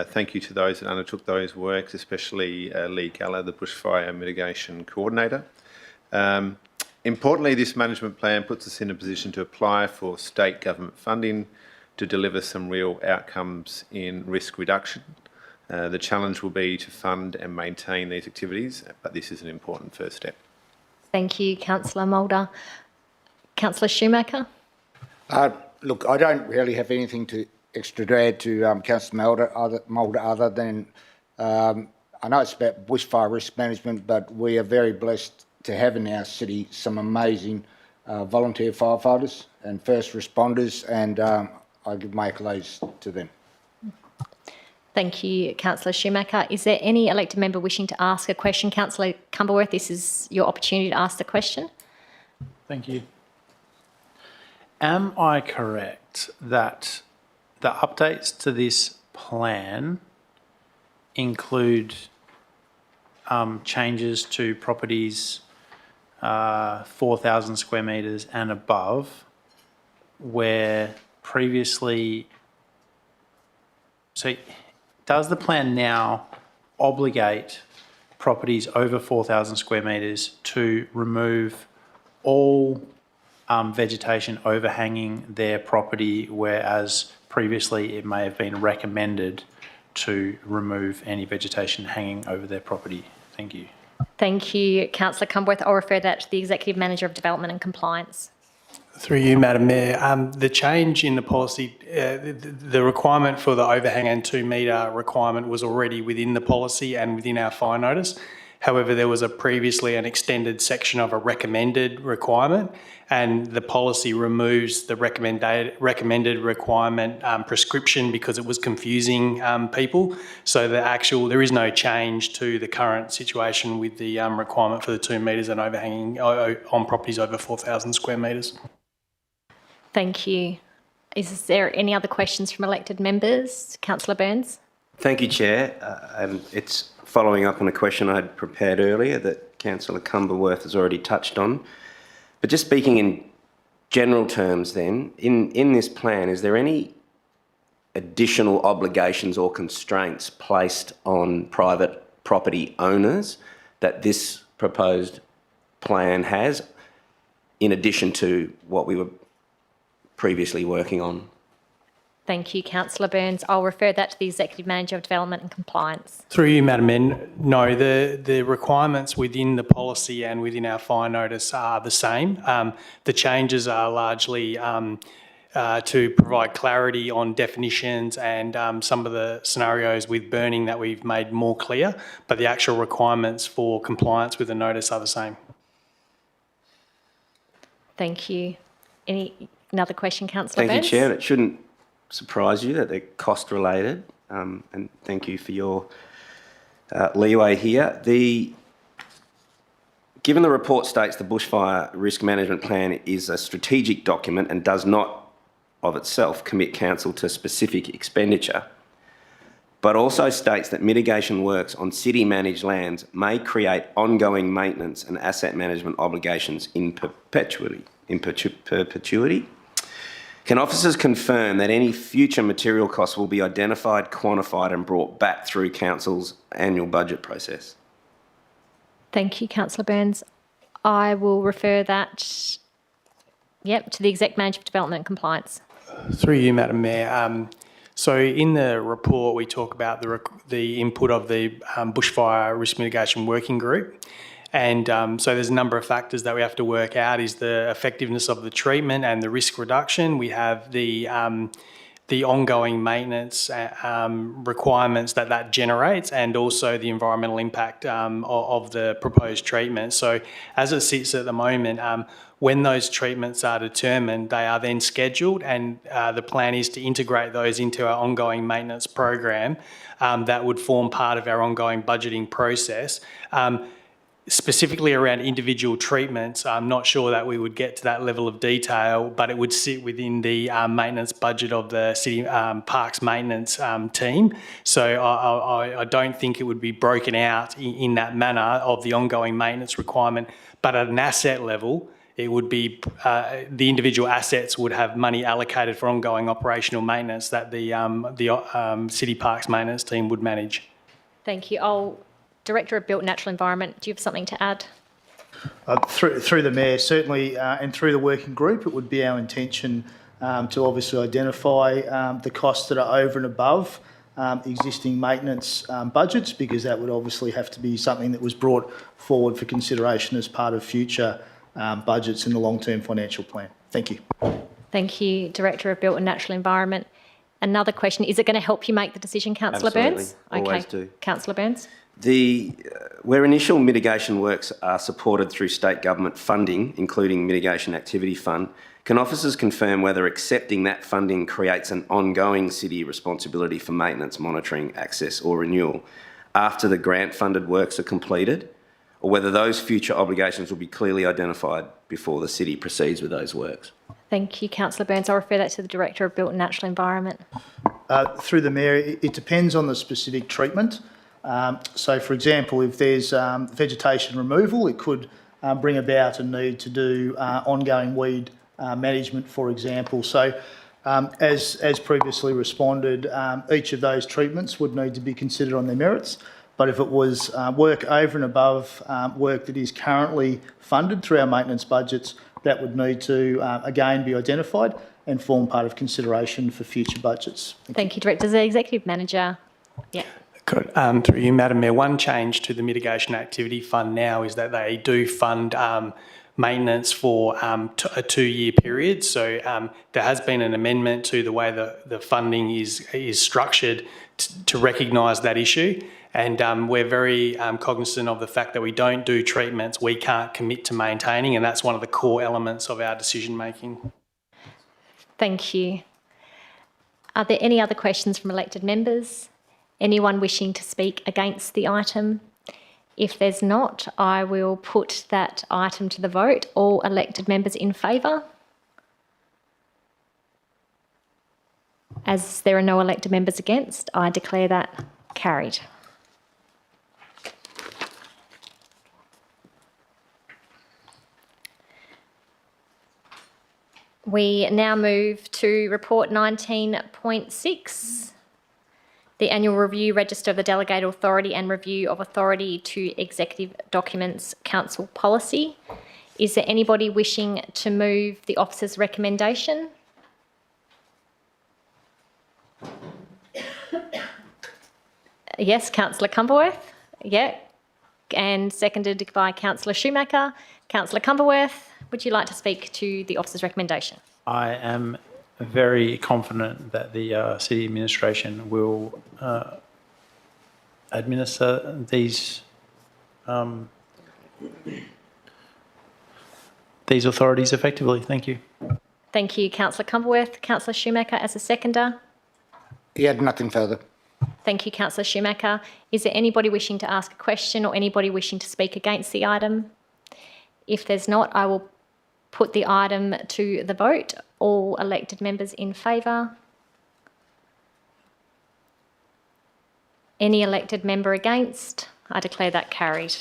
Thank you to those that undertook those works, especially Lee Galler, the Bushfire Mitigation Coordinator. Importantly, this management plan puts us in a position to apply for state government funding to deliver some real outcomes in risk reduction. The challenge will be to fund and maintain these activities, but this is an important first step. Thank you, Councillor Mulder. Councillor Schumacher? Look, I don't really have anything extra to add to Councillor Mulder other than I know it's about bushfire risk management, but we are very blessed to have in our city some amazing volunteer firefighters and first responders, and I give my accolades to them. Thank you, Councillor Schumacher. Is there any elected member wishing to ask a question? Councillor Cumberworth, this is your opportunity to ask the question. Thank you. Am I correct that the updates to this plan include changes to properties 4,000 square metres and above, where previously... So does the plan now obligate properties over 4,000 square metres to remove all vegetation overhanging their property, whereas previously it may have been recommended to remove any vegetation hanging over their property? Thank you. Thank you, Councillor Cumberworth. I'll refer that to the Executive Manager of Development and Compliance. Through you, Madam Mayor, the change in the policy, the requirement for the overhang and 2 metre requirement was already within the policy and within our fire notice. However, there was previously an extended section of a recommended requirement, and the policy removes the recommended requirement prescription because it was confusing people. So there is no change to the current situation with the requirement for the 2 metres and overhanging on properties over 4,000 square metres. Thank you. Is there any other questions from elected members? Councillor Burns. Thank you, Chair. It's following up on a question I had prepared earlier that Councillor Cumberworth has already touched on. But just speaking in general terms then, in this plan, is there any additional obligations or constraints placed on private property owners that this proposed plan has, in addition to what we were previously working on? Thank you, Councillor Burns. I'll refer that to the Executive Manager of Development and Compliance. Through you, Madam Mayor, no, the requirements within the policy and within our fire notice are the same. The changes are largely to provide clarity on definitions and some of the scenarios with burning that we've made more clear, but the actual requirements for compliance with the notice are the same. Thank you. Another question, Councillor Burns? Thank you, Chair. It shouldn't surprise you that they're cost related, and thank you for your leeway here. Given the report states the Bushfire Risk Management Plan is a strategic document and does not of itself commit council to specific expenditure, but also states that mitigation works on city managed lands may create ongoing maintenance and asset management obligations in perpetuity. Can officers confirm that any future material costs will be identified, quantified and brought back through Council's annual budget process? Thank you, Councillor Burns. I will refer that, to the Exec Manager of Development and Compliance. Through you, Madam Mayor. So in the report, we talk about the input of the Bushfire Risk Mitigation Working Group. And so there's a number of factors that we have to work out. Is the effectiveness of the treatment and the risk reduction. We have the ongoing maintenance requirements that generates, and also the environmental impact of the proposed treatment. So as it sits at the moment, when those treatments are determined, they are then scheduled, and the plan is to integrate those into our ongoing maintenance program that would form part of our ongoing budgeting process. Specifically around individual treatments, I'm not sure that we would get to that level of detail, but it would sit within the maintenance budget of the City Parks maintenance team. So I don't think it would be broken out in that manner of the ongoing maintenance requirement, but at an asset level, it would be the individual assets would have money allocated for ongoing operational maintenance that the City Parks maintenance team would manage. Thank you. Director of Built Natural Environment, do you have something to add? Through the Mayor, certainly, and through the working group, it would be our intention to obviously identify the costs that are over and above existing maintenance budgets, because that would obviously have to be something that was brought forward for consideration as part of future budgets in the long-term financial plan. Thank you. Thank you, Director of Built and Natural Environment. Another question, is it going to help you make the decision, Councillor Burns? Always do. Councillor Burns. Where initial mitigation works are supported through state government funding, including Mitigation Activity Fund, can officers confirm whether accepting that funding creates an ongoing city responsibility for maintenance, monitoring, access or renewal after the grant-funded works are completed, or whether those future obligations will be clearly identified before the city proceeds with those works? Thank you, Councillor Burns. I'll refer that to the Director of Built and Natural Environment. Through the Mayor, it depends on the specific treatment. So, for example, if there's vegetation removal, it could bring about a need to do ongoing weed management, for example. So, as previously responded, each of those treatments would need to be considered on their merits. But if it was work over and above work that is currently funded through our maintenance budgets, that would need to, again, be identified and form part of consideration for future budgets. Thank you, Director. The Executive Manager. Yeah. Good. Through you, Madam Mayor, one change to the Mitigation Activity Fund now is that they do fund maintenance for a 2-year period. So there has been an amendment to the way the funding is structured to recognise that issue. And we're very cognizant of the fact that we don't do treatments we can't commit to maintaining, and that's one of the core elements of our decision making. Thank you. Are there any other questions from elected members? Anyone wishing to speak against the item? If there's not, I will put that item to the vote. All elected members in favour? As there are no elected members against, I declare that carried. We now move to report 19.6. The annual review register of the delegated authority and review of authority to executive documents council policy. Is there anybody wishing to move the officer's recommendation? Yes, Councillor Cumberworth. Yeah. And seconded by Councillor Schumacher. Councillor Cumberworth, would you like to speak to the officer's recommendation? I am very confident that the City Administration will administer these authorities effectively. Thank you. Thank you, Councillor Cumberworth. Councillor Schumacher as a seconder. Yeah, nothing further. Thank you, Councillor Schumacher. Is there anybody wishing to ask a question or anybody wishing to speak against the item? If there's not, I will put the item to the vote. All elected members in favour? Any elected member against? I declare that carried.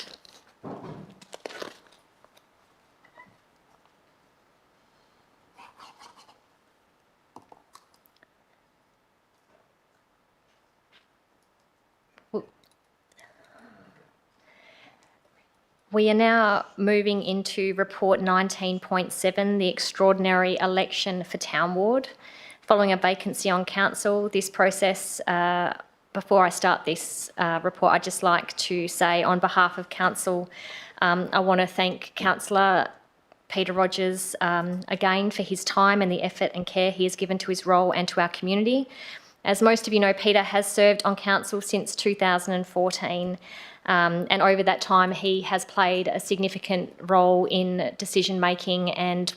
We are now moving into report 19.7, the extraordinary election for Town Ward. Following a vacancy on council, this process, before I start this report, I'd just like to say on behalf of council, I want to thank Councillor Peter Rogers again for his time and the effort and care he has given to his role and to our community. As most of you know, Peter has served on council since 2014, and over that time he has played a significant role in decision making and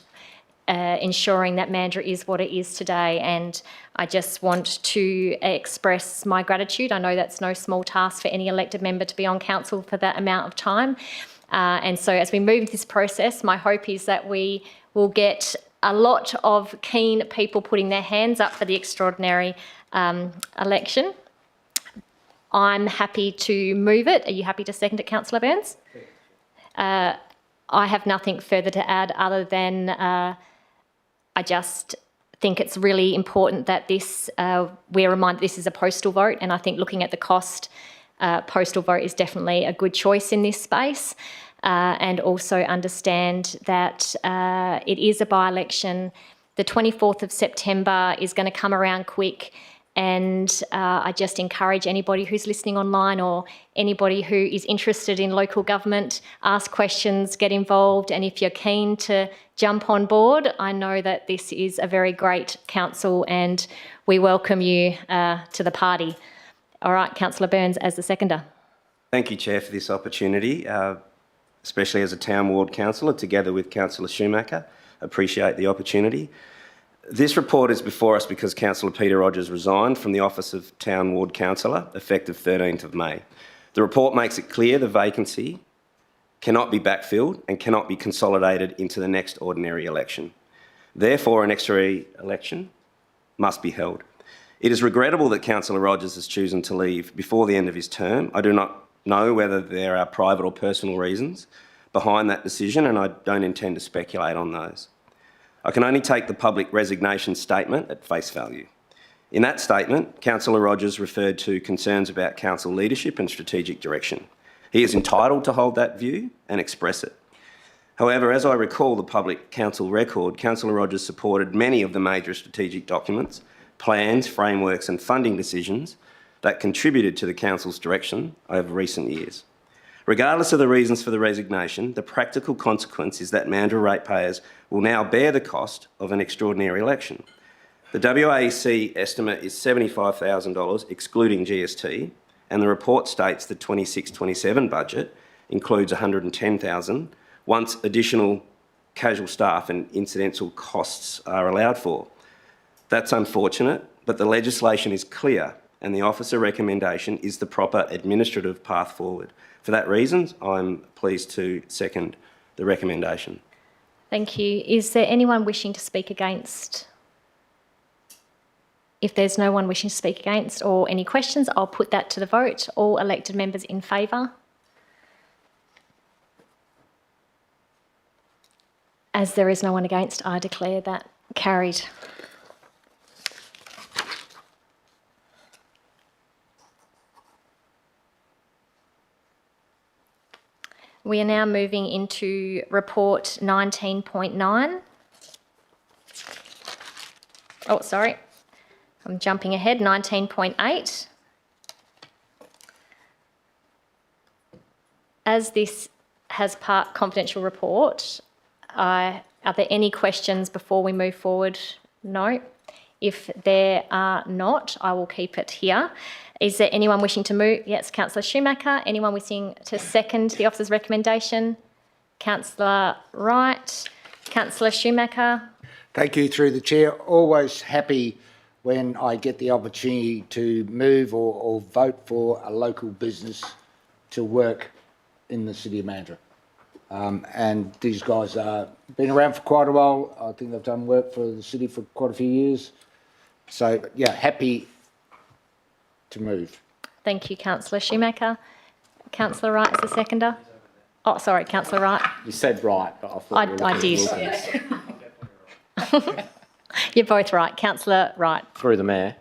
ensuring that Mandurah is what it is today. And I just want to express my gratitude. I know that's no small task for any elected member to be on council for that amount of time. And so as we move this process, my hope is that we will get a lot of keen people putting their hands up for the extraordinary election. I'm happy to move it. Are you happy to second it, Councillor Burns? I have nothing further to add other than I just think it's really important that this we're reminded this is a postal vote, and I think looking at the cost, postal vote is definitely a good choice in this space. And also understand that it is a by-election. The 24th of September is going to come around quick, and I just encourage anybody who's listening online or anybody who is interested in local government, ask questions, get involved, and if you're keen to jump on board, I know that this is a very great council and we welcome you to the party. All right, Councillor Burns as the seconder. Thank you, Chair, for this opportunity, especially as a town ward councillor, together with Councillor Schumacher. Appreciate the opportunity. This report is before us because Councillor Peter Rogers resigned from the office of Town Ward Councillor, effective 13th of May. The report makes it clear the vacancy cannot be backfilled and cannot be consolidated into the next ordinary election. Therefore, an extra election must be held. It is regrettable that Councillor Rogers has chosen to leave before the end of his term. I do not know whether there are private or personal reasons behind that decision, and I don't intend to speculate on those. I can only take the public resignation statement at face value. In that statement, Councillor Rogers referred to concerns about council leadership and strategic direction. He is entitled to hold that view and express it. However, as I recall the public council record, Councillor Rogers supported many of the major strategic documents, plans, frameworks and funding decisions that contributed to the council's direction over recent years. Regardless of the reasons for the resignation, the practical consequence is that Mandurah ratepayers will now bear the cost of an extraordinary election. The WAEC estimate is $75,000 excluding GST, and the report states the 26-27 budget includes $110,000 once additional casual staff and incidental costs are allowed for. That's unfortunate, but the legislation is clear and the officer recommendation is the proper administrative path forward. For that reason, I'm pleased to second the recommendation. Thank you. Is there anyone wishing to speak against? If there's no one wishing to speak against or any questions, I'll put that to the vote. All elected members in favour? As there is no one against, I declare that carried. We are now moving into report 19.9. Oh, sorry. I'm jumping ahead. 19.8. As this has part confidential report, are there any questions before we move forward? No. If there are not, I will keep it here. Is there anyone wishing to move? Yes, Councillor Schumacher. Anyone wishing to second the officer's recommendation? Councillor Wright. Councillor Schumacher. Thank you, through the chair. Always happy when I get the opportunity to move or vote for a local business to work in the City of Mandurah. And these guys have been around for quite a while. I think they've done work for the city for quite a few years. So, yeah, happy to move. Thank you, Councillor Schumacher. Councillor Wright is the seconder. Oh, sorry, Councillor Wright. You said right, but I thought I did. You're both right. Councillor Wright. Through the Mayor,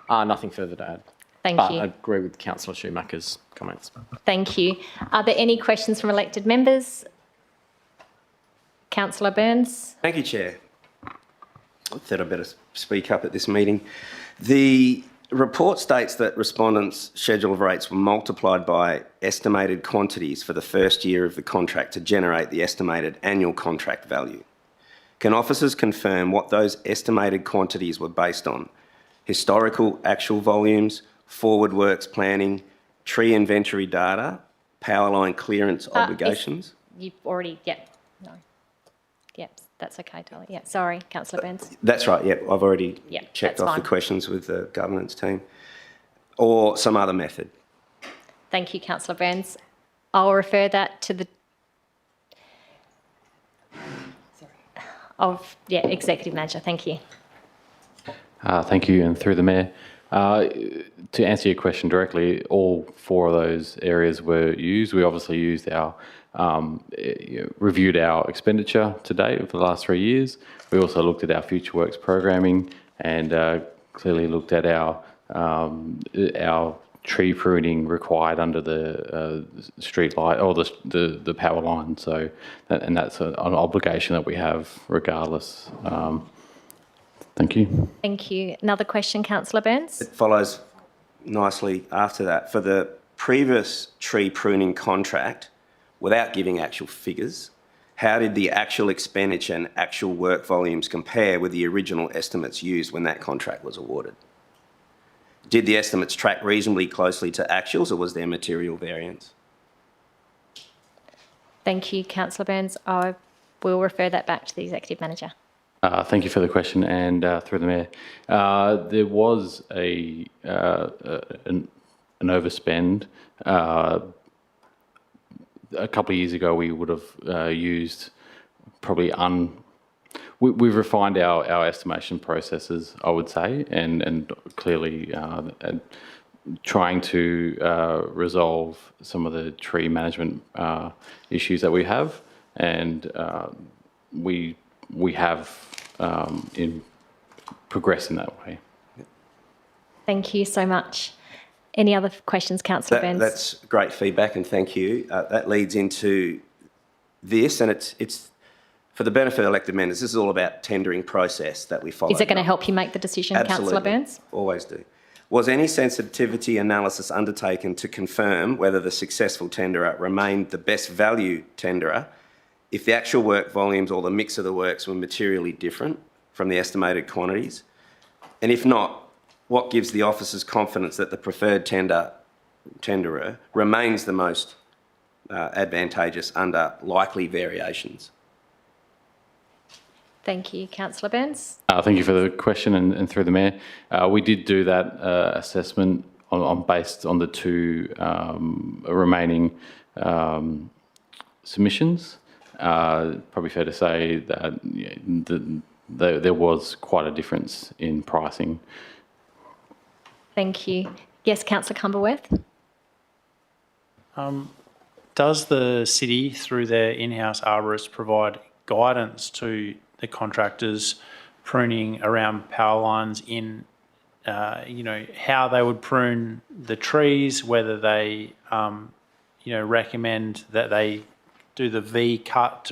nothing further to add. Thank but you. I agree with Councillor Schumacher's comments. Thank you. Are there any questions from elected members? Councillor Burns. Thank you, Chair. I thought I'd better speak up at this meeting. The The report states that respondents' schedule of rates were multiplied by estimated quantities for the first year of the contract to generate the estimated annual contract value. Can officers confirm what those estimated quantities were based on? Historical actual volumes, forward works planning, tree inventory data, power line clearance obligations? You've already, no. Yep, that's okay, Dolly. Yeah, sorry, Councillor Burns. That's right, yep, I've already checked that's off fine. the questions with the governance team. Or some other method. Thank you, Councillor Burns. I'll refer that to the Executive Manager. Thank you. Thank you, and through the Mayor. To answer your question directly, all 4 of those areas were used. We obviously used our reviewed our expenditure to date for the last 3 years. We also looked at our future works programming and clearly looked at our tree pruning required under the street light or the power line. So, that's an obligation that we have regardless. Thank you. Thank you. Another question, Councillor Burns. It follows nicely after that. For the previous tree pruning contract, without giving actual figures, how did the actual expenditure and actual work volumes compare with the original estimates used when that contract was awarded? Did the estimates track reasonably closely to actuals, or was there material variance? Thank you, Councillor Burns. I will refer that back to the Executive Manager. Thank you for the question, and through the Mayor. There was an overspend. A couple of years ago, we would have used probably we've refined our estimation processes, I would say, and clearly trying to resolve some of the tree management issues that we have, and we have in progress in that way. Thank you so much. Any other questions, Councillor Burns? That's great feedback, and thank you. That leads into this, and it's for the benefit of elected members. This is all about tendering process that we follow. Is it going to help you make the decision, Councillor Burns? Always do. Was any sensitivity analysis undertaken to confirm whether the successful tenderer remained the best value tenderer if the actual work volumes or the mix of the works were materially different from the estimated quantities? And if not, what gives the officers confidence that the preferred tenderer remains the most advantageous under likely variations? Thank you, Councillor Burns. Thank you for the question, and through the Mayor. We did do that assessment based on the 2 remaining submissions. Probably fair to say that there was quite a difference in pricing. Thank you. Yes, Councillor Cumberworth. Does the city, through their in-house arborist, provide guidance to the contractors pruning around power lines in, how they would prune the trees, whether they, recommend that they do the V cut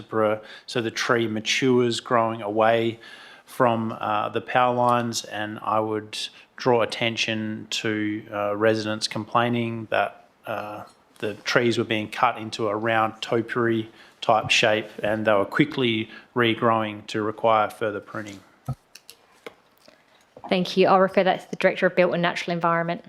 so the tree matures growing away from the power lines? And I would draw attention to residents complaining that the trees were being cut into a round topiary type shape, and they were quickly regrowing to require further pruning. Thank you. I'll refer that to the Director of Built and Natural Environment.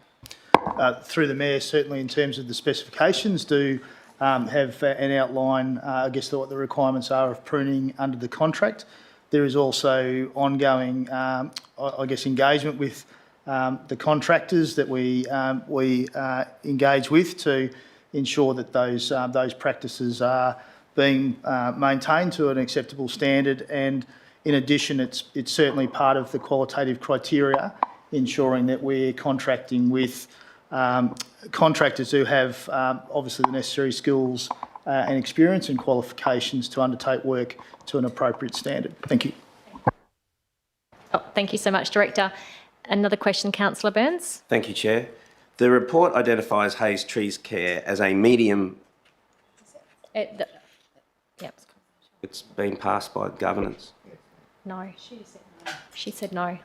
Through the Mayor, certainly in terms of the specifications, do have an outline, what the requirements are of pruning under the contract. There is also ongoing, engagement with the contractors that we engage with to ensure that those practices are being maintained to an acceptable standard. And in addition, it's certainly part of the qualitative criteria, ensuring that we're contracting with contractors who have obviously the necessary skills and experience and qualifications to undertake work to an appropriate standard. Thank you. Thank you so much, Director. Another question, Councillor Burns. Thank you, Chair. The report identifies Hayes Trees Care as a medium. Yep. It's been passed by governance. No. She said no.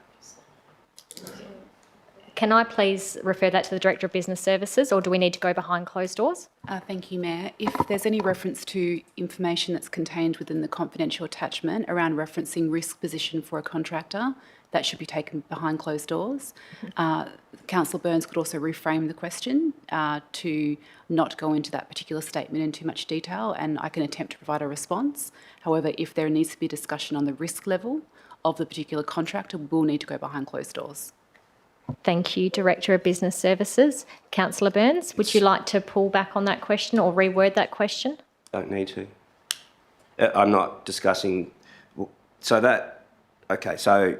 Can I please refer that to the Director of Business Services, or do we need to go behind closed doors? Thank you, Mayor. If there's any reference to information that's contained within the confidential attachment around referencing risk position for a contractor, that should be taken behind closed doors. Councillor Burns could also reframe the question to not go into that particular statement in too much detail, and I can attempt to provide a response. However, if there needs to be discussion on the risk level of the particular contractor, we'll need to go behind closed doors. Thank you, Director of Business Services. Councillor Burns, would you like to pull back on that question or reword that question? Don't need to. I'm not discussing. Okay, so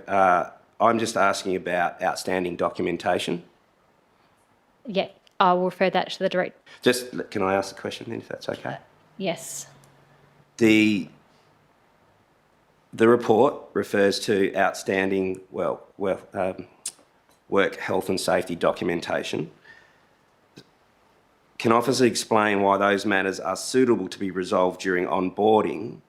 I'm just asking about outstanding documentation. Yeah, I will refer that to the Director. Can I ask the question then, if that's okay? Yes. The report refers to outstanding, work health and safety documentation. Can officers explain why those matters are suitable to be resolved during onboarding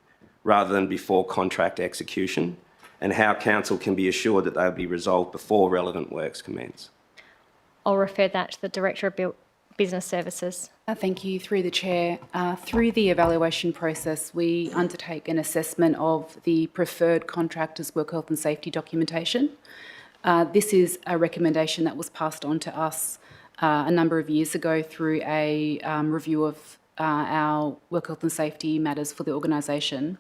rather than before contract execution, and how council can be assured that they will be resolved before relevant works commence? I'll refer that to the Director of Business Services. Thank you. Through the Chair, through the evaluation process, we undertake an assessment of the preferred contractor's work health and safety documentation. This is a recommendation that was passed on to us a number of years ago through a review of our work health and safety matters for the organisation.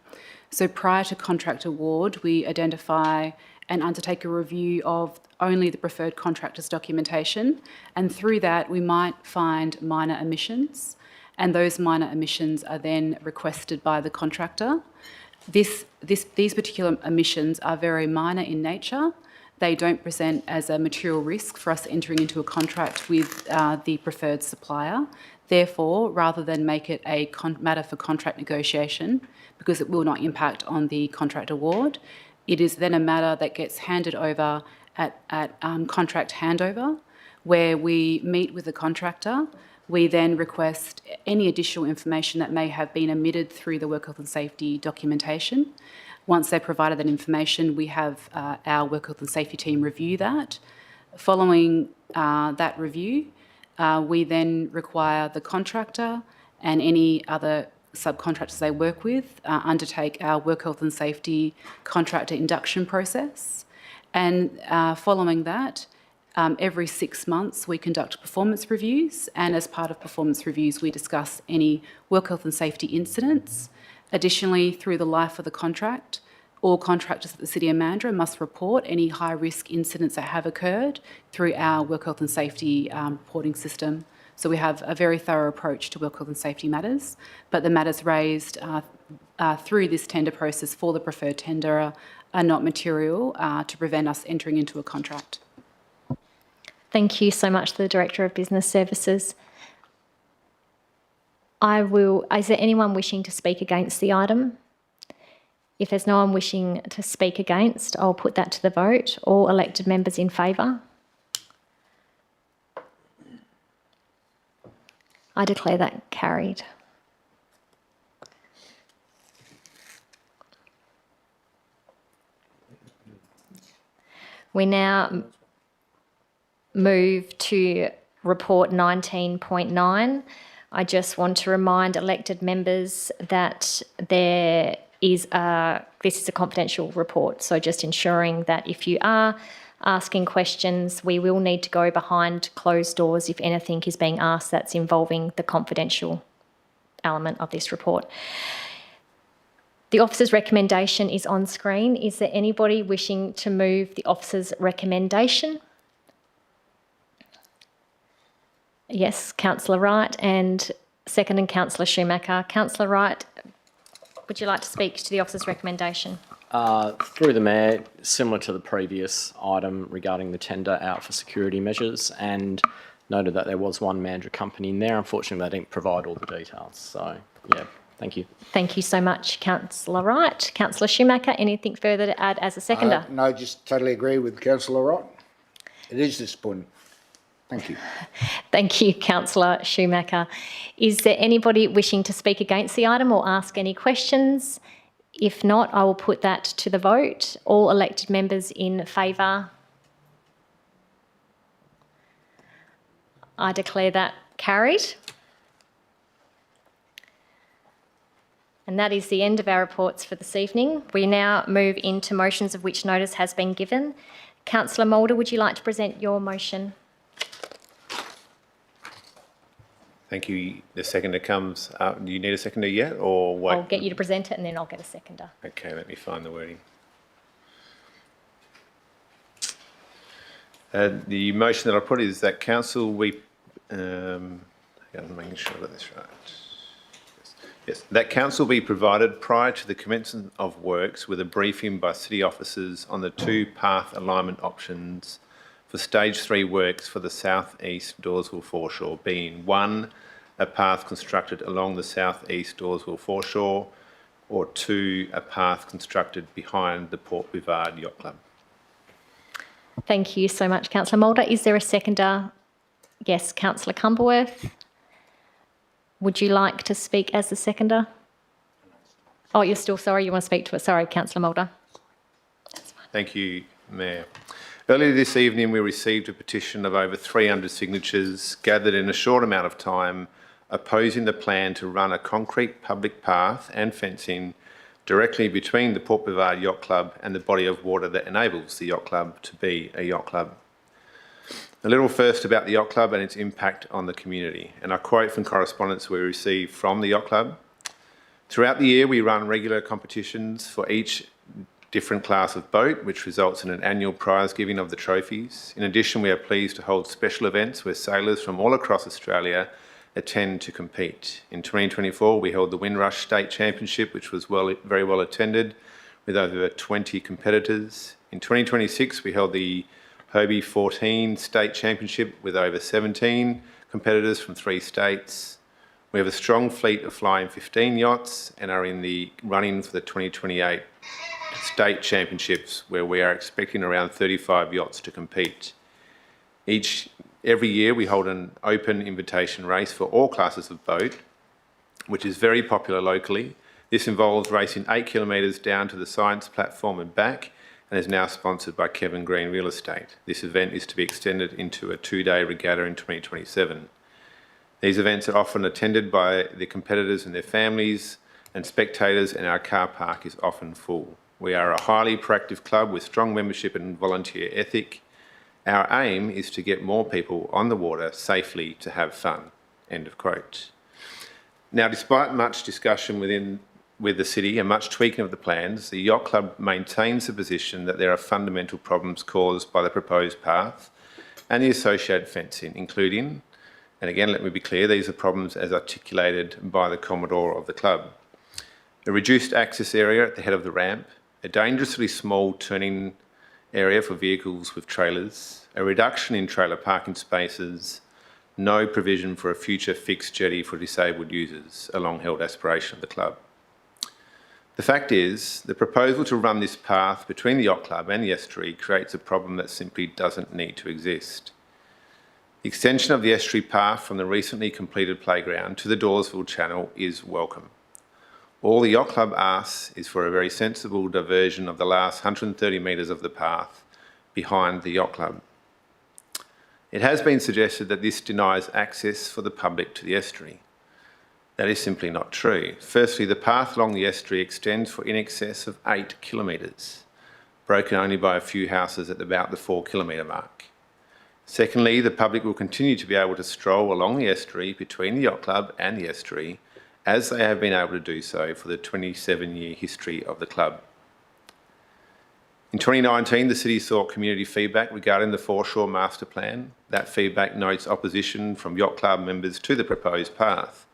So prior to contract award, we identify and undertake a review of only the preferred contractor's documentation, and through that we might find minor omissions, and those minor omissions are then requested by the contractor. These particular omissions are very minor in nature. They don't present as a material risk for us entering into a contract with the preferred supplier. Therefore, rather than make it a matter for contract negotiation, because it will not impact on the contract award, it is then a matter that gets handed over at contract handover, where we meet with the contractor. We then request any additional information that may have been omitted through the work health and safety documentation. Once they've provided that information, we have our work health and safety team review that. Following that review, we then require the contractor and any other subcontractors they work with undertake our work health and safety contractor induction process. And following that, every 6 months we conduct performance reviews, and as part of performance reviews we discuss any work health and safety incidents. Additionally, through the life of the contract, all contractors at the City of Mandurah must report any high-risk incidents that have occurred through our work health and safety reporting system. So we have a very thorough approach to work health and safety matters, but the matters raised through this tender process for the preferred tenderer are not material to prevent us entering into a contract. Thank you so much to the Director of Business Services. Is there anyone wishing to speak against the item? If there's no one wishing to speak against, I'll put that to the vote. All elected members in favour? I declare that carried. We now move to report 19.9. I just want to remind elected members that this is a confidential report, so just ensuring that if you are asking questions, we will need to go behind closed doors if anything is being asked that's involving the confidential element of this report. The officer's recommendation is on screen. Is there anybody wishing to move the officer's recommendation? Yes, Councillor Wright, and second, Councillor Schumacher. Councillor Wright, would you like to speak to the officer's recommendation? Through the Mayor, similar to the previous item regarding the tender out for security measures, and noted that there was one Mandurah company in there. Unfortunately, they didn't provide all the details. So, yeah, thank you. Thank you so much, Councillor Wright. Councillor Schumacher, anything further to add as a seconder? No, just totally agree with Councillor Wright. It is disappointing. Thank you. Thank you, Councillor Schumacher. Is there anybody wishing to speak against the item or ask any questions? If not, I will put that to the vote. All elected members in favour? I declare that carried. And that is the end of our reports for this evening. We now move into motions of which notice has been given. Councillor Mulder, would you like to present your motion? Thank you. The seconder comes up. Do you need a seconder yet, or wait? I'll get you to present it and then I'll get a seconder. Okay, let me find the wording. The motion that I put is that council I'm making sure I got this right. Yes, that council be provided prior to the commencement of works with a briefing by city officers on the 2 path alignment options for stage 3 works for the South East Dawesville foreshore, being 1, a path constructed along the South East Dawesville foreshore, or 2, a path constructed behind the Port Bivard Yacht Club. Thank you so much, Councillor Mulder. Is there a seconder? Yes, Councillor Cumberworth. Would you like to speak as the seconder? Oh, you're still sorry. You want to speak to it. Sorry, Councillor Mulder. Thank you, Mayor. Earlier this evening, we received a petition of over 300 signatures gathered in a short amount of time opposing the plan to run a concrete public path and fencing directly between the Port Bivard Yacht Club and the body of water that enables the yacht club to be a yacht club. A little first about the yacht club and its impact on the community, and I quote from correspondence we received from the yacht club. Throughout the year, we run regular competitions for each different class of boat, which results in an annual prize giving of the trophies. In addition, we are pleased to hold special events where sailors from all across Australia attend to compete. In 2024, we held the Windrush State Championship, which was very well attended, with over 20 competitors. In 2026, we held the Hobie 14 State Championship with over 17 competitors from 3 states. We have a strong fleet of flying 15 yachts and are in the running for the 2028 State Championships, where we are expecting around 35 yachts to compete. Every year we hold an open invitation race for all classes of boat, which is very popular locally. This involves racing 8 kilometres down to the science platform and back, and is now sponsored by Kevin Green Real Estate. This event is to be extended into a 2-day regatta in 2027. These events are often attended by the competitors and their families and spectators, and our car park is often full. We are a highly proactive club with strong membership and volunteer ethic. Our aim is to get more people on the water safely to have fun." End of quote. Now, despite much discussion with the city and much tweaking of the plans, the Yacht Club maintains the position that there are fundamental problems caused by the proposed path and the associated fencing, including, and again let me be clear, these are problems as articulated by the Commodore of the club: a reduced access area at the head of the ramp, a dangerously small turning area for vehicles with trailers, a reduction in trailer parking spaces, no provision for a future fixed jetty for disabled users, a long-held aspiration of the club. The fact is, the proposal to run this path between the yacht club and the estuary creates a problem that simply doesn't need to exist. The extension of the estuary path from the recently completed playground to the Dawesville Channel is welcome. All the yacht club asks is for a very sensible diversion of the last 130 metres of the path behind the yacht club. It has been suggested that this denies access for the public to the estuary. That is simply not true. Firstly, the path along the estuary extends for in excess of 8 kilometres, broken only by a few houses at about the 4 kilometre mark. Secondly, the public will continue to be able to stroll along the estuary between the yacht club and the estuary, as they have been able to do so for the 27-year history of the club. In 2019, the City sought community feedback regarding the foreshore master plan. That feedback notes opposition from yacht club members to the proposed path.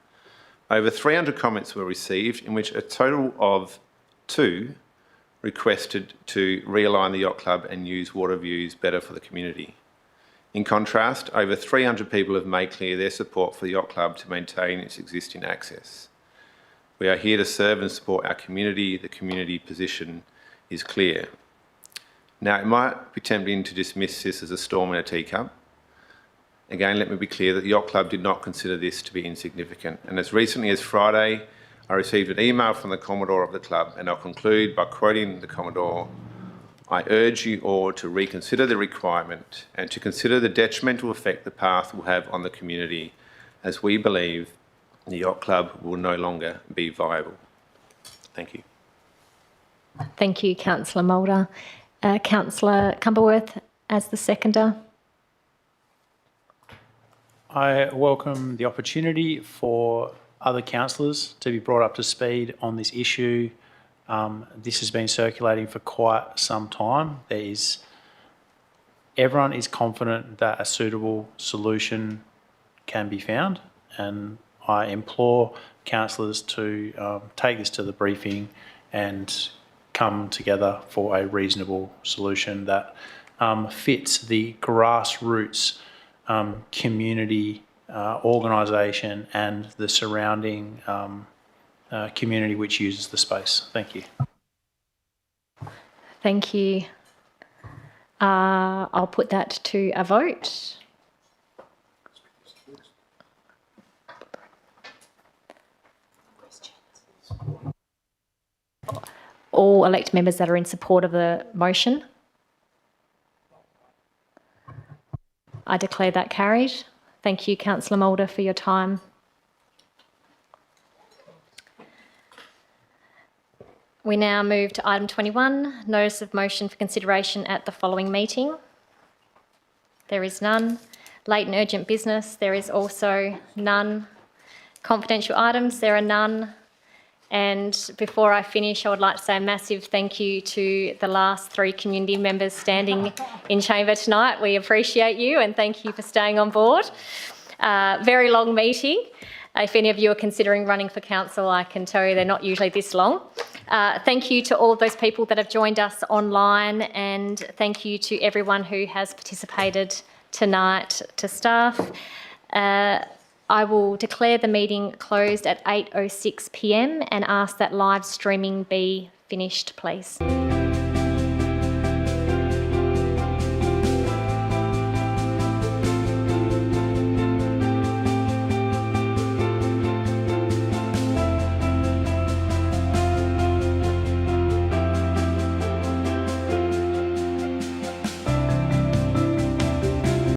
Over 300 comments were received, in which a total of 2 requested to realign the yacht club and use water views better for the community. In contrast, over 300 people have made clear their support for the yacht club to maintain its existing access. We are here to serve and support our community. The community position is clear. Now, it might be tempting to dismiss this as a storm in a teacup. Again, let me be clear that the Yacht Club did not consider this to be insignificant. And as recently as Friday, I received an email from the Commodore of the club, and I'll conclude by quoting the Commodore I urge you all to reconsider the requirement and to consider the detrimental effect the path will have on the community, as we believe the yacht club will no longer be viable. Thank you. Thank you, Councillor Mulder. Councillor Cumberworth as the seconder. I welcome the opportunity for other councillors to be brought up to speed on this issue. This has been circulating for quite some time. Everyone is confident that a suitable solution can be found, and I implore councillors to take this to the briefing and come together for a reasonable solution that fits the grassroots community organisation and the surrounding community which uses the space. Thank you. Thank you. I'll put that to a vote. All elect members that are in support of the motion. I declare that carried. Thank you, Councillor Mulder, for your time. We now move to item 21, notice of motion for consideration at the following meeting. There is none. Late and urgent business, there is also none. Confidential items, there are none. And before I finish, I would like to say a massive thank you to the last 3 community members standing in chamber tonight. We appreciate you and thank you for staying on board. Very long meeting. If any of you are considering running for council, I can tell you they're not usually this long. Thank you to all of those people that have joined us online, and thank you to everyone who has participated tonight, to staff. I will declare the meeting closed at 8:06 p.m. and ask that live streaming be finished, please.